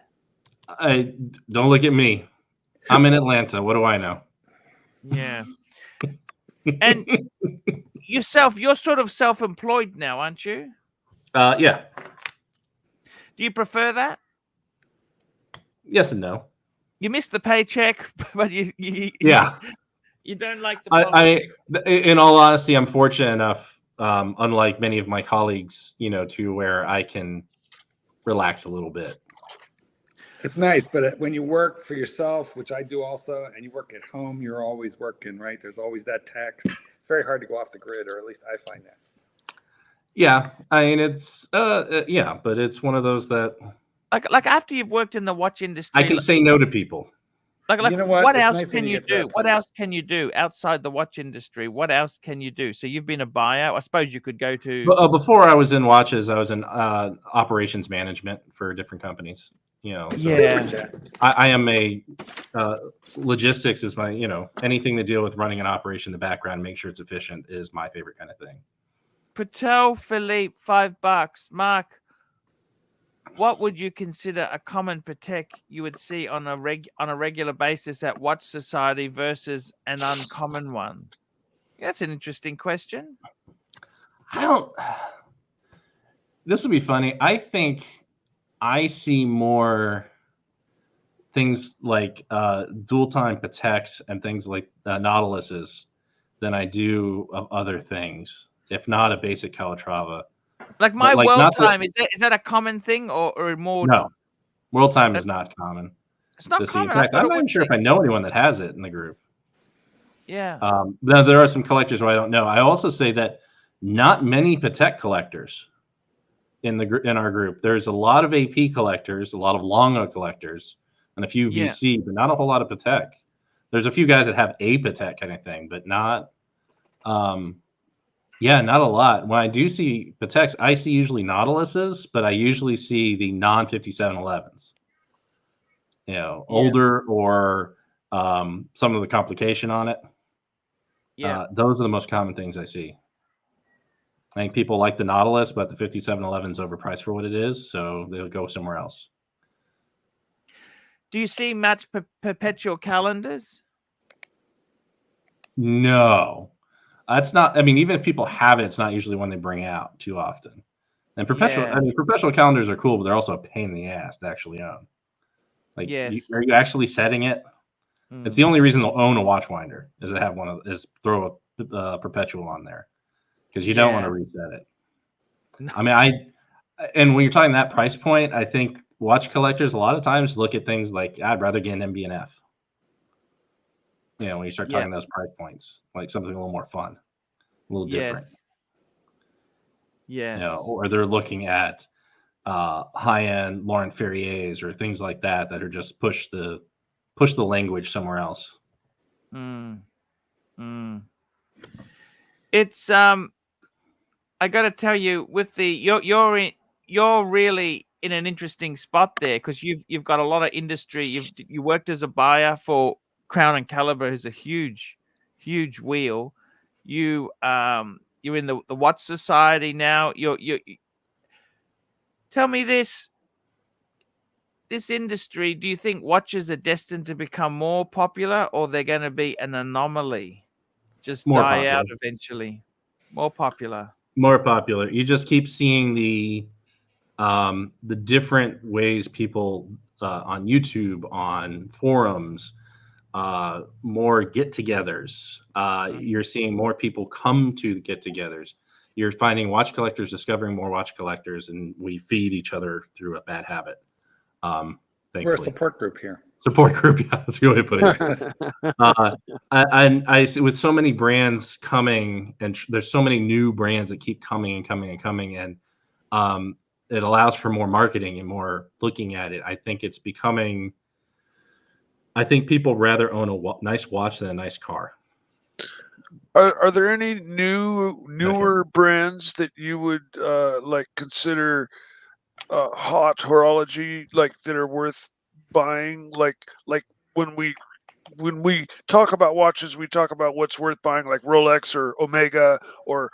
Don't look at me. I'm in Atlanta. What do I know? Yeah. And yourself, you're sort of self-employed now, aren't you? Yeah. Do you prefer that? Yes and no. You miss the paycheck, but you don't like the politics. In all honesty, I'm fortunate enough, unlike many of my colleagues, to where I can relax a little bit. It's nice, but when you work for yourself, which I do also, and you work at home, you're always working, right? There's always that tax. It's very hard to go off the grid, or at least I find that. Yeah, I mean, it's but it's one of those that like after you've worked in the watch industry, I can say no to people. Like You know what? what It's else nice when can you you get to that do? What point. else can you do outside the watch industry? What else can you do? So you've been a buyer. I suppose you could go to. Before I was in watches, I was in operations management for different companies. You know, so Yeah. I am a logistics is my, you know, anything to deal with running an operation in the background, make sure it's efficient is my favorite kind of thing. Patek Philippe, $5. Mark, what would you consider a common Patek you would see on a regular basis at Watch Society versus an uncommon one? That's an interesting question. I don't. This will be funny. I think I see more things like dual time Pateks and things like Nautiluses than I do of other things, if not a basic Calatrava. Like my like, world not the- time, is that a common thing or more? No, world time is That's- not common It's not to see. In common. I fact, thought I'm it not would even sure be. if I know anyone that has it in the group. Yeah. There are some collectors who I don't know. I also say that not many Patek collectors in our group. There's a lot of AP collectors, a lot of Longo collectors, and a few Yeah. VC, but not a whole lot of Patek. There's a few guys that have a Patek kind of thing, but not, not a lot. When I do see Pateks, I see usually Nautiluses, but I usually see the non-5711s. You know, older or some of the complication on it. Yeah. Those are the most common things I see. I think people like the Nautilus, but the 5711 is overpriced for what it is, so they'll go somewhere else. Do you see much perpetual calendars? No, that's not. I mean, even if people have it, it's not usually one they bring out too often. And perpetual, Yeah. I mean, perpetual calendars are cool, but they're also a pain in the ass to actually own. Like, Yes. are you actually setting it? It's the only reason they'll own a watch winder is to have throw a perpetual on there because you don't want to reset it. No. I mean, and when you're talking that price point, I think watch collectors a lot of times look at things like I'd rather get an MB&F. You know, when you start talking those price points, like something a little more fun, a little different. Yes. You know, or they're looking at high-end Laurent Ferriers or things like that are just push the language somewhere else. It's I got to tell you, with the you're really in an interesting spot there because you've got a lot of industry. You worked as a buyer for Crown and Caliber, who's a huge wheel. You're in the Watch Society now. You tell me this industry. Do you think watches are destined to become more popular, or they're going to be an anomaly, just More die popular. out eventually? More popular. More popular. You just keep seeing the different ways people on YouTube, on forums, more get-togethers. You're seeing more people come to get-togethers. You're finding watch collectors discovering more watch collectors, and we feed each other through a bad habit. Thankfully. We're a support group here. Support group, yeah, that's a good way to put it. I see with so many brands coming, and there's so many new brands that keep coming and coming and coming, and it allows for more marketing and more looking at it. I think it's becoming. I think people rather own a nice watch than a nice car. Are there any newer brands that you would like consider hot horology, like that are worth buying? Like when we talk about watches, we talk about what's worth buying, like Rolex or Omega or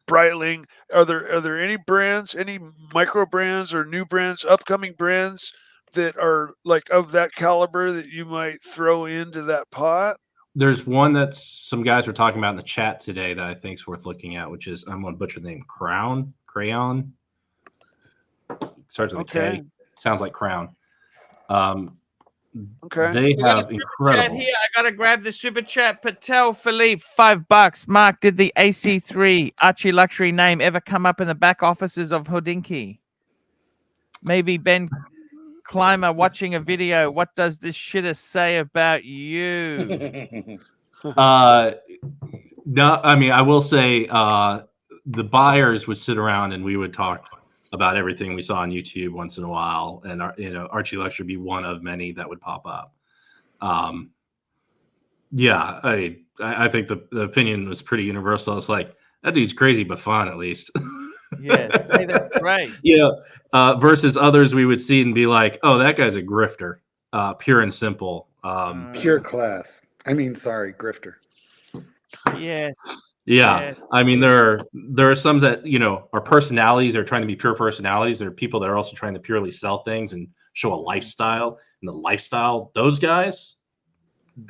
Breitling. Are there any brands, any micro brands or new brands, upcoming brands that are like of that caliber that you might throw into that pot? There's one that some guys were talking about in the chat today that I think is worth looking at, which is, I'm going to butcher the name, Crayon. Starts with a K. Sounds like Crown. Okay. They have incredible. Here, I gotta grab the super chat. Patek Philippe, $5. Mark, did the AC3 ArchieLuxury name ever come up in the back offices of Hodinkee? Maybe Ben Clymer watching a video. What does this shitter say about you? No, I mean, I will say the buyers would sit around and we would talk about everything we saw on YouTube once in a while, and ArchieLuxury be one of many that would pop up. Yeah, I think the opinion was pretty universal. It's like, that dude's crazy but fun, at least. Yes, hey, that's great. Yeah. Versus others we would see and be like, oh, that guy's a grifter, pure and simple. Pure class. I mean, sorry, grifter. Yeah. Yeah. I mean, there are some that, are personalities, are trying to be pure personalities. There are people that are also trying to purely sell things and show a lifestyle. And the lifestyle, those guys,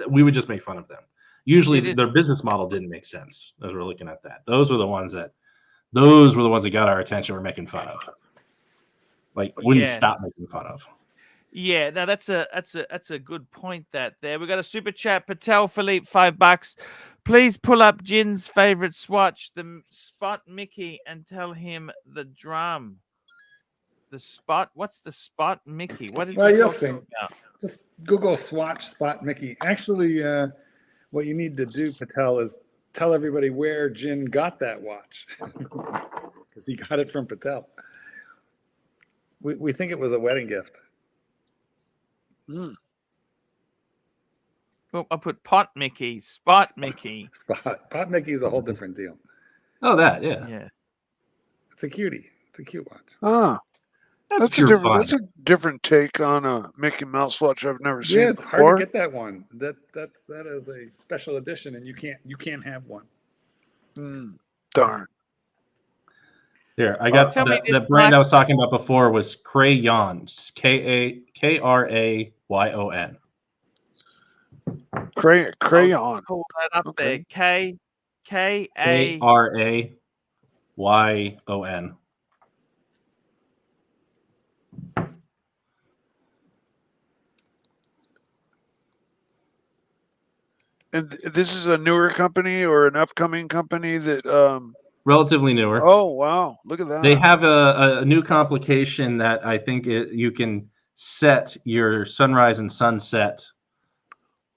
we would just make fun of them. Usually their business model didn't make sense as we're looking at that. Those were the ones that got our attention. We're making fun of. Like, wouldn't stop making fun of. Yeah, no, that's a good point. We got a super chat, Patek Philippe, $5. Please pull up Jin's favorite swatch, the Spot Mickey, and tell him the drum. The Spot. What's the Spot Mickey? What is? Well, you'll see. Just Google Swatch Spot Mickey. Actually, what you need to do, Patel, is tell everybody where Jin got that watch, because he got it from Patel. We think it was a wedding gift. Well, I put Pot Mickey, Spot Mickey. Pot Mickey is a whole different deal. Oh, that, yeah. Yes. It's a cutie. It's a cute watch. Ah, that's a different take on a Mickey Mouse watch I've never seen. Yeah, it's hard to get that one. That is a special edition, and you can't have one. Darn. Here, I got the brand I was talking about before was Crayon. Krayon. Crayon. Pull that up there. Krayon. And this is a newer company or an upcoming company that relatively newer. Oh wow, look at that. They have a new complication that I think you can set your sunrise and sunset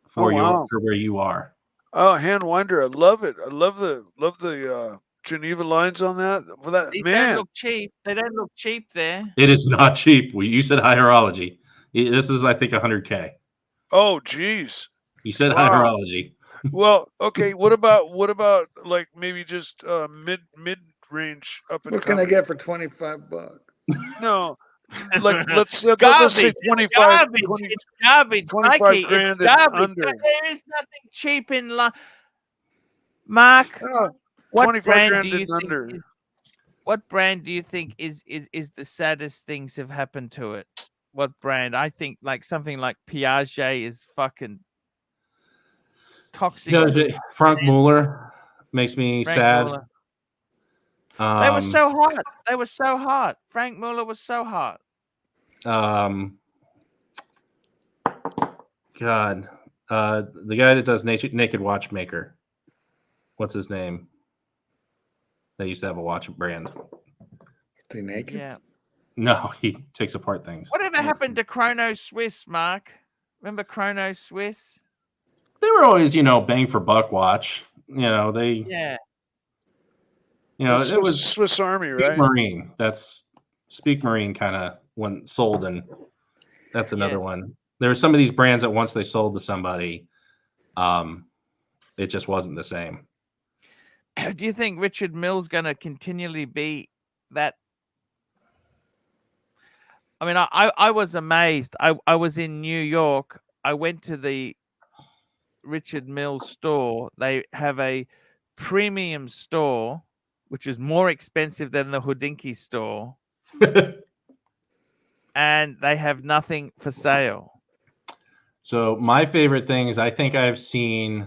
for for where you are. Oh, hand winder, I love it. I love the Geneva lines on that. Well, that These man, don't look cheap. They don't look cheap there. It is not cheap. You said hierology. This is, I think, $100K. Oh, geez. You said hierology. Well, okay. What about like maybe just mid range up and What can I get for $25? No, like let's say 25. Garbage. It's garbage. 25 Mikey, grand it's garbage. under. There is nothing cheap in life. Mark, what 25 brand grand do you think under. what brand do you think is the saddest things have happened to it? What brand? I think like something like Piaget is fucking toxic. Frank Muller makes me sad. Muller. They were so hot. They were so hot. Frank Muller was so hot. God, the guy that does Naked Watchmaker. What's his name? They used to have a watch brand. Is he naked? Yeah. No, he takes apart things. Whatever happened to Chrono Swiss, Mark? Remember Chrono Swiss? They were always, bang for buck watch. They. Yeah. It was Swiss Army, Speak right? Marine. That's Speak Marine kind of went sold, and that's another one. There were some of these brands that once they sold to somebody, it just wasn't the same. Do you think Richard Mill's going to continually be that? I mean, I was amazed. I was in New York. I went to the Richard Mille store. They have a premium store, which is more expensive than the Hodinkee store. And they have nothing for sale. So my favorite thing is I think I've seen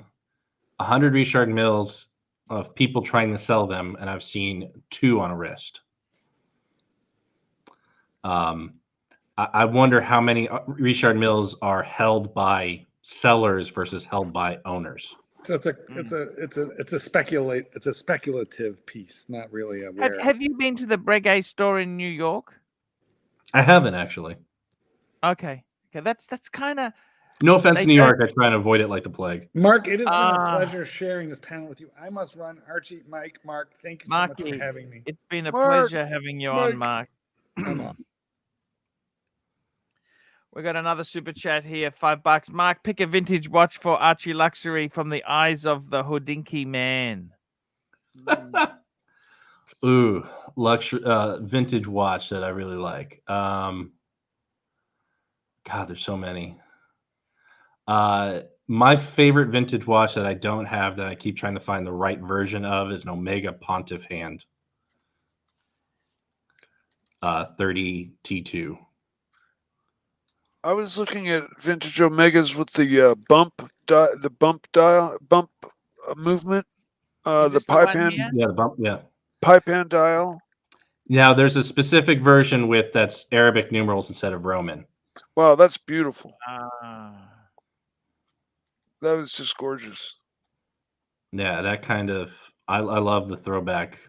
100 Richard Milles of people trying to sell them, and I've seen 2 on a wrist. I wonder how many Richard Milles are held by sellers versus held by owners. So it's a speculative piece, not really a rare. Have you been to the Breguet store in New York? I haven't actually. Okay, that's kind of. No offense to New York, I try and avoid it like the plague. Mark, it has been a pleasure sharing this panel with you. I must run. Archie, Mike, Mark, thank you so much for having me. It's been a pleasure having you on, Mark. Come on. We got another super chat here, $5. Mark, pick a vintage watch for ArchieLuxury from the eyes of the Hodinkee man. Ooh, luxury vintage watch that I really like. God, there's so many. My favorite vintage watch that I don't have that I keep trying to find the right version of is an Omega Pontiff hand. 30 T2. I was looking at vintage Omegas with the bump movement, Is the this the pipe one hand, here? Yeah, the bump. Yeah. pipe hand dial. Now there's a specific version with that's Arabic numerals instead of Roman. Wow, that's beautiful. Ah. That was just gorgeous. Yeah, that kind of I love the throwback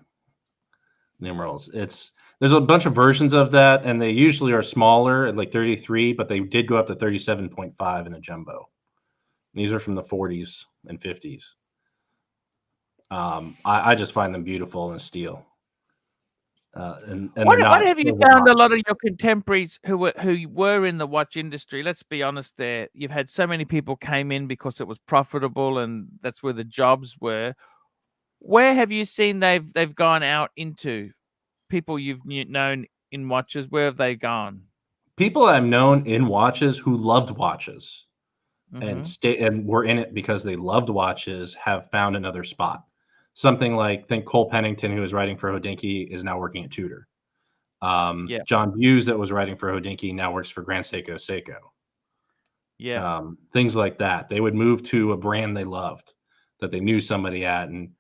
numerals. There's a bunch of versions of that, and they usually are smaller at like 33, but they did go up to 37.5 in a jumbo. These are from the 40s and 50s. I just find them beautiful in steel. And What they're not have you found a lot of your contemporaries who were in the watch industry? Let's be honest there. You've had so many people came in because it was profitable and that's where the jobs were. Where have you seen they've gone out into? People you've known in watches, where have they gone? people I've known in watches who loved watches Mhm. and were in it because they loved watches have found another spot. Something like think Cole Pennington, who was writing for Hodinkee, is now working at Tudor. Yeah. John Hughes, that was writing for Hodinkee, now works for Grand Seiko. Yeah. Things like that. They would move to a brand they loved that they knew somebody at, and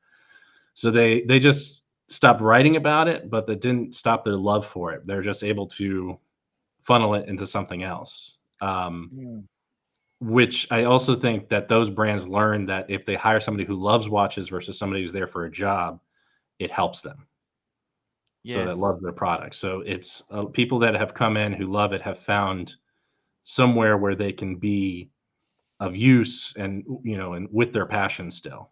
so they just stopped writing about it, but that didn't stop their love for it. They're just able to funnel it into something else. Which I also think that those brands learn that if they hire somebody who loves watches versus somebody who's there for a job, it helps them. So that Yes. love their product. So it's people that have come in who love it have found somewhere where they can be of use and and with their passion still.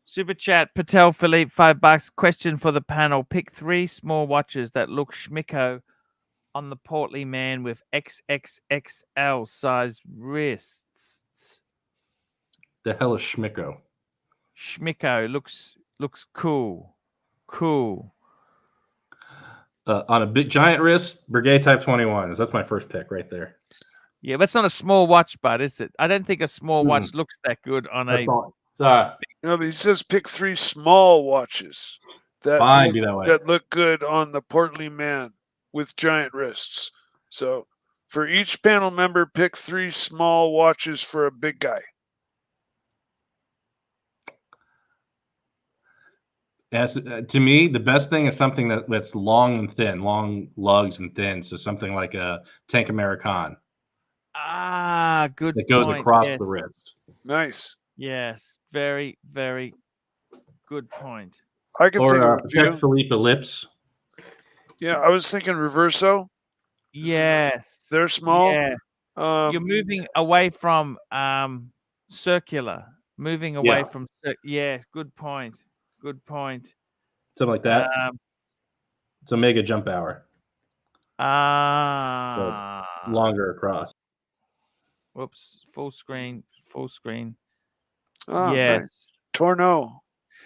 Super chat, Patel Philippe, $5. Question for the panel. Pick 3 small watches that look schmicko on the portly man with XXXL size wrists. The hell is schmicko? Schmicko looks cool. Cool. On a big giant wrist, Breguet Type 21s. That's my first pick right there. Yeah, that's not a small watch, bud, is it? I don't think a small watch looks that good on a. Sorry. No, but he says pick 3 small watches that Fine, look, be that way. that look good on the portly man with giant wrists. So for each panel member, pick 3 small watches for a big guy. As to me, the best thing is something that's long and thin, long lugs and thin. So something like a Tank American Ah, good that goes point. across Yes. the wrist. Nice. Yes, very, very good point. I can think Or of a few. Patek Philippe ellipse. Yeah, I was thinking Reverso. Yes. They're small. Yeah. You're moving away from circular. Moving away Yeah. from yeah, good point. Good point. Something like that. It's a mega jump hour. So it's longer across. Whoops. Full screen. Full screen. Oh, Yes. nice. Torno.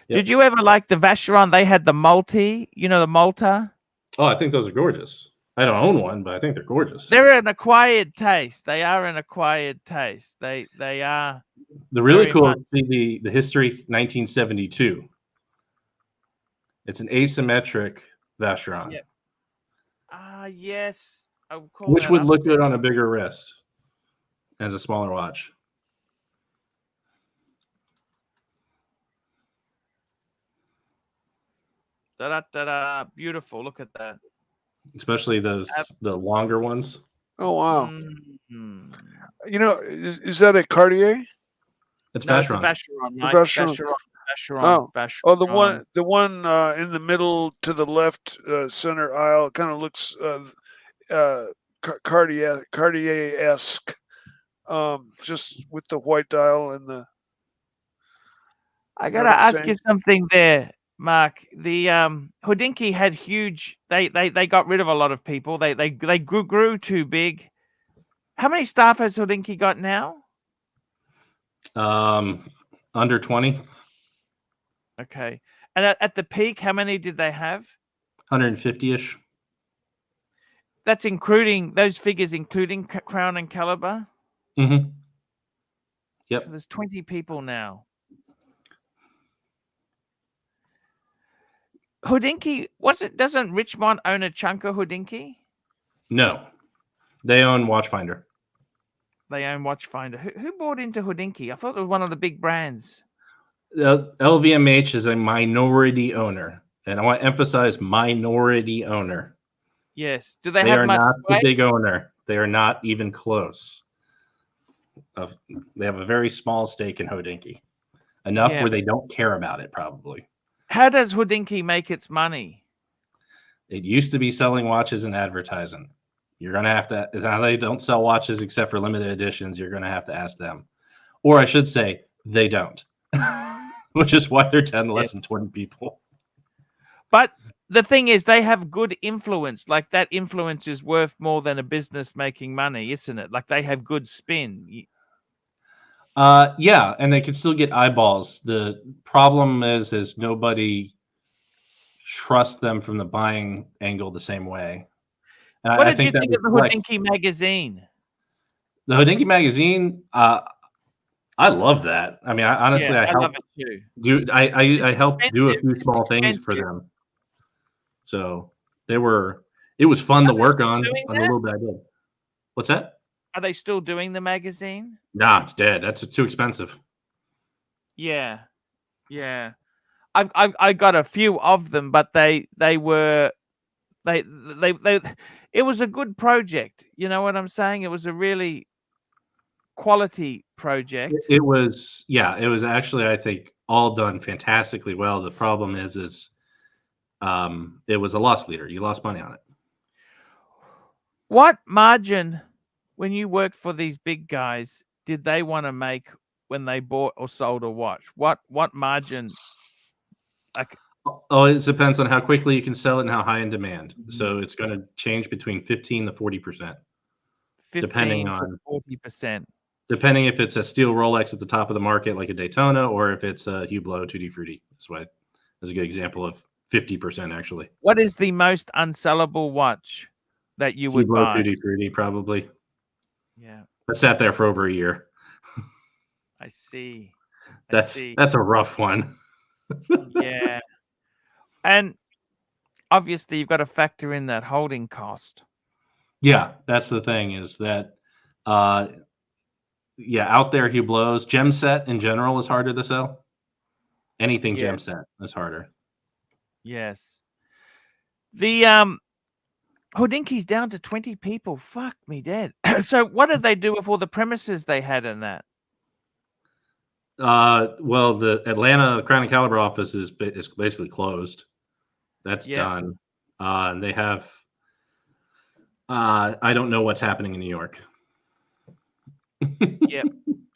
Yep. Did you ever like the Vacheron? They had the multi, the Malta? Oh, I think those are gorgeous. I don't own one, but I think they're gorgeous. They're an acquired taste. They are an acquired taste. They are. The really very cool much. is the history 1972. It's an asymmetric Vacheron. Yeah. Yes. I would call Which that would up. look good on a bigger wrist as a smaller watch. Da-da-da-da. Beautiful. Look at that. Especially the longer ones. Oh, wow. Mm. Is that a Cartier? It's No, it's a Vacheron. Vacheron, Mike. Vacheron. Vacheron. Oh, the one in the middle to the left center aisle kind of looks Cartier-esque, just with the white dial and the. I gotta ask you something there. Mark, the Hodinkee had huge. They got rid of a lot of people. They grew too big. How many staff has Hodinkee got now? Under 20, Okay, and at the peak, how many did they have? 150-ish. That's including those figures, including Crown and Caliber. Mm-hmm. Yep. So there's 20 people now. Hodinkee, doesn't Richmond own a chunk of Hodinkee? No, they own Watchfinder. They own Watchfinder. Who bought into Hodinkee? I thought it was one of the big brands. LVMH is a minority owner, and I want to emphasize minority owner. Yes. Do they They have are much not sway? the big owner. They are not even close. They have a very small stake in Hodinkee, enough Yeah. where they don't care about it. Probably. How does Hodinkee make its money? It used to be selling watches and advertising. You're gonna have to. Now they don't sell watches except for limited editions. You're gonna have to ask them, or I should say, they don't. Which is why they're 10 less than 20 people. But the thing is, they have good influence. Like that influence is worth more than a business making money, isn't it? Like they have good spin. Yeah, and they can still get eyeballs. The problem is nobody trusts them from the buying angle the same way. And What I did think you that think of the reflects- Hodinkee magazine? The Hodinkee magazine, I love that. I mean, honestly, Yeah, I love helped it too. I helped do a expensive. few small It's things for expensive. them. So it was fun to Are they work still on doing the that? little bit I did. What's that? Are they still doing the magazine? Nah, it's dead. That's too expensive. Yeah, yeah. I got a few of them, but they were they it was a good project. You know what I'm saying? It was a really quality project. It was, yeah, it was actually, I think, all done fantastically well. The problem is it was a loss leader. You lost money on it. What margin, when you worked for these big guys, did they want to make when they bought or sold a watch? What margin? Like, Oh, it depends on how quickly you can sell it and how high in demand. So it's going to change between 15 to 40%, 15 depending to on 40%. depending if it's a steel Rolex at the top of the market like a Daytona, or if it's a Hublot Tutti Frutti. That's a good example of 50% actually. What is the most unsellable watch that you would Hublot buy? Tutti Frutti probably. Yeah, That sat there for over a year. I see. That's a rough one. Yeah. And obviously you've got to factor in that holding cost. Yeah, that's the thing is that, yeah, out there Hublots, gem set in general is harder to sell. Anything Yeah. gem set is harder. Yes. The Hodinkee's down to 20 people. Fuck me dead. So what did they do with all the premises they had in that? Well, the Atlanta Crown and Caliber office is basically closed. That's done. And they have, I don't know what's happening in New York. Yep.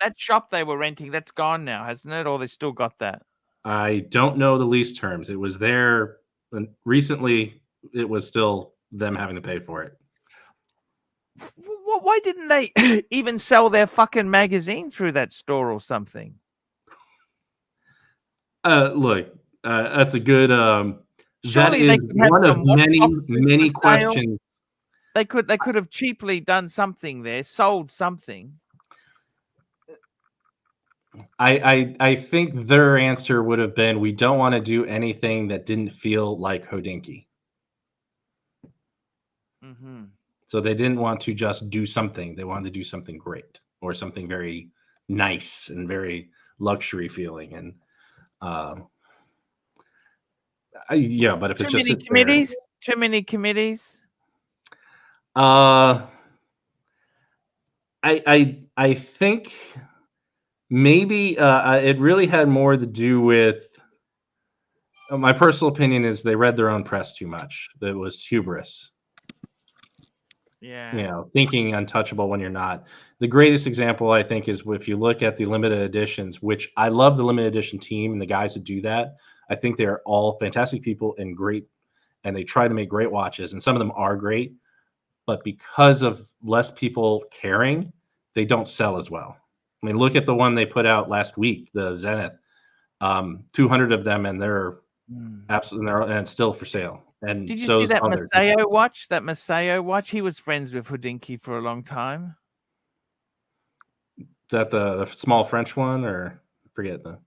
That shop they were renting, that's gone now, hasn't it? Or they still got that? I don't know the lease terms. It was there, and recently it was still them having to pay for it. Why didn't they even sell their fucking magazine through that store or something? Look, that's a good. Surely that they is could have one of some watch boxes many for sale. questions. They could have cheaply done something there, sold something. I think their answer would have been, we don't want to do anything that didn't feel like Hodinkee. Mm-hmm. So they didn't want to just do something. They wanted to do something great or something very nice and very luxury feeling. And yeah, but if Too it's just many committees, too many committees. I think maybe it really had more to do with, my personal opinion is they read their own press too much. That was hubris. Yeah. You know, thinking untouchable when you're not. The greatest example, I think, is if you look at the limited editions, which I love the limited edition team and the guys that do that. I think they're all fantastic people and great, and they try to make great watches, and some of them are great, but because of less people caring, they don't sell as well. I mean, look at the one they put out last week, the Zenith. 200 of them, and they're absolutely, and it's still for sale. And did you so see that others. Maseo watch? That Maseo watch. He was friends with Hodinkee for a long time. Is that the small French one, or I forget the?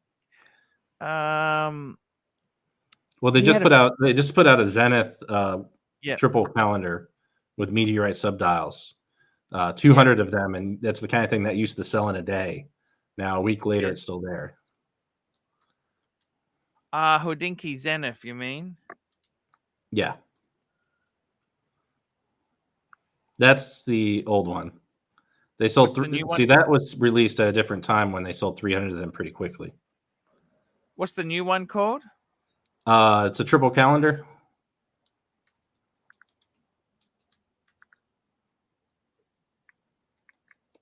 Well, they just put out a Zenith triple calendar with meteorite subdials, 200 of them, and that's the kind of thing that used to sell in a day. Now a week later, it's still there. Hodinkee Zenith, you mean? Yeah, that's the old one. They sold three. See, that was released at a different time when they sold 300 of them pretty quickly. What's the new one called? It's a triple calendar.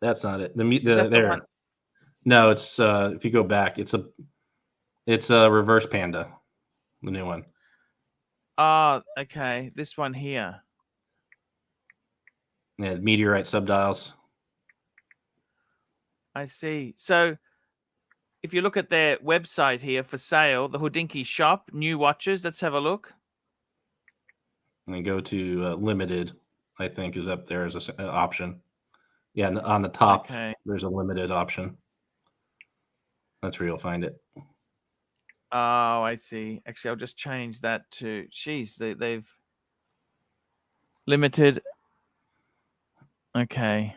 That's not it. There. No, it's if you go back, it's a reverse panda, the new one. Oh, okay. This one here. Yeah, meteorite subdials. I see. So if you look at their website here for sale, the Hodinkee shop, new watches, let's have a look. And then go to limited, I think, is up there as an option. Yeah, and on the top, there's a limited option. That's where you'll find it. Oh, I see. Actually, I'll just change that to, geez, they've limited. Okay.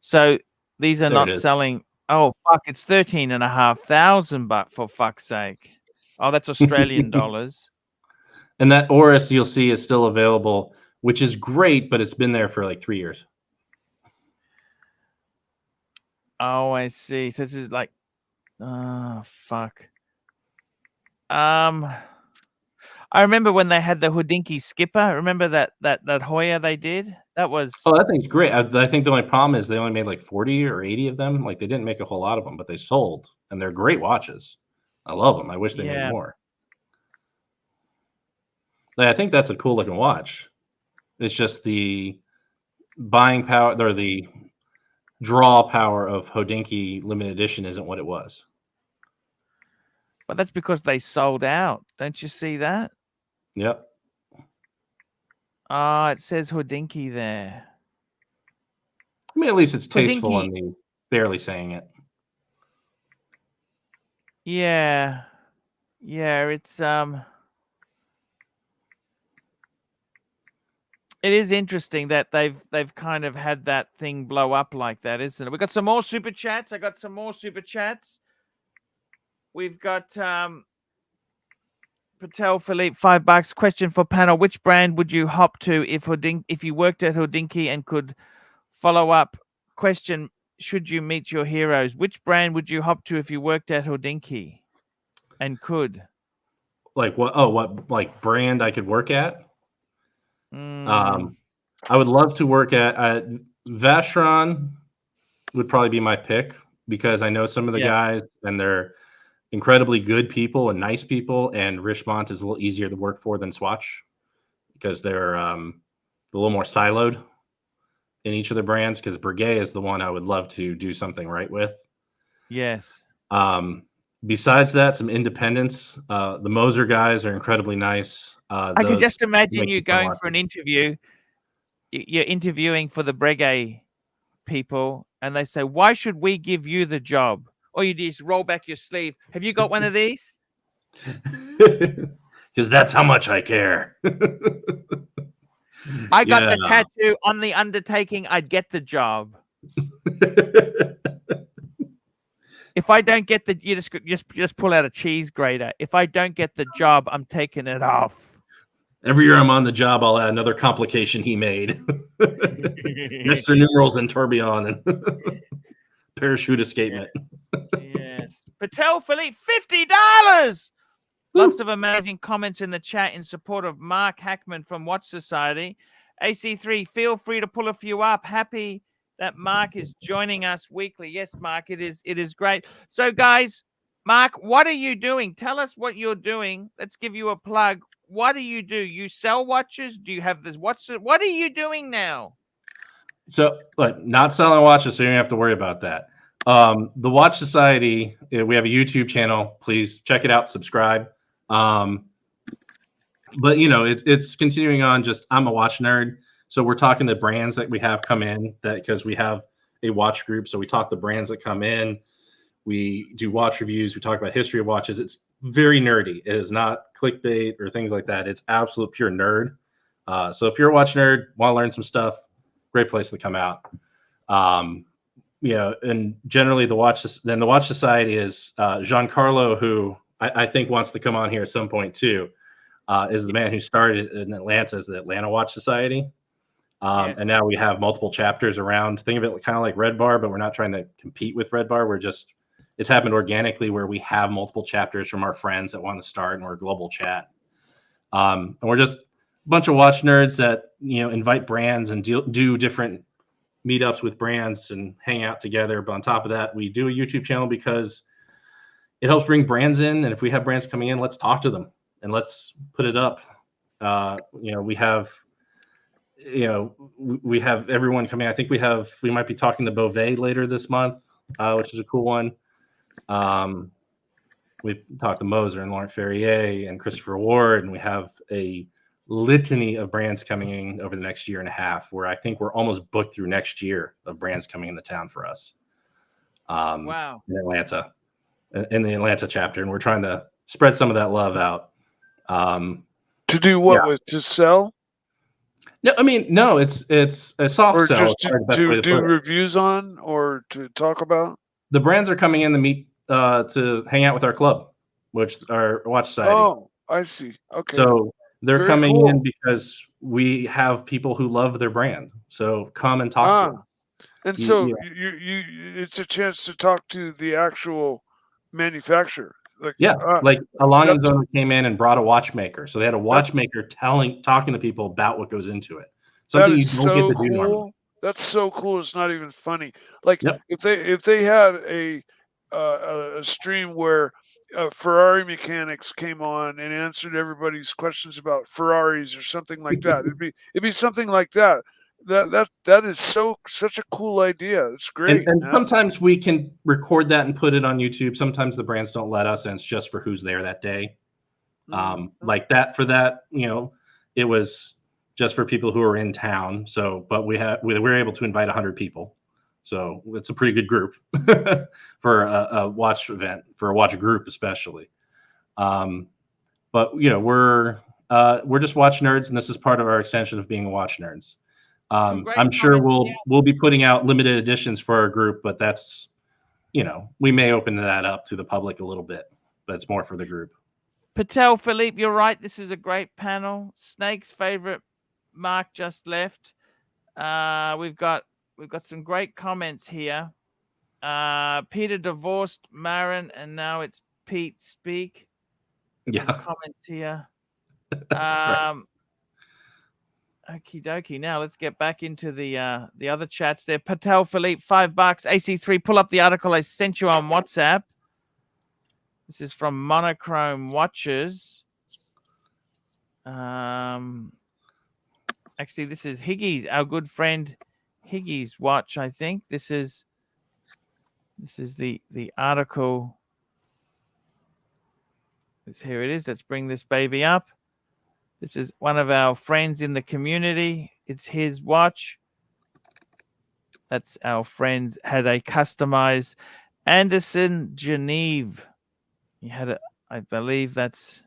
So these are not selling. Oh, fuck. It's $13,500 for fuck's sake. Oh, that's Australian dollars. And that Oris you'll see is still available, which is great, but it's been there for like 3 years. Oh, I see. So this is like, oh, fuck. I remember when they had the Hodinkee Skipper. Remember that Hoya they did? That was. Oh, that thing's great. I think the only problem is they only made like 40 or 80 of them. Like they didn't make a whole lot of them, but they sold, and they're great watches. I love them. I wish they made more. I think that's a cool looking watch. It's just the buying power or the draw power of Hodinkee limited edition isn't what it was. But that's because they sold out. Don't you see that? Yep. It says Hodinkee there. I mean, at least it's tasteful on the barely saying it. Yeah. Yeah, it's it is interesting that they've kind of had that thing blow up like that, isn't it? We got some more super chats. I got some more super chats. We've got Patek Philippe, $5. Question for panel: which brand would you hop to if you worked at Hodinkee and could follow up? Question: should you meet your heroes? Which brand would you hop to if you worked at Hodinkee and could? Like what? Oh, what like brand I could work at? I would love to work at Vacheron. Would probably be my pick because I know some of the guys and they're incredibly good people and nice people. And Richemont is a little easier to work for than Swatch because they're a little more siloed in each of the brands. Because Breguet is the one I would love to do something right with. Yes. Besides that, some independents. The Moser guys are incredibly nice. I could just imagine you going for an interview. You're interviewing for the Breguet people, and they say, "Why should we give you the job?" Or you just roll back your sleeve. Have you got one of these? Because that's how much I care. I got the tattoo on the undertaking. I'd get the job. If I don't get the, you just pull out a cheese grater. If I don't get the job, I'm taking it off. Every year I'm on the job, I'll add another complication he made. Extra numerals and tourbillon and parachute escapement. Yes. Patek Philippe, $50. Lots of amazing comments in the chat in support of Mark Hackman from Watch Society. AC3, feel free to pull a few up. Happy that Mark is joining us weekly. Yes, Mark, it is great. So, guys, Mark, what are you doing? Tell us what you're doing. Let's give you a plug. What do? You sell watches? Do you have this? What are you doing now? So, like, not selling watches, so you don't have to worry about that. The Watch Society, we have a YouTube channel. Please check it out, subscribe. But it's continuing on. Just I'm a watch nerd, so we're talking to brands that we have come in because we have a watch group. So we talk to brands that come in. We do watch reviews. We talk about history of watches. It's very nerdy. It is not clickbait or things like that. It's absolute pure nerd. So if you're a watch nerd, want to learn some stuff, great place to come out. And generally the Watch Society is Giancarlo, who I think wants to come on here at some point too, is the man who started in Atlanta as the Atlanta Watch Society. Yes. And now we have multiple chapters around. Think of it kind of like Red Bar, but we're not trying to compete with Red Bar. It's happened organically where we have multiple chapters from our friends that want to start, and we're a global chat. And we're just a bunch of watch nerds that invite brands and do different meetups with brands and hang out together. But on top of that, we do a YouTube channel because it helps bring brands in. And if we have brands coming in, let's talk to them and let's put it up. We have everyone coming. I think we might be talking to Beauvais later this month, which is a cool one. We've talked to Moser and Laurent Ferrier and Christopher Ward, and we have a litany of brands coming in over the next year and a half, where I think we're almost booked through next year of brands coming into town for us. Wow. In Atlanta, in the Atlanta chapter, and we're trying to spread some of that love out. To do what with? To sell? No, I mean, no, it's a soft Or sell. just to do reviews on, or to talk about? The brands are coming in to meet, to hang out with our club, which our Watch Society. Oh, I see. Okay. So they're Very coming cool. in because we have people who love their brand. So come and talk to them. And so it's a chance to talk to the actual manufacturer. Like, like Alani Zona came in and brought a watchmaker. So they had a watchmaker talking to people about what goes into it. Something you don't get to do normally. That's so cool. It's not even funny. Like if they had a stream where Ferrari mechanics came on and answered everybody's questions about Ferraris or something like that, it'd be something like that. That is such a cool idea. It's great. And sometimes we can record that and put it on YouTube. Sometimes the brands don't let us, and it's just for who's there that day. Like that for that, it was just for people who are in town. So, but we were able to invite 100 people. So it's a pretty good group for a watch event, for a watch group especially. But we're just watch nerds, and this is part of our extension of being watch nerds. I'm sure we'll be putting out limited editions for our group, but that's, we may open that up to the public a little bit, but it's more for the group. Patek Philippe, you're right. This is a great panel. Snake's favorite Mark just left. We've got some great comments here. Peter divorced Marin, and now it's Pete Speak. Yeah. Some comments here. Right. Okie dokie. Now let's get back into the other chats there. Patek Philippe, $5. AC3, pull up the article I sent you on WhatsApp. This is from Monochrome Watches. Actually, this is Higgy's, our good friend Higgy's watch, I think. This is the article. Here it is. Let's bring this baby up. This is one of our friends in the community. It's his watch. That's our friends had a customized Anderson Geneve. He had a, I believe that's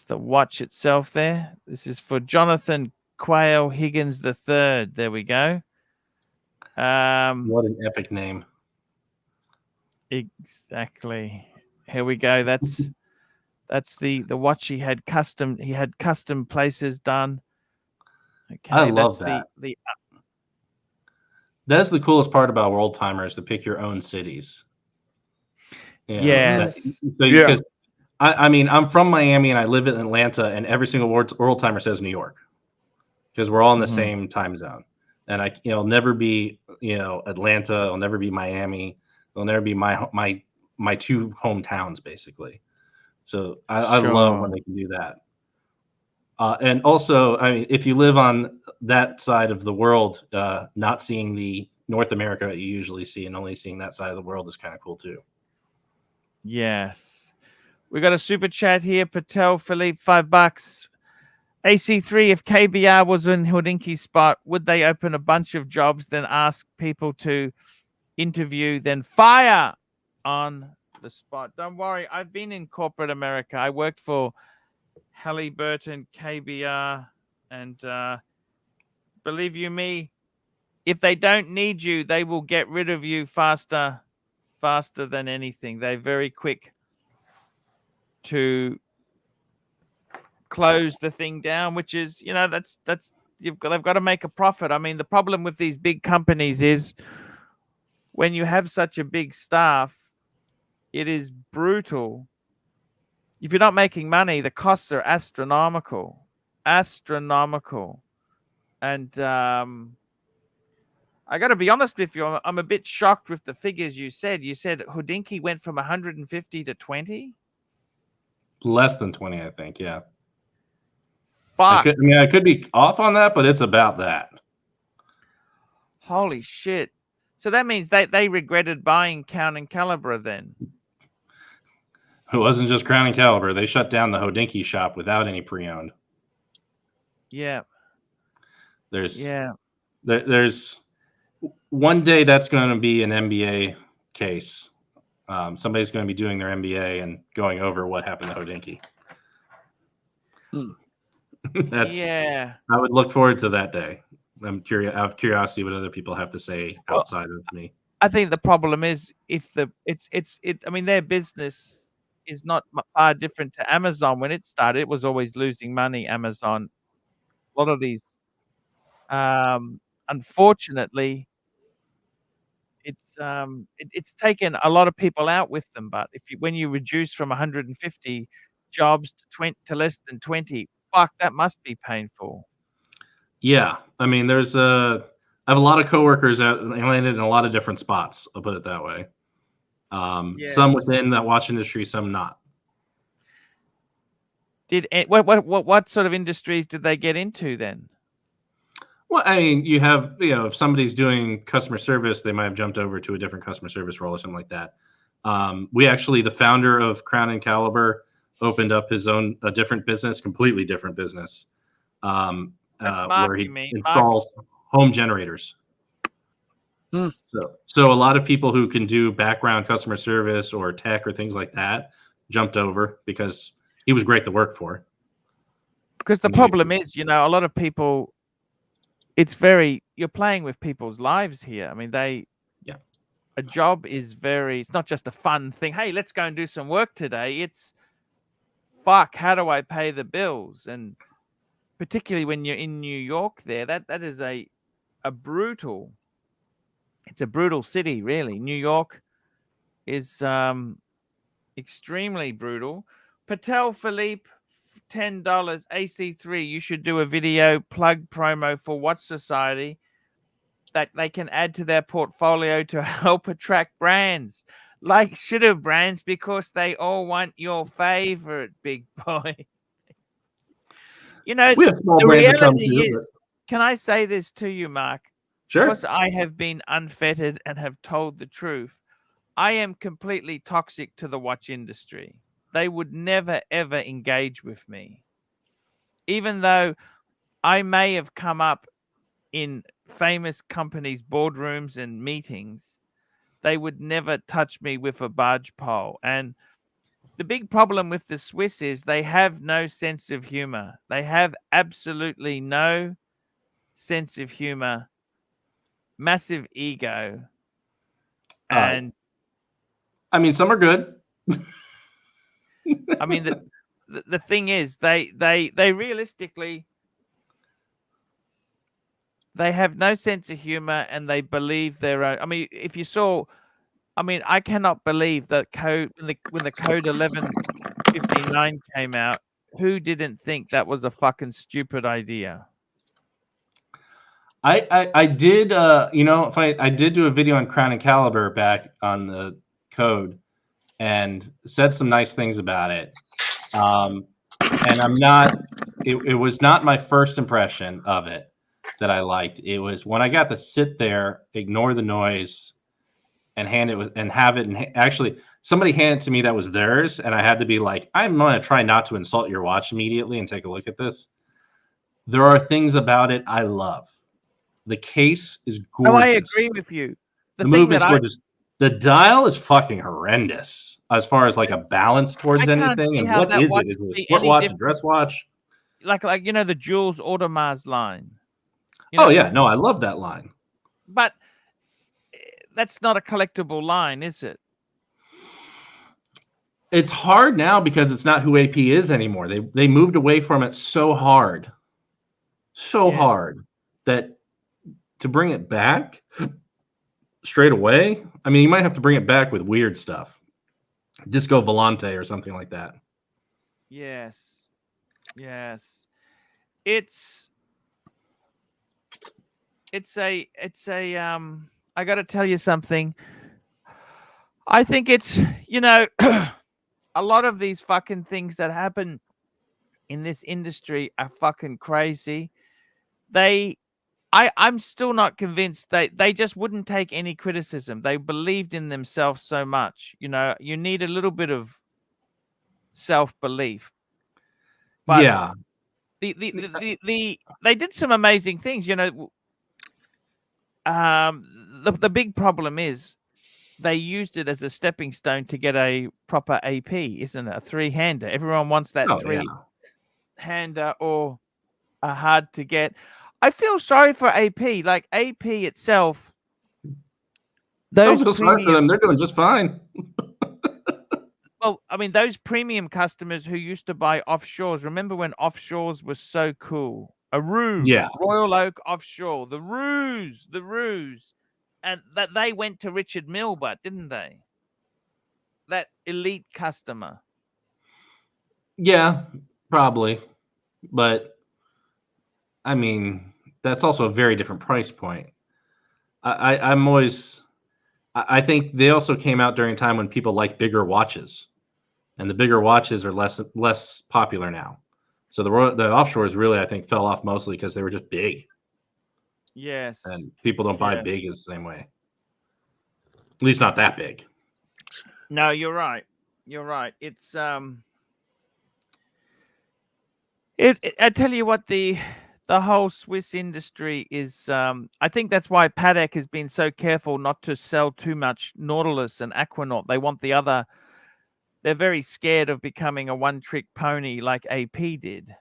the watch itself there. This is for Jonathan Quayle Higgins III. There we go. What an epic name. Exactly. Here we go. That's the watch he had custom places done. Okay, I love that. That's the coolest part about World Timers, to pick your own cities. Yes. Because I mean, I'm from Miami and I live in Atlanta, and every single World Timer says New York because we're all in the same time zone. and it'll never be Atlanta. It'll never be Miami. It'll never be my two hometowns basically. So I love when they can do that. And also, I mean, if you live on that side of the world, not seeing the North America that you usually see and only seeing that side of the world is kind of cool too. Yes. We got a super chat here. Patek Philippe, $5. AC3, if KBR was in Hodinkee's spot, would they open a bunch of jobs, then ask people to interview, then fire on the spot? Don't worry. I've been in corporate America. I worked for Halliburton, KBR, and believe you me, if they don't need you, they will get rid of you faster than anything. They're very quick to close the thing down, which is, they've got to make a profit. I mean, the problem with these big companies is when you have such a big staff, it is brutal. If you're not making money, the costs are astronomical. And I got to be honest with you, I'm a bit shocked with the figures you said. You said Hodinkee went from 150 to 20? Less than 20, I think. Yeah. Fuck. I could be off on that, but it's about that. Holy shit. So that means they regretted buying Count and Caliber then. It wasn't just Crown and Caliber. They shut down the Hodinkee shop without any pre-owned. Yeah. There's one day that's going to be an MBA case. Somebody's going to be doing their MBA and going over what happened to Hodinkee. I would look forward to that day. I'm curious. Out of curiosity, what other people have to say outside of me. I think the problem is I mean, their business is not far different to Amazon. When it started, it was always losing money. Amazon, a lot of these, unfortunately, it's taken a lot of people out with them. But when you reduce from 150 jobs to less than 20, fuck, that must be painful. Yeah, I mean, I have a lot of coworkers that landed in a lot of different spots. I'll put it that way. Some within that watch industry, some not. What sort of industries did they get into then? Well, I mean, you have, if somebody's doing customer service, they might have jumped over to a different customer service role or something like that. The founder of Crown and Caliber opened up a different business, completely different business, where he installs home generators. So a lot of people who can do background customer service or tech or things like that jumped over because he was great to work for. Because the problem is, a lot of people, you're playing with people's lives here. I mean, a job is it's not just a fun thing. Hey, let's go and do some work today. It's, fuck, how do I pay the bills? And particularly when you're in New York there, that is a brutal, it's a brutal city, really. New York is extremely brutal. Patek Philippe, $10, AC3. You should do a video plug promo for Watch Society that they can add to their portfolio to help attract brands like Shitter brands, because they all want your favorite, big boy. We have small the brands that come reality too, is, can I say this to you, Mark? Sure. Because I have been unfettered and have told the truth. I am completely toxic to the watch industry. They would never, ever engage with me. Even though I may have come up in famous companies' boardrooms and meetings, they would never touch me with a barge pole. And the big problem with the Swiss is they have no sense of humor. They have absolutely no sense of humor, massive ego. And I mean, some are good. I mean, the thing is, they realistically, they have no sense of humor and they believe their own. I mean, if you saw, I cannot believe that when the code 1159 came out, who didn't think that was a fucking stupid idea? I did you know, if I did do a video on Crown and Caliber back on the code and said some nice things about it. And I'm not it was not my first impression of it that I liked. It was when I got to sit there, ignore the noise, and have it, and actually somebody handed it to me that was theirs, and I had to be like, I'm gonna try not to insult your watch immediately and take a look at this. There are things about it I love. The case is gorgeous. Oh, I agree with you. The movement's gorgeous. The dial is fucking horrendous as far as like a balance towards anything. And what is it? Is it a sport watch, a dress watch? Like you know, the Jules Audemars line. Oh yeah, no, I love that line. But that's not a collectible line, is it? It's hard now because it's not who AP is anymore. They moved away from it so hard. So hard that to bring it back straight away, I mean, you might have to bring it back with weird stuff. Disco Volante or something like that. Yes. Yes. It's a I got to tell you something. I think it's, you know, a lot of these fucking things that happen in this industry are fucking crazy. I'm still not convinced they just wouldn't take any criticism. They believed in themselves so much. You know, you need a little bit of self-belief. But yeah. They did some amazing things, you know. The big problem is they used it as a stepping stone to get a proper AP, isn't it? A three-hander. Everyone wants that three-hander or a hard to get. I feel sorry for AP. Like AP itself. Don't feel sorry for them. They're doing just fine. Well, I mean, those premium customers who used to buy offshores. Remember when offshores was so cool? A Ruse, Royal Oak offshore, the Ruse, and that they went to Richard Milbert, didn't they? That elite customer. Yeah, probably, but I mean, that's also a very different price point. I think they also came out during a time when people like bigger watches, and the bigger watches are less popular now. So the offshores really, I think, fell off mostly because they were just big. Yes. And people don't buy big as the same way. At least not that big. No, you're right. You're right. It's I tell you what, the whole Swiss industry is I think that's why Patek has been so careful not to sell too much Nautilus and Aquanaut. They want the other. They're very scared of becoming a one-trick pony like AP did.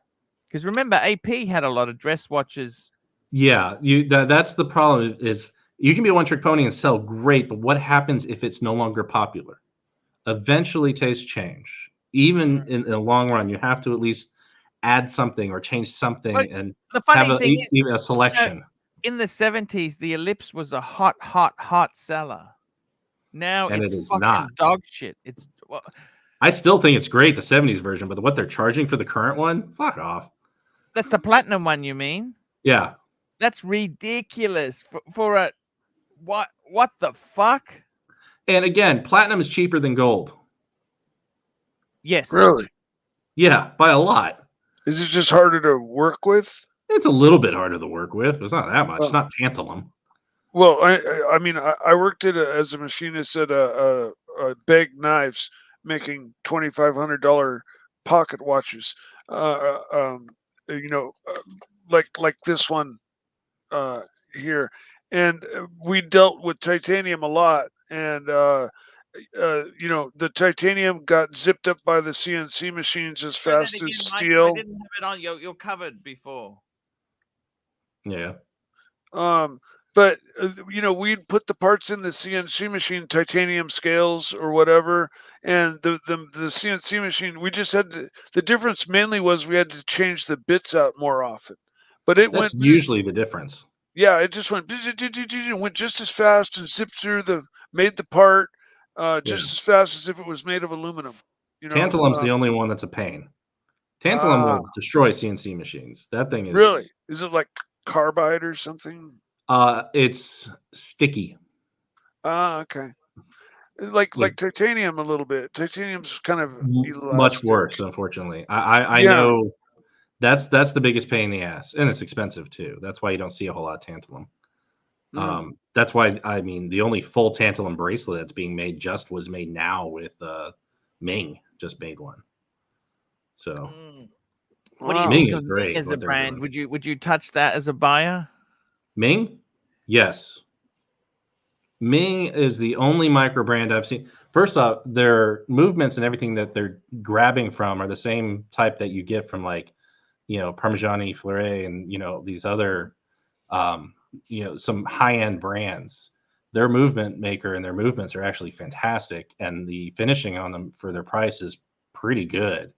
Because remember, AP had a lot of dress watches. Yeah, that's the problem. Is you can be a one-trick pony and sell great, but what happens if it's no longer popular? Eventually, tastes change. Even in the long run, you have to at least add something or change something and the funny have thing is, a selection. You know, in the 70s, the Ellipse was a hot seller. Now and it's it is fucking not dog shit. It's I still think it's great, the 70s version, but what they're charging for the current one, fuck off. That's the platinum one, you mean? Yeah. That's ridiculous for a what the fuck? And again, platinum is cheaper than gold. Yes. Really? Yeah, by a lot. Is it just harder to work with? It's a little bit harder to work with, but it's not that much. It's not tantalum. Well, I mean, I worked as a machinist at a Bag Knives, making $2,500 pocket watches. You know, like this one here, and we dealt with titanium a lot, and you know, the titanium got zipped up by the CNC machines as fast as steel. I didn't have it on. You're covered before. Yeah. But you know, we'd put the parts in the CNC machine, titanium scales or whatever, and the CNC machine, we just had to, the difference mainly was we had to change the bits out more often. But that's usually the difference. Yeah, it just went just as fast and zipped through made the part just as fast as if it was made of aluminum. You know, tantalum's the only one that's a pain. Tantalum will destroy CNC machines. That thing is really. Is it like carbide or something? It's sticky. Ah, okay. Like titanium a little bit. Titanium's kind of Much elastic. worse, unfortunately. I Yeah. know that's the biggest pain in the ass, and it's expensive too. That's why you don't see a whole lot of tantalum. That's why, I mean, the only full tantalum bracelet that's being made was made now with Ming just made one. So What do you Ming think is of Ming great as a what they're brand? doing. Would you touch that as a buyer? Ming? Yes. Ming is the only micro brand I've seen. First off, their movements and everything that they're grabbing from are the same type that you get from, like, Parmigiani Fleury and, these other, some high-end brands. Their movement maker and their movements are actually fantastic, and the finishing on them for their price is pretty good.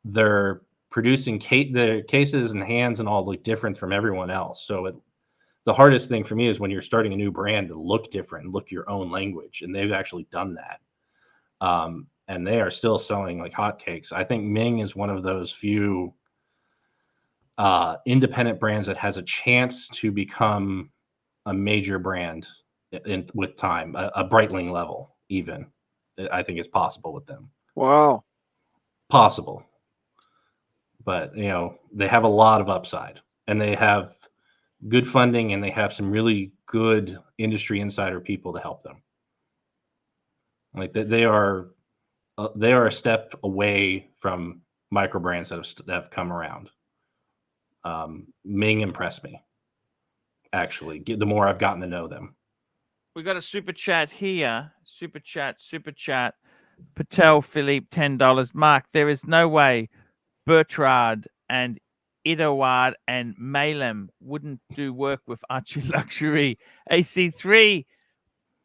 They're producing the cases and hands and all look different from everyone else. So the hardest thing for me is when you're starting a new brand to look different and look your own language, and they've actually done that. And they are still selling like hotcakes. I think Ming is one of those few independent brands that has a chance to become a major brand with time, a Breitling level even. I think it's possible with them. Wow. Possible. But, they have a lot of upside, and they have good funding, and they have some really good industry insider people to help them. Like they are a step away from micro brands that have come around. Ming impressed me, actually. The more I've gotten to know them. We got a super chat here. Super chat. Patek Philippe, $10. Mark, there is no way Bertrand and Idawad and Malem wouldn't do work with ArchieLuxury. AC3,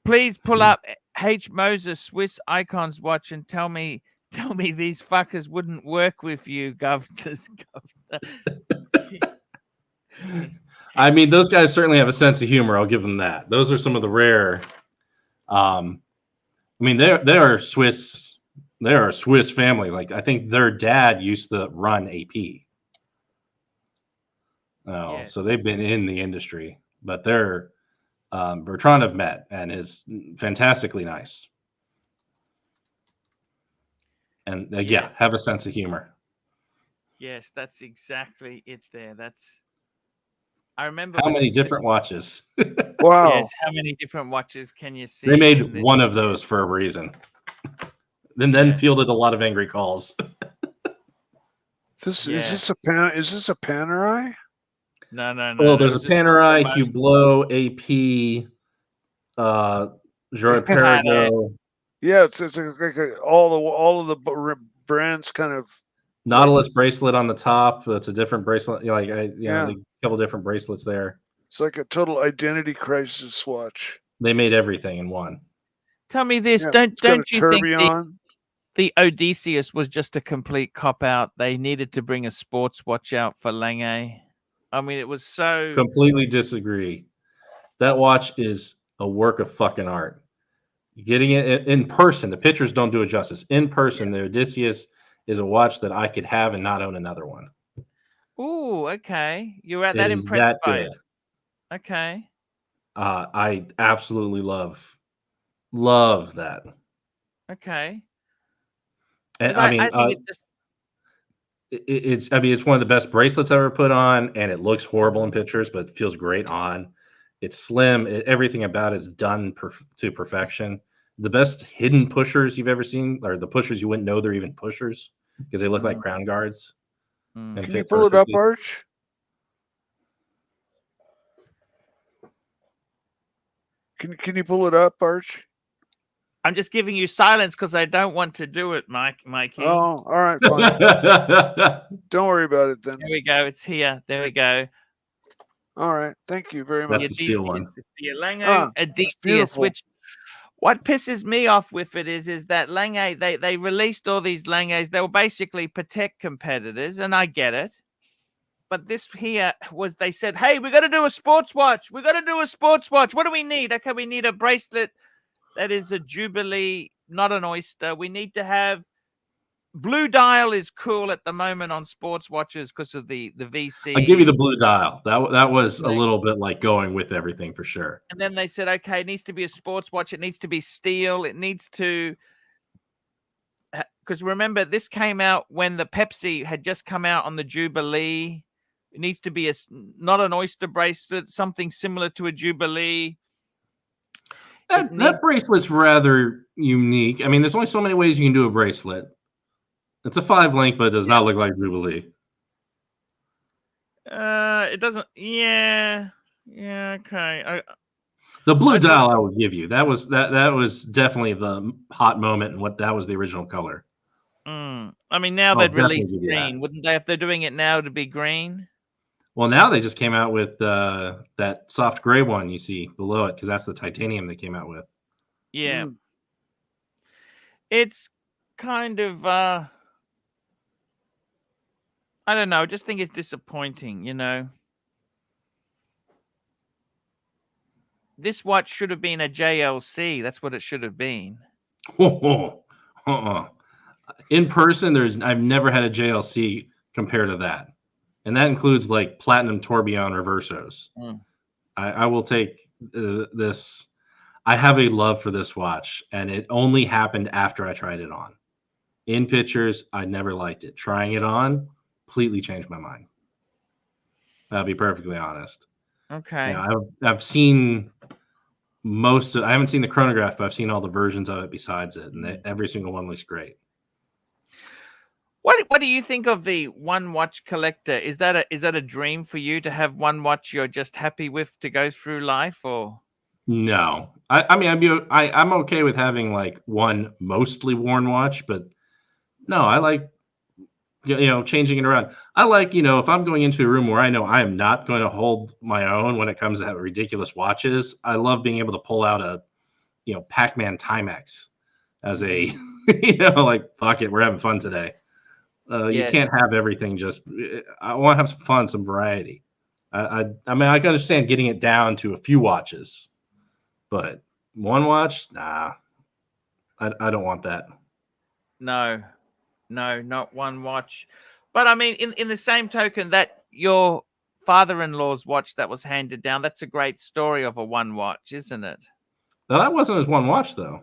please pull up H. Moses Swiss Icons watch and tell me these fuckers wouldn't work with you, governors. I mean, those guys certainly have a sense of humor. I'll give them that. Those are some of the rare. I mean, they are Swiss. They are a Swiss family. Like, I think their dad used to run AP. Yes. So they've been in the industry, but they're Bertrand have met and is fantastically nice. And Yes. have a sense of humor. Yes, that's exactly it there. I remember How when many this different watches? Wow. Yes, how many different watches can you see? They made one of those for a reason. Then fielded a lot of angry calls. Is this a Panerai? No. Well, there's a Panerai, Hublot, AP, Joy Perigo. Yeah, it's like all of the brands kind of Nautilus bracelet on the top. That's a different bracelet. A couple different bracelets there. It's like a total identity crisis watch. They made everything in one. Tell me this, don't you think the Odysseus was just a complete cop out? They needed to bring a sports watch out for Lange. I mean, it was so. Completely disagree. That watch is a work of fucking art. Getting it in person, the pictures don't do it justice. In person, the Odysseus is a watch that I could have and not own another one. Ooh, okay. You were that impressed by it. Okay. I absolutely love that. Okay. And I think it's one of the best bracelets I've ever put on, and it looks horrible in pictures, but it feels great on. It's slim. Everything about it's done to perfection. The best hidden pushers you've ever seen are the pushers you wouldn't know they're even pushers because they look like crown guards. Can you pull it up, Arch? Can you pull it up, Arch? I'm just giving you silence because I don't want to do it, Mikey. Oh, all right, fine. Don't worry about it then. There we go. It's here. There we go. All right. Thank you very much. That's the steel one. The Lange Odysseus, which what pisses me off with it is that Lange, they released all these Langes. They were basically Patek competitors, and I get it. But this here was, they said, hey, we got to do a sports watch. We got to do a sports watch. What do we need? Okay, we need a bracelet that is a Jubilee, not an oyster. We need to have blue dial is cool at the moment on sports watches because of the VC. I'll give you the blue dial. That was a Right. little bit like going with everything for sure. And then they said, okay, it needs to be a sports watch. It needs to be steel. It needs to, because remember, this came out when the Pepsi had just come out on the Jubilee. It needs to be not an oyster bracelet, something similar to a Jubilee. That bracelet's rather unique. I mean, there's only so many ways you can do a bracelet. It's a 5-link, but it does not look like Jubilee. It doesn't. Yeah. Okay. The blue dial, I will give you. That was definitely the hot moment, and that was the original color. I mean, now they'd release green, wouldn't they? If they're doing it now to be green. Well, now they just came out with that soft gray one you see below it, because that's the titanium they came out with. Yeah. It's kind of I don't know. I just think it's disappointing, you know. This watch should have been a JLC. That's what it should have been. In person, I've never had a JLC compared to that. And that includes like platinum tourbillon reversos. I will take this. I have a love for this watch, and it only happened after I tried it on. In pictures, I never liked it. Trying it on completely changed my mind. I'll be perfectly honest. Okay. I've seen I haven't seen the chronograph, but I've seen all the versions of it besides it, and every single one looks great. What do you think of the one watch collector? Is that a dream for you to have one watch you're just happy with to go through life, or? No, I mean I'm okay with having like one mostly worn watch, but no, I like changing it around. I like if I'm going into a room where I know I am not going to hold my own when it comes to ridiculous watches. I love being able to pull out a Pac-Man Timex as a like fuck it, we're having fun today. You can't have everything. I want to have some fun, some variety. I mean, I can understand getting it down to a few watches, but one watch, nah, I don't want that. No, not one watch. But I mean, in the same token, that your father-in-law's watch that was handed down, that's a great story of a one watch, isn't it? No, that wasn't his one watch though.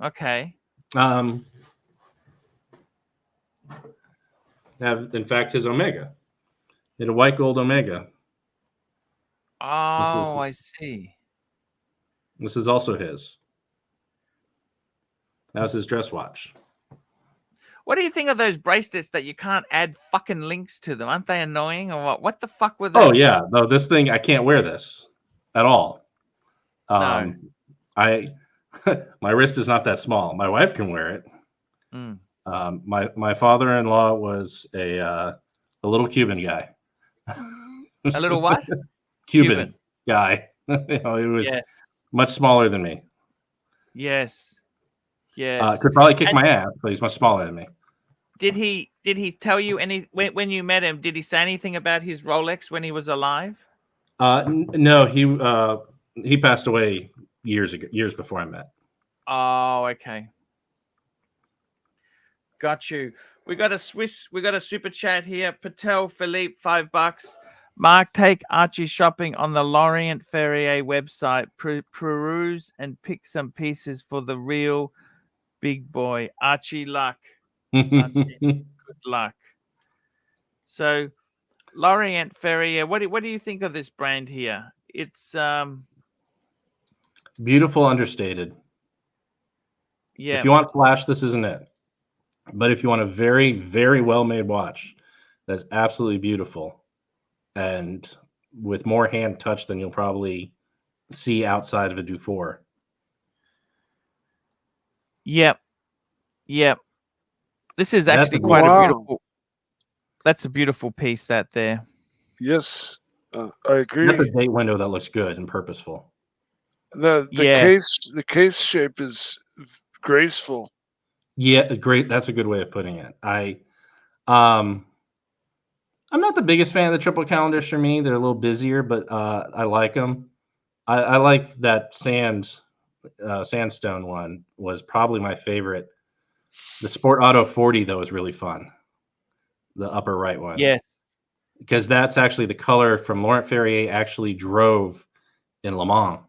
Okay. In fact, his Omega. He had a white gold Omega. Oh, I see. This is also his. That was his dress watch. What do you think of those bracelets that you can't add fucking links to them? Aren't they annoying or what? What the fuck were they? Oh yeah, no, this thing I can't wear this at all. No. My wrist is not that small. My wife can wear it. My father-in-law was a little Cuban guy. A little what? Cuban guy. He was much smaller than me. Yes. Could probably kick my ass, but he's much smaller than me. Did he tell you when you met him? Did he say anything about his Rolex when he was alive? No, he passed away years before I met. Oh, okay. Got you. We got a super chat here. Patek Philippe, $5. Mark, take Archie shopping on the Laurent Ferrier website. Peruse and pick some pieces for the real big boy. Archie luck. Archie, good luck. So, Laurent Ferrier, what do you think of this brand here? It's beautiful, understated. Yeah. If you want flash, this isn't it. But if you want a very, very well-made watch that's absolutely beautiful and with more hand touch than you'll probably see outside of a Dufour. Yep. This is actually quite a beautiful. That's a beautiful piece that there. Yes, I agree. That's a date window that looks good and purposeful. The case shape is graceful. Yeah, great. That's a good way of putting it. I'm not the biggest fan of the triple calendars for me. They're a little busier, but I like them. I like that sandstone one was probably my favorite The Sport Auto 40 though is really fun. The upper right one. Yes. Because that's actually the color from Laurent Ferrier actually drove in Le Mans,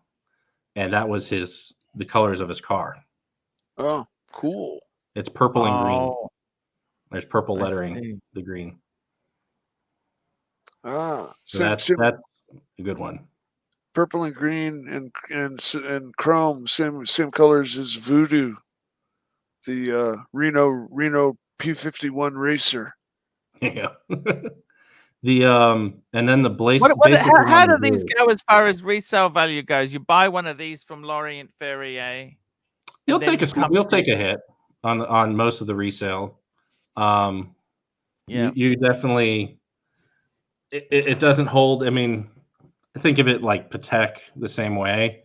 and that was the colors of his car. Oh, cool. It's purple and green. Oh, There's purple I lettering, see. the green. Ah, So same, that's a good one. purple and green and chrome, same colors as Voodoo, the Reno P51 racer. Yeah. The and then the basic How do one these is- go as far as resale value goes? You buy one of these from Laurent Ferrier. You'll and then take a hit on most of the resale. Yeah. You definitely it doesn't hold. I mean, think of it like Patek the same way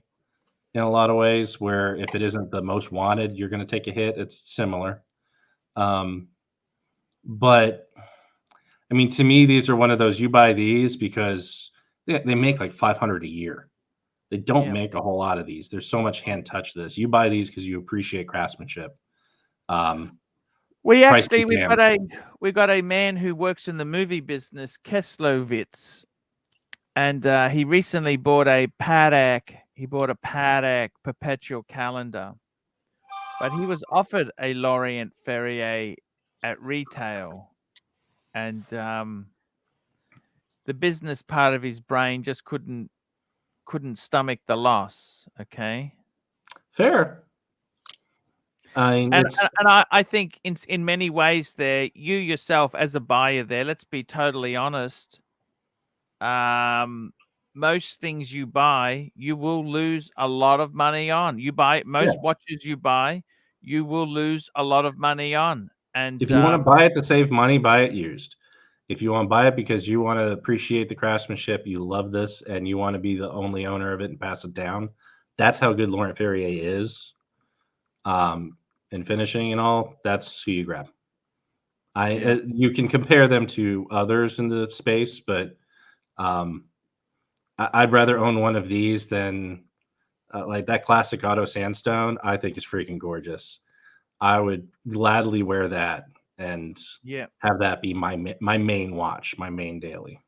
in a lot of ways, where if it isn't the most wanted, you're going to take a hit. It's similar. But I mean, to me, these are one of those, you buy these because they make like 500 a year. They don't Yeah. make a whole lot of these. There's so much hand touch to this. You buy these because you appreciate craftsmanship. We price actually is we got a man who works in the movie business, Keslovitz, and he recently bought a Patek. He bought a Patek perpetual calendar, but he was offered a Laurent Ferrier at retail, and the business part of his brain just couldn't stomach the loss. Okay. Fair. And I think in many ways there, you yourself as a buyer there, let's be totally honest. Most things you buy, you will lose a lot of money on. You buy most watches you buy, you will lose a lot of money on. And if you want to buy it to save money, buy it used. If you want to buy it because you want to appreciate the craftsmanship, you love this, and you want to be the only owner of it and pass it down, that's how good Laurent Ferrier is. In finishing and all, that's who you grab. You can compare them to others in the space, but I'd rather own one of these than like that classic auto sandstone. I think is freaking gorgeous. I would gladly wear that and have that be my main watch, my main daily.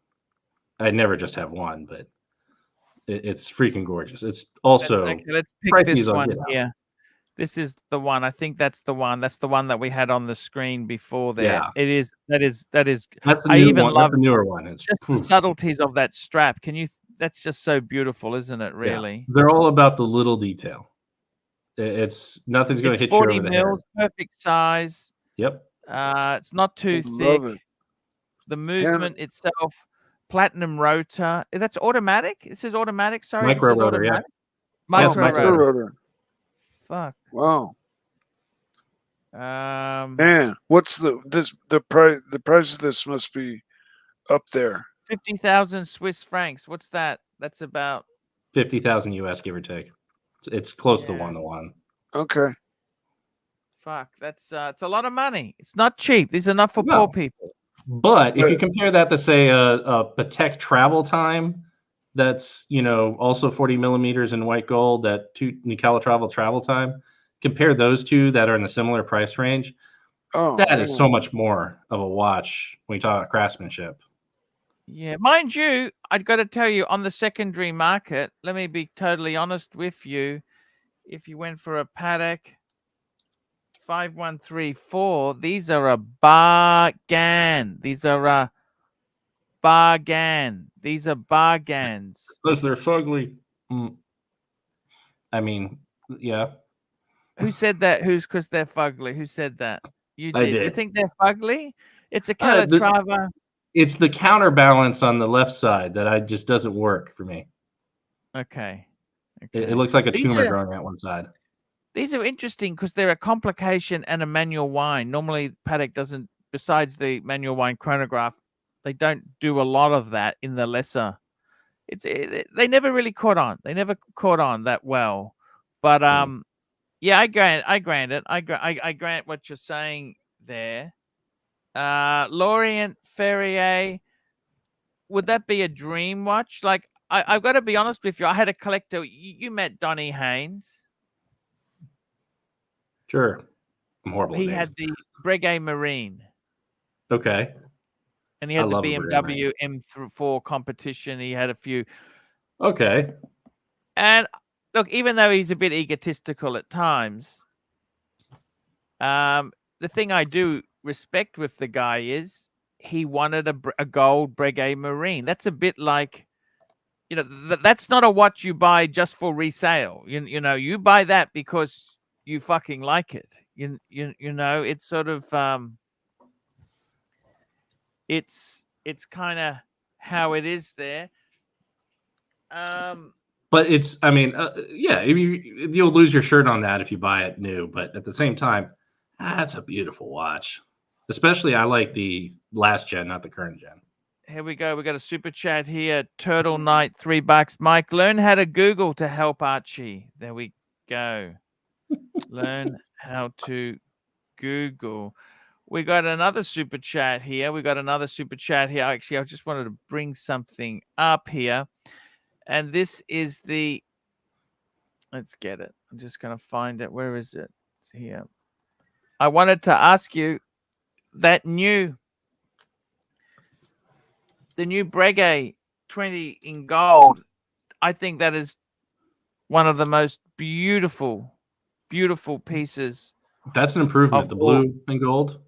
I'd never just have one, but it's freaking gorgeous. It's also let's pick this one here. This is the one. I think that's the one. That's the one that we had on the screen before there. Yeah. It is. That is. That's the I new even one. love That's the newer one. It's just the subtleties of that strap. Can you? That's just so beautiful, isn't it? Really. Yeah. They're all about the little detail. It's nothing's going to hit you over the head. 40 mils, perfect size. Yep. It's not too Love thick. it. The movement itself, platinum rotor. That's automatic. It says automatic. Sorry, Micro this is rotor. automatic. Yeah. Micro rotor. Fuck. Wow. Man, what's the price? The price of this must be up there. 50,000 Swiss francs. What's that? That's about 50,000 US, give or take. It's close to 1-to-1. Okay. Fuck, that's it's a lot of money. It's not cheap. These are not for poor people. But if you compare that to say a Patek travel time, that's also 40 millimeters in white gold, that Nicala travel time. Compare those two that are in a similar price range. That is so much more of a watch when you talk about craftsmanship. Yeah, mind you, I've got to tell you, on the secondary market, let me be totally honest with you. If you went for a Patek 5134, these are a bargain. These are a bargain. These are bargains. Because they're fugly. I mean, yeah. Who said that? Because they're fugly? Who said that? You did. I did. You think they're fugly? It's a Calatrava. It's the counterbalance on the left side that just doesn't work for me. Okay. It looks like a tumor growing at one side. These are interesting because they're a complication and a manual wind. Normally, Patek doesn't, besides the manual wind chronograph, they don't do a lot of that in the lesser. They never really caught on. They never caught on that well. But yeah, I grant it. I grant what you're saying there. Laurent Ferrier, would that be a dream watch? Like, I've got to be honest with you. I had a collector. You met Donnie Haynes. Sure. I'm horrible. He at names. had the Breguet Marine, Okay. and he I had the love a Breguet BMW M4 competition. He had a few. Okay. And look, even though he's a bit egotistical at times, the thing I do respect with the guy is he wanted a gold Breguet Marine. That's a bit like, you know, that's not a watch you buy just for resale. You know, you buy that because you fucking like it. You know, it's sort of it's kind of how it is there. But it's, I mean, yeah, you'll lose your shirt on that if you buy it new. But at the same time, that's a beautiful watch. Especially, I like the last gen, not the current gen. Here we go. We got a super chat here. Turtle Knight, $3. Mike, learn how to Google to help Archie. There we go. Learn how to Google. We got another super chat here. Actually, I just wanted to bring something up here. And this is the, let's get it. I'm just going to find it. Where is it? It's here. I wanted to ask you that the new Breguet 20 in gold. I think that is one of the most beautiful pieces. That's an improvement. The blue and gold.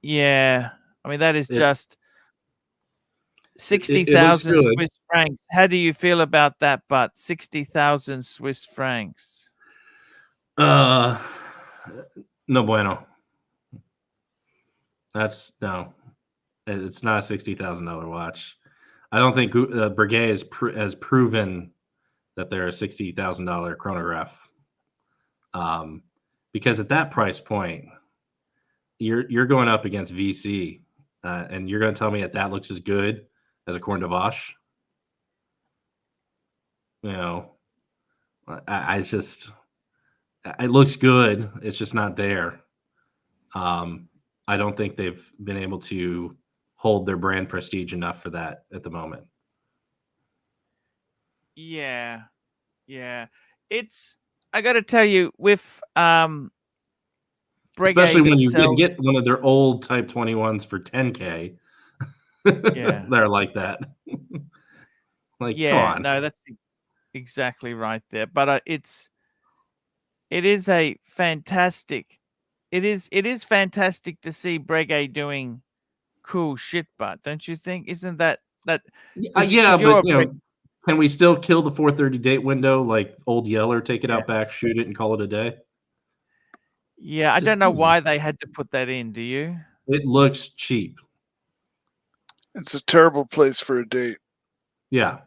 Yeah. I mean, that is just 60,000 Swiss francs. How do you feel about that? But 60,000 Swiss francs. No bueno. That's no. It's not a $60,000 watch. I don't think Breguet has proven that they're a $60,000 chronograph. Because at that price point, you're going up against VC, and you're going to tell me that looks as good as a Corne de Vache. You know, I just, it looks good. It's just not there. I don't think they've been able to hold their brand prestige enough for that at the moment. Yeah. It's, I got to tell you, with Breguet, especially when you can get one of their old Type 21s for $10K. Yeah, they're like that. Like, yeah, come on. no, that's exactly right there. But it is a fantastic. It is fantastic to see Breguet doing cool shit. But don't you think? Isn't that? Yeah, but you know, can we still kill the 430 date window like old Yeller? Take it out back, shoot it, and call it a day. Yeah, I don't know why they had to put that in. Do you? It looks cheap. It's a terrible place for a date. Yeah.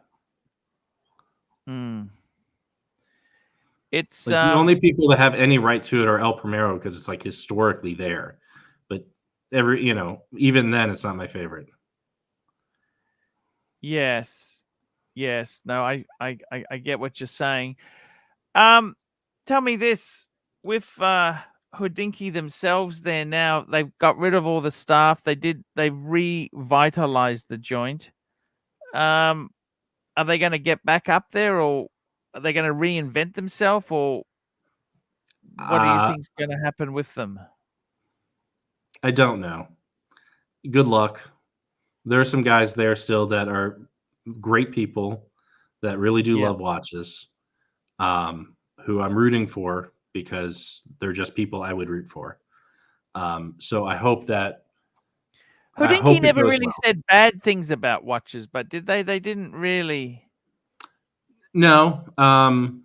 It's like the only people that have any right to it are El Primero because it's like historically there. But even then, it's not my favorite. Yes. No, I get what you're saying. Tell me this: with Hodinkee themselves, there now they've got rid of all the staff. They revitalized the joint. Are they going to get back up there, or are they going to reinvent themselves, or what do you think is going to happen with them? I don't know. Good luck. There are some guys there still that are great people that really do love watches, who I'm rooting for because they're just people I would root for. So I hope that Hodinkee never really said bad things about watches, but did they? They didn't really. No. No.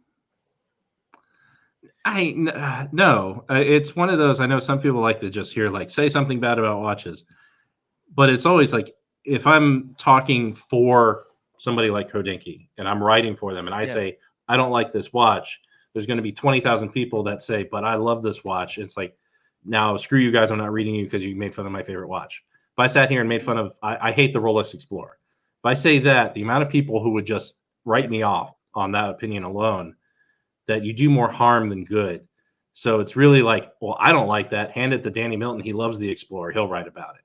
It's one of those. I know some people like to just hear say something bad about watches, but it's always like if I'm talking for somebody like Hodinkee and I'm writing for them and I say I don't like this watch, there's going to be 20,000 people that say, but I love this watch. It's like, now screw you guys. I'm not reading you because you made fun of my favorite watch. If I sat here and made fun of, I hate the Rolex Explorer. If I say that, the amount of people who would just write me off on that opinion alone, that you do more harm than good. So it's really like, well, I don't like that. Hand it to Danny Milton. He loves the Explorer. He'll write about it.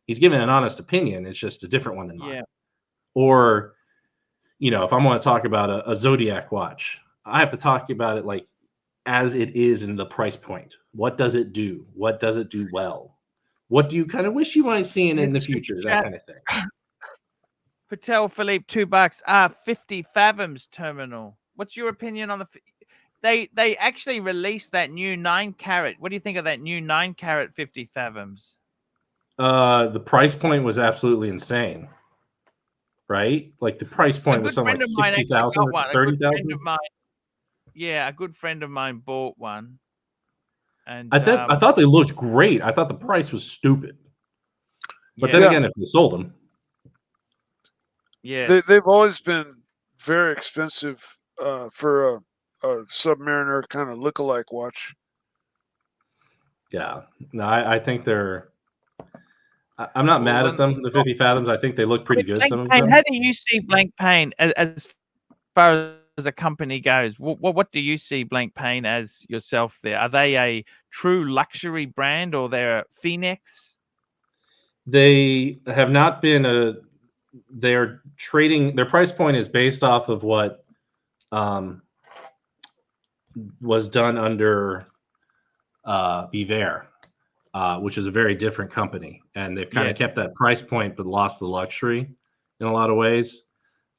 He's giving an honest opinion. It's just a different one than mine. Or, if I want to talk about a Zodiac watch, I have to talk about it like as it is in the price point. What does it do? What does it do well? What do you kind of wish you might see in the future? That kind of thing. Patek Philippe, $2. 50 fathoms terminal. What's your opinion on the? They actually released that new 9-carat. What do you think of that new 9-carat 50 fathoms? The price point was absolutely insane, right? Like the price point was something like 60,000 or 30,000. Yeah, a good friend of mine bought one, and I thought they looked great. I thought the price was stupid, but then again, if they sold them, yeah, they've always been very expensive for a Submariner kind of lookalike watch. Yeah, no, I think they're. I'm not mad at them. The 50 fathoms, I think they look pretty good. Some of them. How do you see Blancpain as far as a company goes? What do you see Blancpain as yourself there? Are they a true luxury brand or they're a Phoenix? They have not been a. They're trading. Their price point is based off of what was done under Biver. Which is a very different company, and they've kind of kept that price point, but lost the luxury in a lot of ways.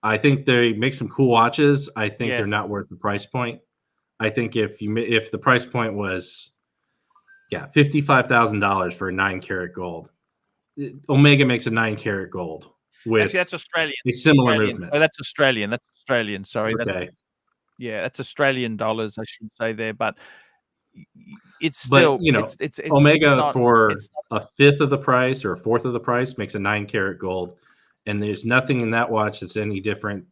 I think they make some cool watches. I think they're not worth the price point. I think if the price point was, $55,000 for a 9-carat gold, Omega makes a 9-carat gold with actually that's Australian. A similar movement. Oh, that's Australian. That's Australian. Sorry. Okay. That's Australian dollars. I should say there, but. It's still, it's Omega for a fifth of the price or a fourth of the price makes a 9-carat gold, and there's nothing in that watch that's any different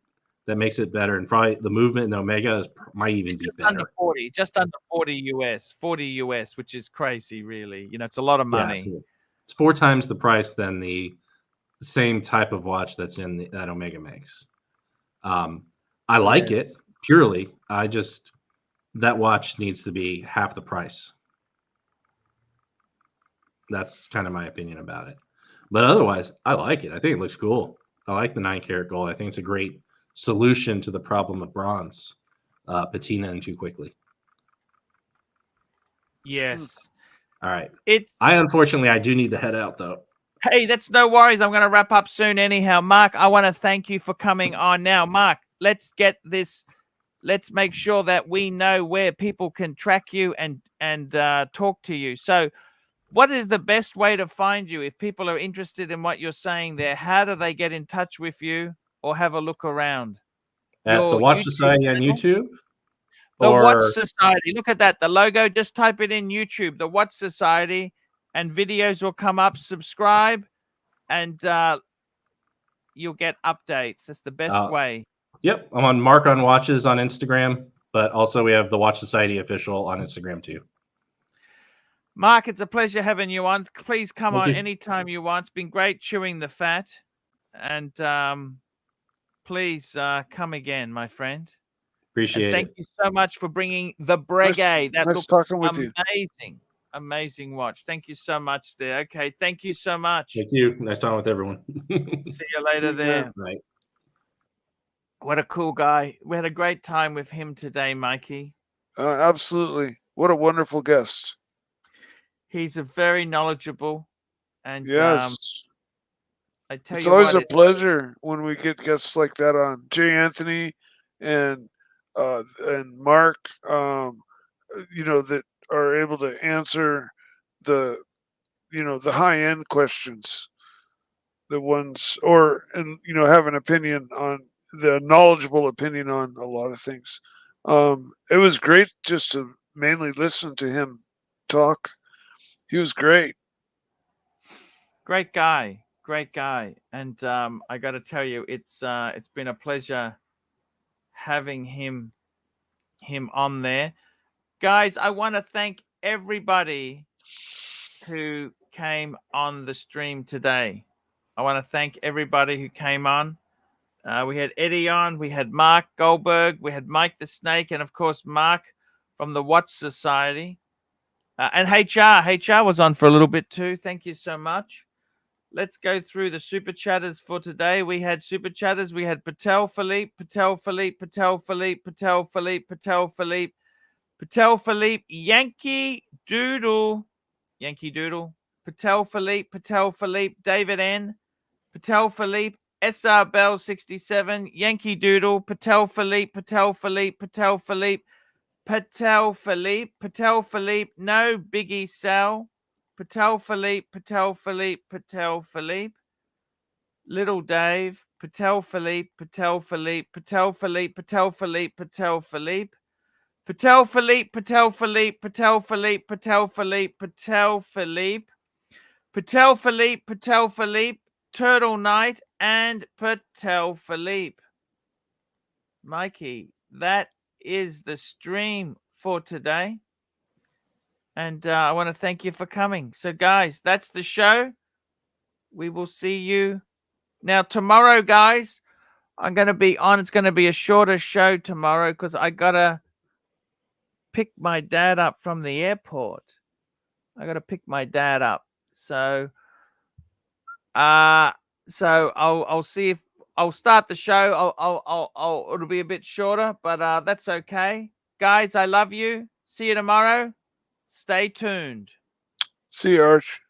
that makes it better. And probably the movement in the Omega might even be better. Just under 40 US, which is crazy, really. It's a lot of money. Yeah, so it's 4 times the price than the same type of watch that's in that Omega makes. I like it purely. That watch needs to be half the price. That's kind of my opinion about it. But otherwise, I like it. I think it looks cool. I like the 9-carat gold. I think it's a great solution to the problem of bronze, patina and too quickly. Yes. All right. I do need to head out though. Hey, that's no worries. I'm going to wrap up soon anyhow. Mark, I want to thank you for coming on now. Mark, let's get this. Let's make sure that we know where people can track you and talk to you. So what is the best way to find you if people are interested in what you're saying there? How do they get in touch with you or have a look around? At the Watch Society on YouTube? The Watch Society. Look at that. The logo. Just type it in YouTube, the Watch Society, and videos will come up. Subscribe, and you'll get updates. That's the best way. Yep, I'm on Mark on Watches on Instagram, but also we have the Watch Society official on Instagram too. Mark, it's a pleasure having you on. Please come on anytime you want. It's been great chewing the fat, and please come again, my friend. Appreciate it. Thank you so much for bringing the Breguet. That looks amazing. Amazing watch. Thank you so much there. Okay, thank you so much. Thank you. Nice talking with everyone. See you later there. Right. What a cool guy. We had a great time with him today, Mikey. Absolutely. What a wonderful guest. He's a very knowledgeable and I tell it's you always what, a pleasure when we get guests like that on. Jay Anthony and Mark, that are able to answer the high-end questions, the ones, have an opinion on the knowledgeable opinion on a lot of things. It was great just to mainly listen to him talk. He was great. Great guy. And I got to tell you, it's been a pleasure having him on there. Guys, I want to thank everybody who came on the stream today. I want to thank everybody who came on. We had Eddie on, we had Mark Goldberg, we had Mike the Snake, and of course, Mark from the Watch Society. And HR was on for a little bit too. Thank you so much. Let's go through the super chatters for today. We had super chatters. We had Patek Philippe, Patek Philippe, Yankee Doodle. Yankee Doodle. Patek Philippe, David N. Patek Philippe, SR Bell 67, Yankee Doodle, Patek Philippe, no Biggie Sal, Patek Philippe, Little Dave, Patek Philippe, Patek Philippe, Turtle Knight, and Patek Philippe. Mikey, that is the stream for today. And I want to thank you for coming. So, guys, that's the show. We will see you. Now, tomorrow, guys, I'm going to be on. It's going to be a shorter show tomorrow because I got to pick my dad up from the airport. I got to pick my dad up. So I'll see if I'll start the show. It'll be a bit shorter, but that's okay. Guys, I love you. See you tomorrow. Stay tuned. See you, Arch.